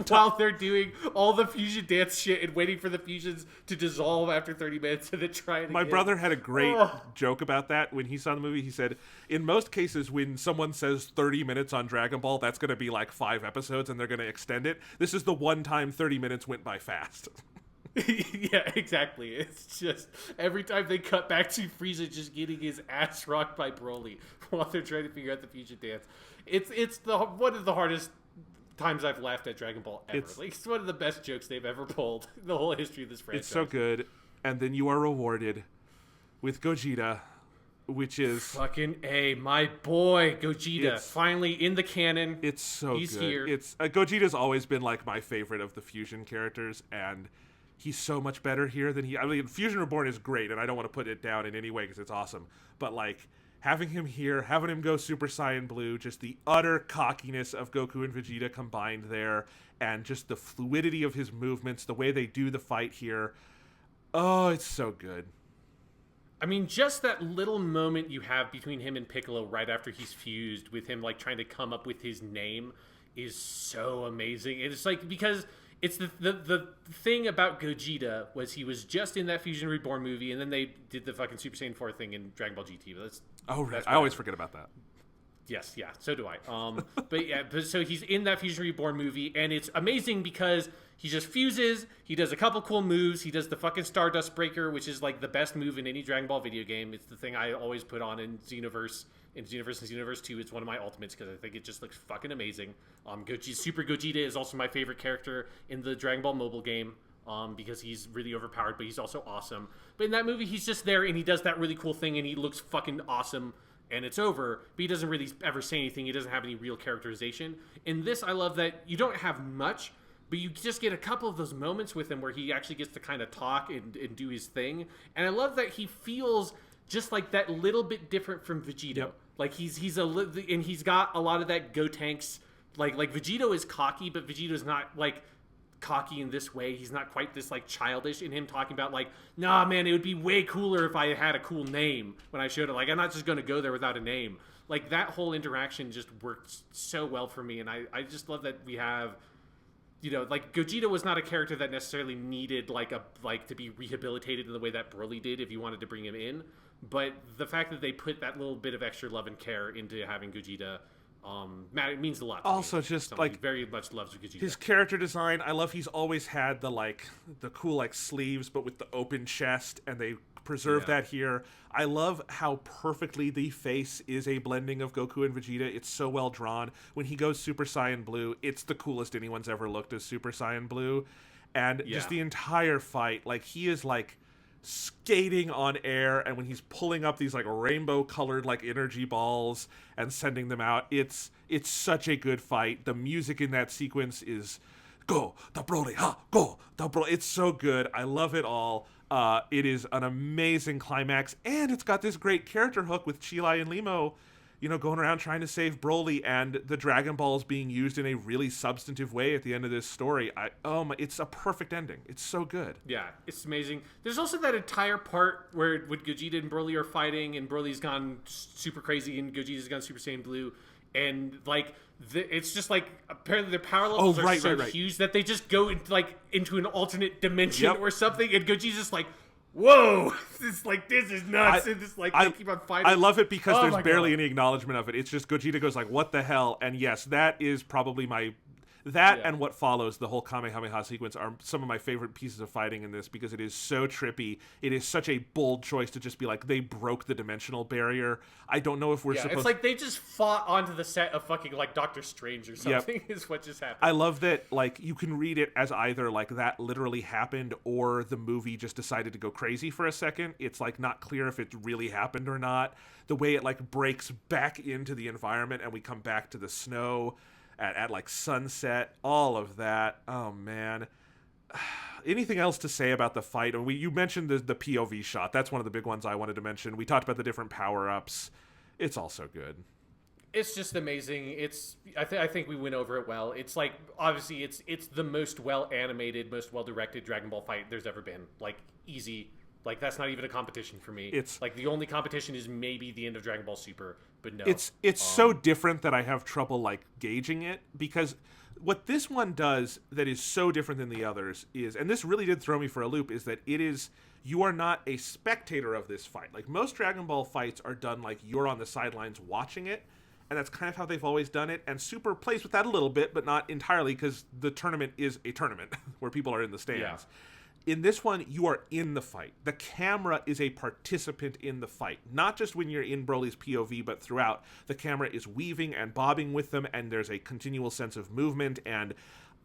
while they're doing all the fusion dance shit and waiting for the fusions to dissolve after 30 minutes and then trying again. My brother had a great joke about that when he saw the movie. He said, in most cases when someone says 30 minutes on Dragon Ball, that's going to be like 5 episodes and they're going to extend it. This is the one time 30 minutes went by fast. Yeah, exactly. It's just every time they cut back to Frieza just getting his ass rocked by Broly while they're trying to figure out the fusion dance. It's one of the hardest times I've laughed at Dragon Ball ever. It's one of the best jokes they've ever pulled in the whole history of this franchise. It's so good. And then you are rewarded with Gogeta, which is fucking my boy Gogeta, finally in the canon. It's so He's good. here. It's Gogeta's always been like my favorite of the fusion characters, and he's so much better here than Fusion Reborn is great, and I don't want to put it down in any way because it's awesome. But like having him here, having him go Super Saiyan Blue, just the utter cockiness of Goku and Vegeta combined there, and just the fluidity of his movements, the way they do the fight here. Oh, it's so good. I mean, just that little moment you have between him and Piccolo right after he's fused, with him like trying to come up with his name, is so amazing. It's like, because it's the thing about Gogeta was he was just in that Fusion Reborn movie, and then they did the fucking Super Saiyan 4 thing in Dragon Ball GT. Right. I always forget about that. Yes, yeah, so do I. So he's in that Fusion Reborn movie, and it's amazing because he just fuses, he does a couple cool moves, he does the fucking Stardust Breaker, which is like the best move in any Dragon Ball video game. It's the thing I always put on in Xenoverse. In Xenoverse and Xenoverse 2, it's one of my ultimates because I think it just looks fucking amazing. Super Gogeta is also my favorite character in the Dragon Ball mobile game, because he's really overpowered, but he's also awesome. But in that movie, he's just there, and he does that really cool thing, and he looks fucking awesome, and it's over. But he doesn't really ever say anything. He doesn't have any real characterization. In this, I love that you don't have much, but you just get a couple of those moments with him where he actually gets to kind of talk and do his thing. And I love that he feels just like that little bit different from Vegeta. Yep. Like and he's got a lot of that Gotenks. Like Vegito is cocky, but Vegeto's not like cocky in this way. He's not quite this like childish in him talking about like, nah man, it would be way cooler if I had a cool name when I showed it. Like, I'm not just gonna go there without a name. Like, that whole interaction just worked so well for me, and I just love that we have, you know, like, Gogeta was not a character that necessarily needed like to be rehabilitated in the way that Broly did if you wanted to bring him in. But the fact that they put that little bit of extra love and care into having Gogeta, it means a lot to also me. Just Somebody like very much loves Gogeta. His character design, I love. He's always had the cool like sleeves, but with the open chest, and they preserve that here. I love how perfectly the face is a blending of Goku and Vegeta. It's so well drawn. When he goes Super Saiyan Blue, it's the coolest anyone's ever looked as Super Saiyan Blue, and just the entire fight, like, he is like skating on air, and when he's pulling up these like rainbow colored like energy balls and sending them out, it's such a good fight. The music in that sequence is go the Broly, ha, go the Broly. It's so good. I love it all. It is an amazing climax, and it's got this great character hook with Chilai and Limo, you know, going around trying to save Broly, and the Dragon Balls being used in a really substantive way at the end of this story. It's a perfect ending. It's so good. Yeah, it's amazing. There's also that entire part where when Gogeta and Broly are fighting, and Broly's gone super crazy, and Gogeta's gone Super Saiyan Blue, and like it's just like apparently their power levels are so huge that they just go into an alternate dimension or something, and Gogeta's just like, whoa, this is nuts. And this they keep on fighting. I love it because there's barely any acknowledgement of it. It's just Gogeta goes like, what the hell? And yes, that is probably and what follows, the whole Kamehameha sequence, are some of my favorite pieces of fighting in this, because it is so trippy. It is such a bold choice to just be like, they broke the dimensional barrier. I don't know if we're supposed to... It's like they just fought onto the set of fucking like Doctor Strange or something is what just happened. I love that, like, you can read it as either like that literally happened or the movie just decided to go crazy for a second. It's like not clear if it really happened or not. The way it like breaks back into the environment and we come back to the snow at like sunset, all of that. Oh man. Anything else to say about the fight? You mentioned the POV shot. That's one of the big ones I wanted to mention. We talked about the different power-ups. It's all so good. It's just amazing. I think we went over it well. It's like, obviously it's the most well-animated, most well-directed Dragon Ball fight there's ever been. Like, easy. Like, that's not even a competition for me. It's like the only competition is maybe the end of Dragon Ball Super, but no. It's so different that I have trouble like gauging it, because what this one does that is so different than the others is, and this really did throw me for a loop, is that you are not a spectator of this fight. Like, most Dragon Ball fights are done like you're on the sidelines watching it, and that's kind of how they've always done it. And Super plays with that a little bit, but not entirely, because the tournament is a tournament where people are in the stands. Yeah. In this one, you are in the fight. The camera is a participant in the fight. Not just when you're in Broly's POV, but throughout. The camera is weaving and bobbing with them, and there's a continual sense of movement. And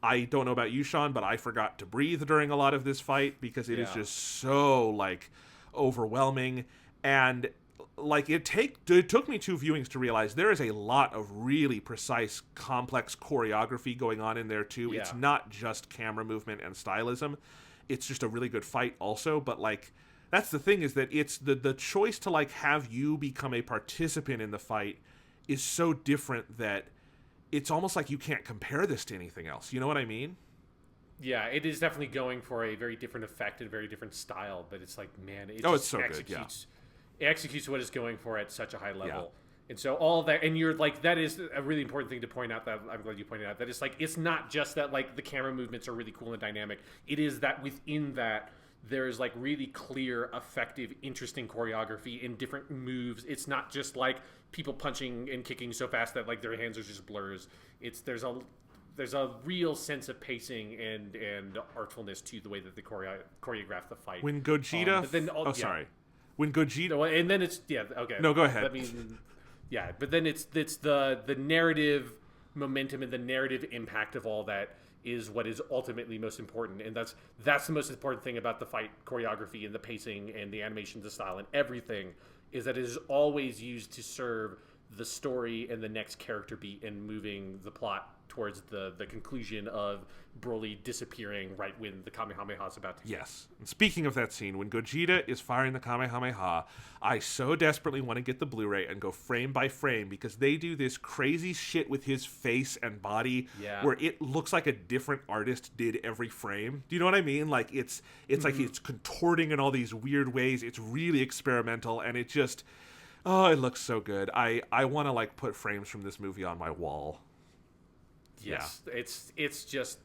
I don't know about you, Sean, but I forgot to breathe during a lot of this fight, because it is just so, like, overwhelming. And, like, it took me 2 viewings to realize there is a lot of really precise, complex choreography going on in there, too. Yeah. It's not just camera movement and stylism. It's just a really good fight also, but like that's the thing, is that it's the choice to like have you become a participant in the fight is so different that it's almost like you can't compare this to anything else. You know what I mean? Yeah, it is definitely going for a very different effect and very different style, but it's like, man, it it's so good, yeah. It executes what it's going for at such a high level. Yeah. And so all of that, and you're like, that is a really important thing to point out, that I'm glad you pointed out, that it's like, it's not just that like the camera movements are really cool and dynamic. It is that within that, there's like really clear, effective, interesting choreography in different moves. It's not just like people punching and kicking so fast that like their hands are just blurs. There's a real sense of pacing and artfulness to the way that they choreograph the fight. When Gogeta, when Gogeta, and then it's okay. No, go ahead. But then it's the narrative momentum and the narrative impact of all that is what is ultimately most important, and that's the most important thing about the fight choreography and the pacing and the animation, the style, and everything, is that it is always used to serve the story and the next character beat and moving the plot towards the conclusion of Broly disappearing right when the Kamehameha is about to hit. Yes. And speaking of that scene, when Gogeta is firing the Kamehameha, I so desperately want to get the Blu-ray and go frame by frame, because they do this crazy shit with his face and body where it looks like a different artist did every frame. Do you know what I mean? Like it's like it's contorting in all these weird ways. It's really experimental, and it just it looks so good. I want to like put frames from this movie on my wall. Yes, yeah. It's just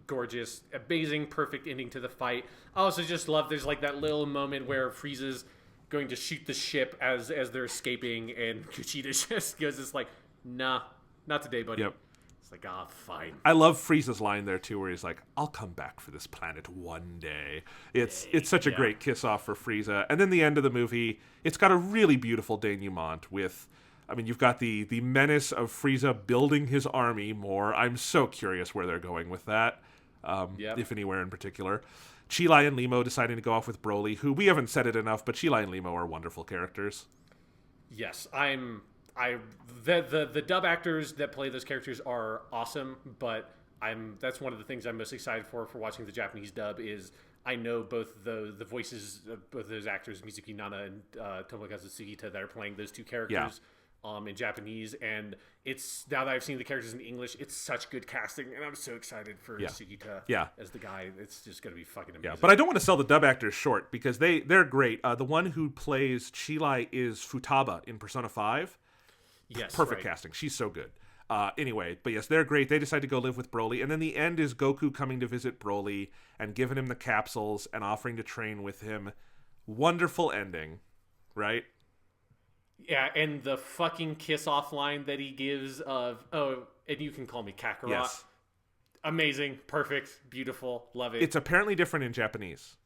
gorgeous, amazing, perfect ending to the fight. I also just love, there's like that little moment where Frieza's going to shoot the ship as they're escaping, and Gogeta just goes, it's like, nah, not today, buddy. Yep. It's like, fine. I love Frieza's line there too, where he's like, I'll come back for this planet one day. It's such a great kiss off for Frieza. And then the end of the movie, it's got a really beautiful denouement with, I mean, you've got the menace of Frieza building his army more. I'm so curious where they're going with that, if anywhere in particular. Chilai and Limo deciding to go off with Broly, who we haven't said it enough, but Chilai and Limo are wonderful characters. Yes, the dub actors that play those characters are awesome, but that's one of the things I'm most excited for watching the Japanese dub is I know both the voices of both those actors, Mizuki Nana and Tomokazu Sugita, that are playing those two characters. In Japanese, and it's, now that I've seen the characters in English, it's such good casting, and I'm so excited for Sugita as the guy. It's just gonna be fucking amazing. Yeah, but I don't want to sell the dub actors short, because they're great. The one who plays Chilai is Futaba in Persona 5. Yes, perfect casting. She's so good. Anyway, but yes, they're great. They decide to go live with Broly, and then the end is Goku coming to visit Broly and giving him the capsules and offering to train with him. Wonderful ending, right? Yeah, and the fucking kiss-off line that he gives of, and you can call me Kakarot. Yes. Amazing, perfect, beautiful, love it. It's apparently different in Japanese.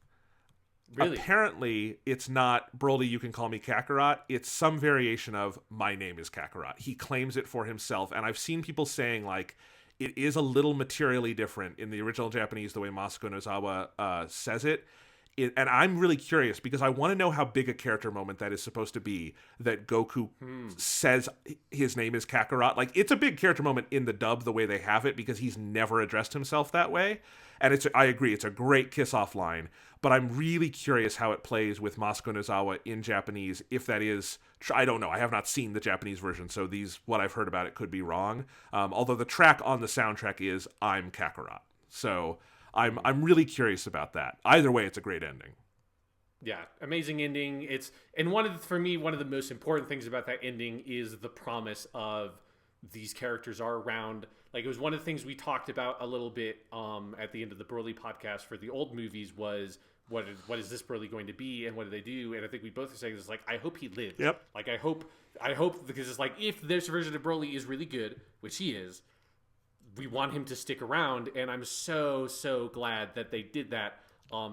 Really? Apparently, it's not Broly, you can call me Kakarot. It's some variation of my name is Kakarot. He claims it for himself, and I've seen people saying, like, it is a little materially different in the original Japanese, the way Masako Nozawa says it. And I'm really curious, because I want to know how big a character moment that is supposed to be, that Goku says his name is Kakarot. Like, it's a big character moment in the dub, the way they have it, because he's never addressed himself that way. And I agree, it's a great kiss-off line, but I'm really curious how it plays with Masako Nozawa in Japanese, if that is, I don't know, I have not seen the Japanese version, so what I've heard about it could be wrong. Although the track on the soundtrack is I'm Kakarot. So I'm really curious about that. Either way, it's a great ending. Yeah, amazing ending. For me, one of the most important things about that ending is the promise of these characters are around. Like, it was one of the things we talked about a little bit at the end of the BROLY podcast for the old movies was what is this Broly going to be, and what do they do? And I think we both are saying this, like, I hope he lives. Yep. Like, I hope, because it's like, if this version of Broly is really good, which he is, we want him to stick around, and I'm so glad that they did that,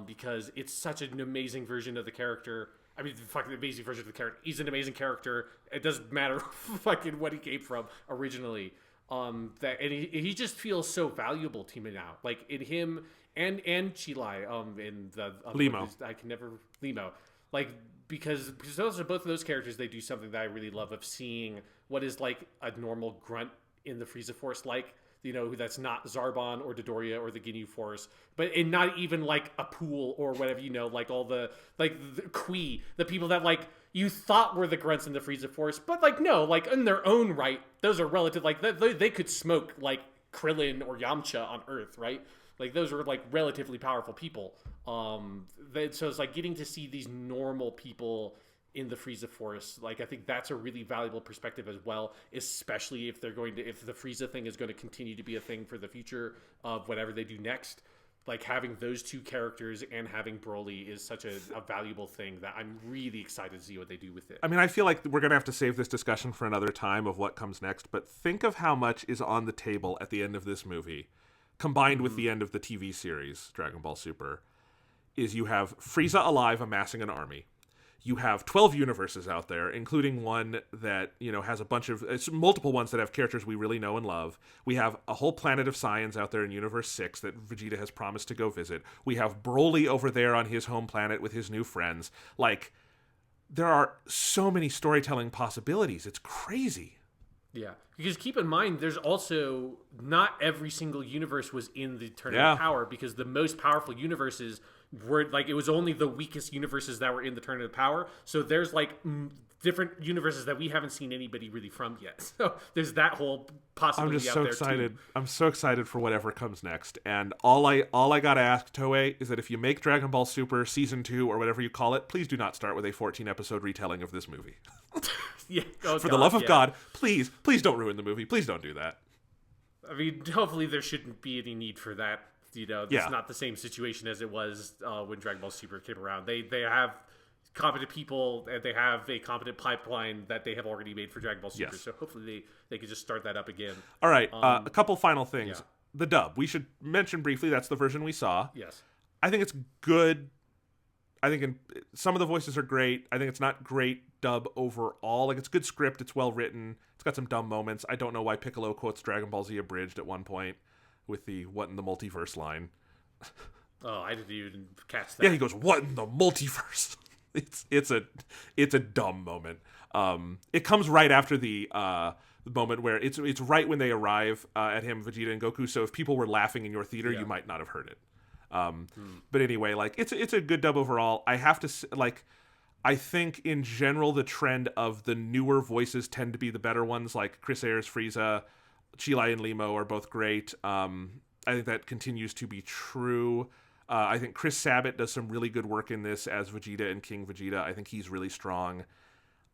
because it's such an amazing version of the character. I mean, fucking amazing version of the character. He's an amazing character. It doesn't matter fucking what he came from originally. And he just feels so valuable to me now. Like, in him and Chilai, in the Limo. I can never Limo. Like, because those are both of those characters. They do something that I really love, of seeing what is like a normal grunt in the Frieza Force. Like, that's not Zarbon or Dodoria or the Ginyu Force, but and not even like a pool or whatever, like all the Kui, the people that like you thought were the grunts in the Frieza Force, but like no, like in their own right, those are relative. Like they could smoke like Krillin or Yamcha on Earth, right? Like those are like relatively powerful people. So it's like getting to see these normal people in the Frieza Force. Like I think that's a really valuable perspective as well, especially if the Frieza thing is going to continue to be a thing for the future of whatever they do next. Like having those two characters and having Broly is such a valuable thing that I'm really excited to see what they do with it. I mean, I feel like we're going to have to save this discussion for another time of what comes next, but think of how much is on the table at the end of this movie, combined with the end of the TV series, Dragon Ball Super, is you have Frieza alive amassing an army. You have 12 universes out there, including one that, has a bunch of... It's multiple ones that have characters we really know and love. We have a whole planet of Saiyans out there in Universe 6 that Vegeta has promised to go visit. We have Broly over there on his home planet with his new friends. Like, there are so many storytelling possibilities. It's crazy. Yeah, because keep in mind, there's also... Not every single universe was in the Tournament of Power, because the most powerful universes... were like, it was only the weakest universes that were in the Tournament of Power. So there's like different universes that we haven't seen anybody really from yet. So there's that whole possibility. I'm just out so there excited. Too. I'm so excited for whatever comes next. And all I gotta ask Toei is that if you make Dragon Ball Super Season 2 or whatever you call it, please do not start with a 14 episode retelling of this movie. For the love of God, please don't ruin the movie. Please don't do that. I mean, hopefully there shouldn't be any need for that. It's not the same situation as it was when Dragon Ball Super came around. They have competent people, and they have a competent pipeline that they have already made for Dragon Ball Super. Yes. So hopefully they could just start that up again. All right, a couple final things. Yeah. The dub. We should mention briefly, that's the version we saw. Yes. I think it's good. I think some of the voices are great. I think it's not great dub overall. Like, it's good script. It's well written. It's got some dumb moments. I don't know why Piccolo quotes Dragon Ball Z abridged at one point with the "what in the multiverse" line. Oh, I didn't even catch that. Yeah, he goes, "What in the multiverse?" It's a dumb moment. It comes right after the moment where it's right when they arrive at him, Vegeta and Goku. So if people were laughing in your theater, you might not have heard it. But anyway, like it's a good dub overall. I have to I think in general the trend of the newer voices tend to be the better ones. Like Chris Ayres, Frieza, Chilai and Limo are both great. I think that continues to be true. I think Chris Sabat does some really good work in this as Vegeta and King Vegeta. I think he's really strong.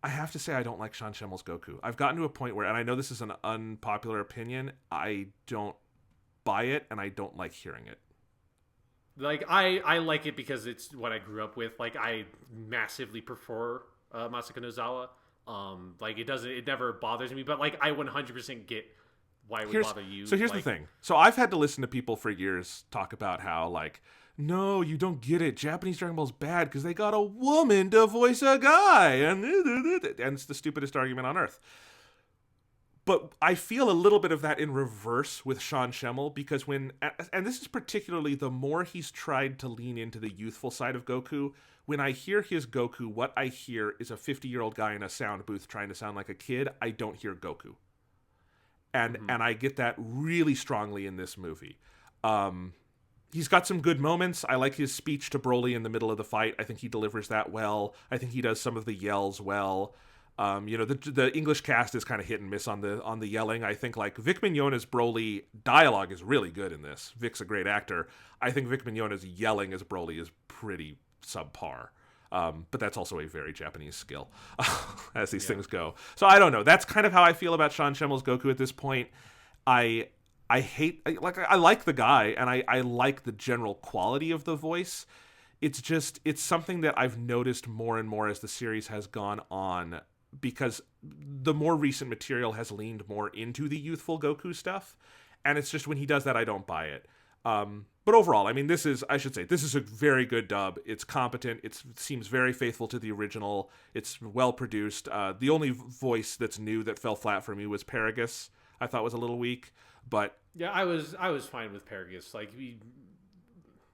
I have to say I don't like Sean Schemmel's Goku. I've gotten to a point where, and I know this is an unpopular opinion, I don't buy it, and I don't like hearing it. Like, I like it because it's what I grew up with. Like, I massively prefer Masako Nozawa. Like, it never bothers me, but like, I 100% get why it would bother you. So here's the thing. So I've had to listen to people for years talk about how, like, no, you don't get it. Japanese Dragon Ball's bad because they got a woman to voice a guy, and it's the stupidest argument on earth. But I feel a little bit of that in reverse with Sean Schemmel, because and this is particularly the more he's tried to lean into the youthful side of Goku, when I hear his Goku, what I hear is a 50-year-old guy in a sound booth trying to sound like a kid. I don't hear Goku. And I get that really strongly in this movie. He's got some good moments. I like his speech to Broly in the middle of the fight. I think he delivers that well. I think he does some of the yells well. The English cast is kind of hit and miss on the yelling. I think like Vic Mignogna's Broly dialogue is really good in this. Vic's a great actor. I think Vic Mignogna's yelling as Broly is pretty subpar. But that's also a very Japanese skill, as these things go. So I don't know. That's kind of how I feel about Sean Schemmel's Goku at this point. I like the guy, and I like the general quality of the voice. It's something that I've noticed more and more as the series has gone on, because the more recent material has leaned more into the youthful Goku stuff, and it's just when he does that, I don't buy it. But overall, I mean, this is a very good dub. It's competent. It seems very faithful to the original. It's well produced. The only voice that's new that fell flat for me was Paragus. I thought was a little weak, but yeah, I was fine with Paragus.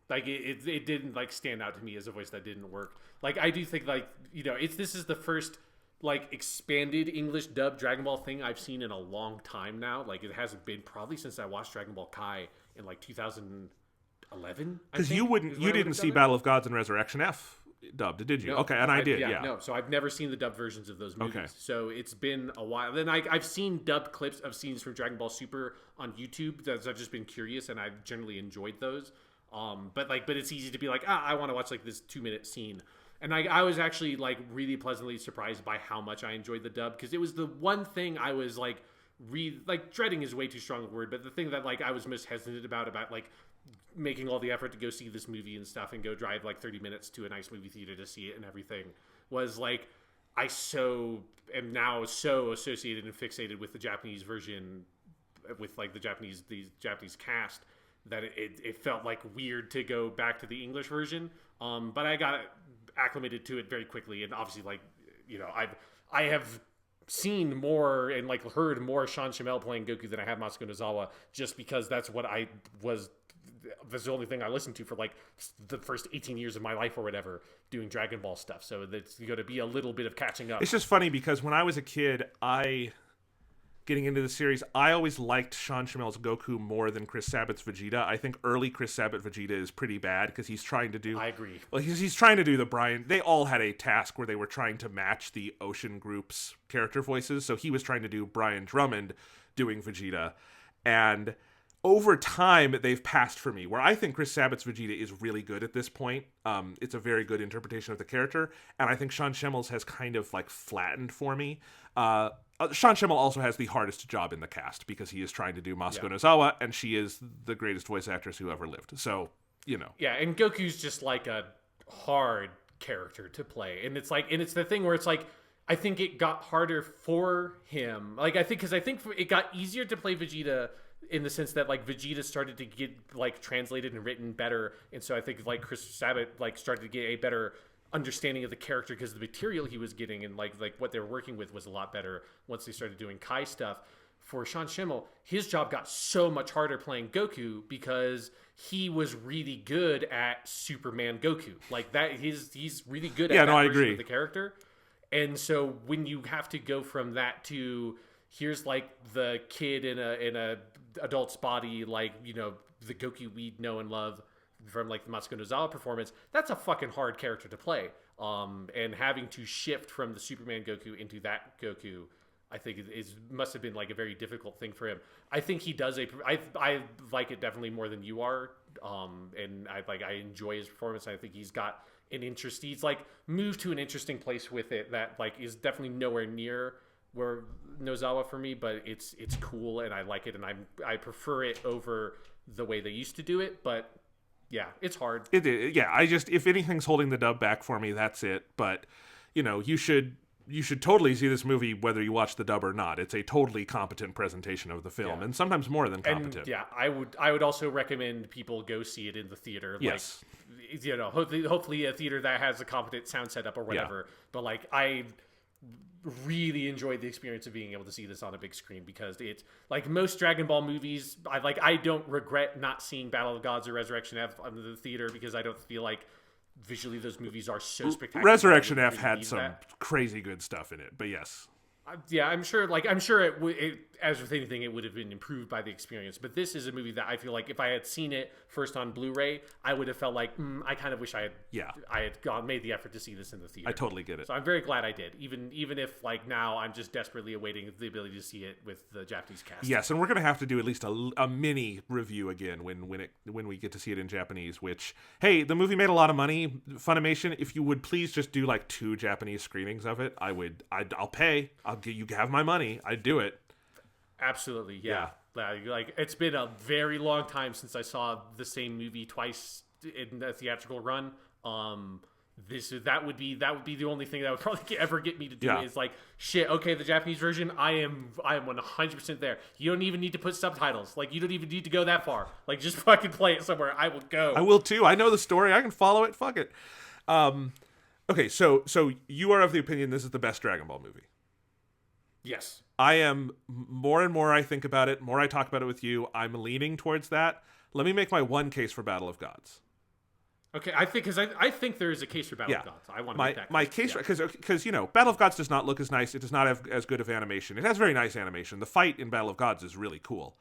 It didn't like stand out to me as a voice that didn't work. Like, I do think, like, this is the first like expanded English dub Dragon Ball thing I've seen in a long time now. Like it hasn't been probably since I watched Dragon Ball Kai in like 2011. Because you didn't see Battle of Gods and Resurrection F dubbed, did you? No, Okay, and I did. Yeah. No, so I've never seen the dubbed versions of those movies. Okay. So it's been a while. Then I've seen dubbed clips of scenes from Dragon Ball Super on YouTube. I've just been curious, and I've generally enjoyed those. But it's easy to be like, I want to watch like this 2-minute scene. And I was actually like really pleasantly surprised by how much I enjoyed the dub, because it was the one thing I was like dreading is way too strong a word, but the thing that like I was most hesitant about like making all the effort to go see this movie and stuff and go drive like 30 minutes to a nice movie theater to see it and everything was like I am now so associated and fixated with the Japanese version, with like the Japanese cast, that it felt like weird to go back to the English version. But I got acclimated to it very quickly, and obviously like, you know, I have seen more and like heard more Sean Schemmel playing Goku than I have Masako Nozawa, just because that's the only thing I listened to for like the first 18 years of my life or whatever, doing Dragon Ball stuff. So that's going to be a little bit of catching up. It's just funny because when I was a kid, getting into the series, I always liked Sean Schemmel's Goku more than Chris Sabat's Vegeta. I think early Chris Sabat Vegeta is pretty bad because he's trying to do... I agree. Well, he's trying to do the Brian... They all had a task where they were trying to match the Ocean Group's character voices, so he was trying to do Brian Drummond doing Vegeta. And over time, they've passed for me, where I think Chris Sabat's Vegeta is really good at this point. It's a very good interpretation of the character, and I think Sean Schemmel's has kind of like flattened for me. Sean Schemmel also has the hardest job in the cast because he is trying to do Masako Nozawa, and she is the greatest voice actress who ever lived. So, you know. Yeah, and Goku's just like a hard character to play. And it's the thing where it's like, I think it got harder for him. Like, I think it got easier to play Vegeta in the sense that like Vegeta started to get like translated and written better. And so I think like Chris Sabat like started to get a better understanding of the character because the material he was getting and like what they were working with was a lot better once they started doing Kai stuff. For Sean Schemmel, his job got so much harder playing Goku because he was really good at Superman Goku. Like that, he's really good at that version of the character. And so when you have to go from that to here's like the kid in a adult's body, like, you know, the Goku we know and love from like the Masako Nozawa performance, that's a fucking hard character to play. And having to shift from the Superman Goku into that Goku, I think must have been like a very difficult thing for him. I think he does I like it definitely more than you are. And I enjoy his performance. I think he's got he's like moved to an interesting place with it that like is definitely nowhere near where Nozawa for me, but it's cool and I like it, and I prefer it over the way they used to do it, but yeah, it's hard. It is. Yeah, if anything's holding the dub back for me, that's it. But, you know, you should totally see this movie whether you watch the dub or not. It's a totally competent presentation of the film, and sometimes more than competent. And, yeah, I would also recommend people go see it in the theater. Yes. Like, you know, hopefully a theater that has a competent sound setup or whatever. Yeah. But like I really enjoyed the experience of being able to see this on a big screen, because it's like most Dragon Ball movies. I don't regret not seeing Battle of Gods or Resurrection F in the theater, because I don't feel like visually those movies are so spectacular. Resurrection F had some crazy good stuff in it, but yes. Yeah, I'm sure it as with anything, it would have been improved by the experience. But this is a movie that I feel like if I had seen it first on Blu-ray, I would have felt like, I kind of wish I had made the effort to see this in the theater. I totally get it. So I'm very glad I did, even if like now I'm just desperately awaiting the ability to see it with the Japanese cast. Yes, and we're gonna have to do at least a mini review again when we get to see it in Japanese. Which, hey, the movie made a lot of money. Funimation, if you would please just do like 2 Japanese screenings of it, I'll pay. You have my money. I'd do it. Absolutely, yeah. Like it's been a very long time since I saw the same movie twice in a theatrical run. That would be the only thing that would probably ever get me to do it, is like, shit, okay, the Japanese version, I am 100% there. You don't even need to put subtitles. Like, you don't even need to go that far. Like, just fucking play it somewhere. I will go. I will too. I know the story. I can follow it. Fuck it. Okay, so you are of the opinion this is the best Dragon Ball movie? Yes. I am. More and more I think about it, more I talk about it with you, I'm leaning towards that. Let me make my one case for Battle of Gods. Okay, I think because I think there is a case for Battle of Gods. I want to make that my case because Battle of Gods does not look as nice. It does not have as good of animation. It has very nice animation. The fight in Battle of Gods is really cool.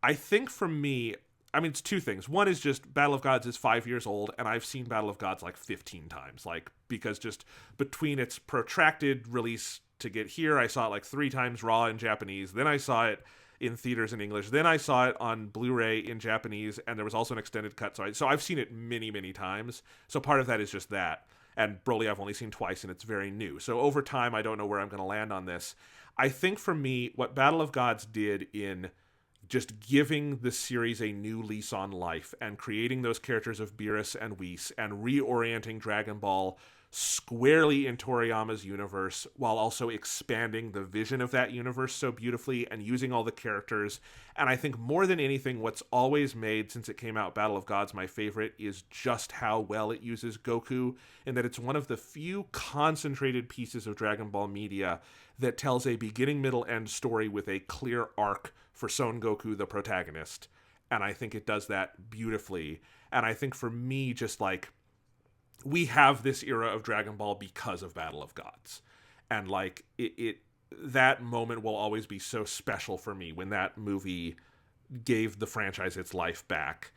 I think for me, I mean, it's two things. One is just Battle of Gods is 5 years old, and I've seen Battle of Gods like 15 times. Like, because just between its protracted release to get here, I saw it like 3 times raw in Japanese. Then I saw it in theaters in English. Then I saw it on Blu-ray in Japanese, and there was also an extended cut. So I've seen it many, many times. So part of that is just that. And Broly I've only seen twice, and it's very new. So over time, I don't know where I'm going to land on this. I think for me, what Battle of Gods did in just giving the series a new lease on life and creating those characters of Beerus and Whis and reorienting Dragon Ball squarely in Toriyama's universe while also expanding the vision of that universe so beautifully and using all the characters. And I think more than anything, what's always made since it came out Battle of Gods my favorite is just how well it uses Goku, in that it's one of the few concentrated pieces of Dragon Ball media that tells a beginning, middle, end story with a clear arc for Son Goku, the protagonist. And I think it does that beautifully. And I think for me, just like, we have this era of Dragon Ball because of Battle of Gods. And like, that moment will always be so special for me when that movie gave the franchise its life back.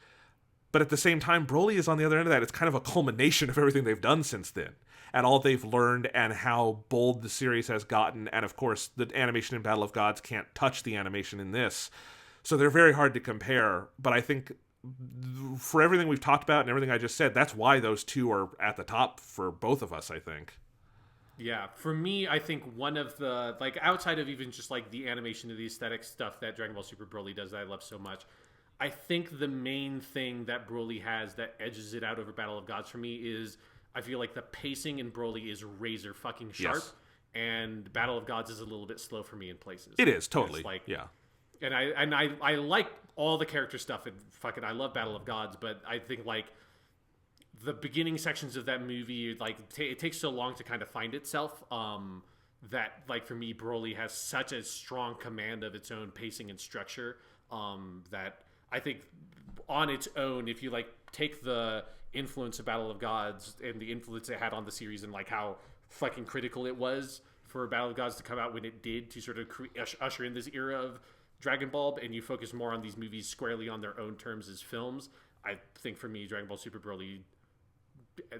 But at the same time, Broly is on the other end of that. It's kind of a culmination of everything they've done since then, and all they've learned and how bold the series has gotten. And of course, the animation in Battle of Gods can't touch the animation in this. So they're very hard to compare. But I think for everything we've talked about and everything I just said, that's why those two are at the top for both of us, I think. Yeah, for me, I think one of the, like, outside of even just like the animation of the aesthetic stuff that Dragon Ball Super Broly does that I love so much, I think the main thing that Broly has that edges it out over Battle of Gods for me is I feel like the pacing in Broly is razor fucking sharp, yes. And Battle of Gods is a little bit slow for me in places. It is, totally. Like, yeah. And I like all the character stuff, and fucking I love Battle of Gods, but I think like the beginning sections of that movie, like it takes so long to kind of find itself, that like for me Broly has such a strong command of its own pacing and structure, that I think on its own, if you like take the influence of Battle of Gods and the influence it had on the series and like how fucking critical it was for Battle of Gods to come out when it did to sort of usher in this era of Dragon Ball, and you focus more on these movies squarely on their own terms as films, I think for me Dragon Ball Super Broly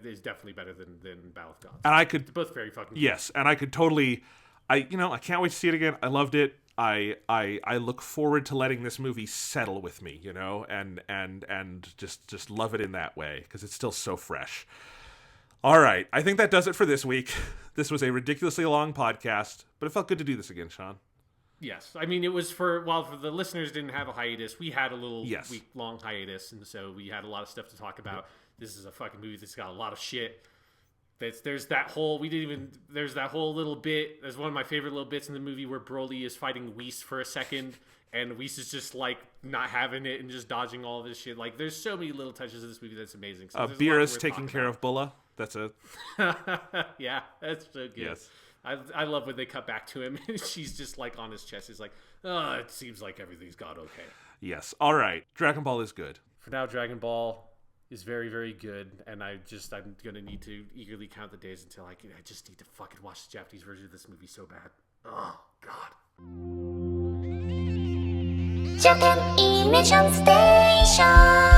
is definitely better than Battle of Gods. And I could, they're both very fucking yes, and I could totally, I can't wait to see it again. I loved it. I look forward to letting this movie settle with me, and just love it in that way because it's still so fresh. All right, I think that does it for this week. This was a ridiculously long podcast, but it felt good to do this again, Sean. Yes, I mean it was for the listeners didn't have a hiatus. We had a little week-long hiatus, and so we had a lot of stuff to talk about. This is a fucking movie that's got a lot of shit. There's that whole little bit. There's one of my favorite little bits in the movie where Broly is fighting Whis for a second, and Whis is just like not having it and just dodging all of this shit. Like there's so many little touches of this movie that's amazing. So Beerus taking care of Bulla. That's a yeah, that's so good. Yes. I love when they cut back to him and she's just like on his chest. He's like, oh, it seems like everything's gone okay. Yes. All right. Dragon Ball is good. For now, Dragon Ball is very, very good, and I'm gonna need to eagerly count the days until I just need to fucking watch the Japanese version of this movie so bad. Oh God. Japanimation Station.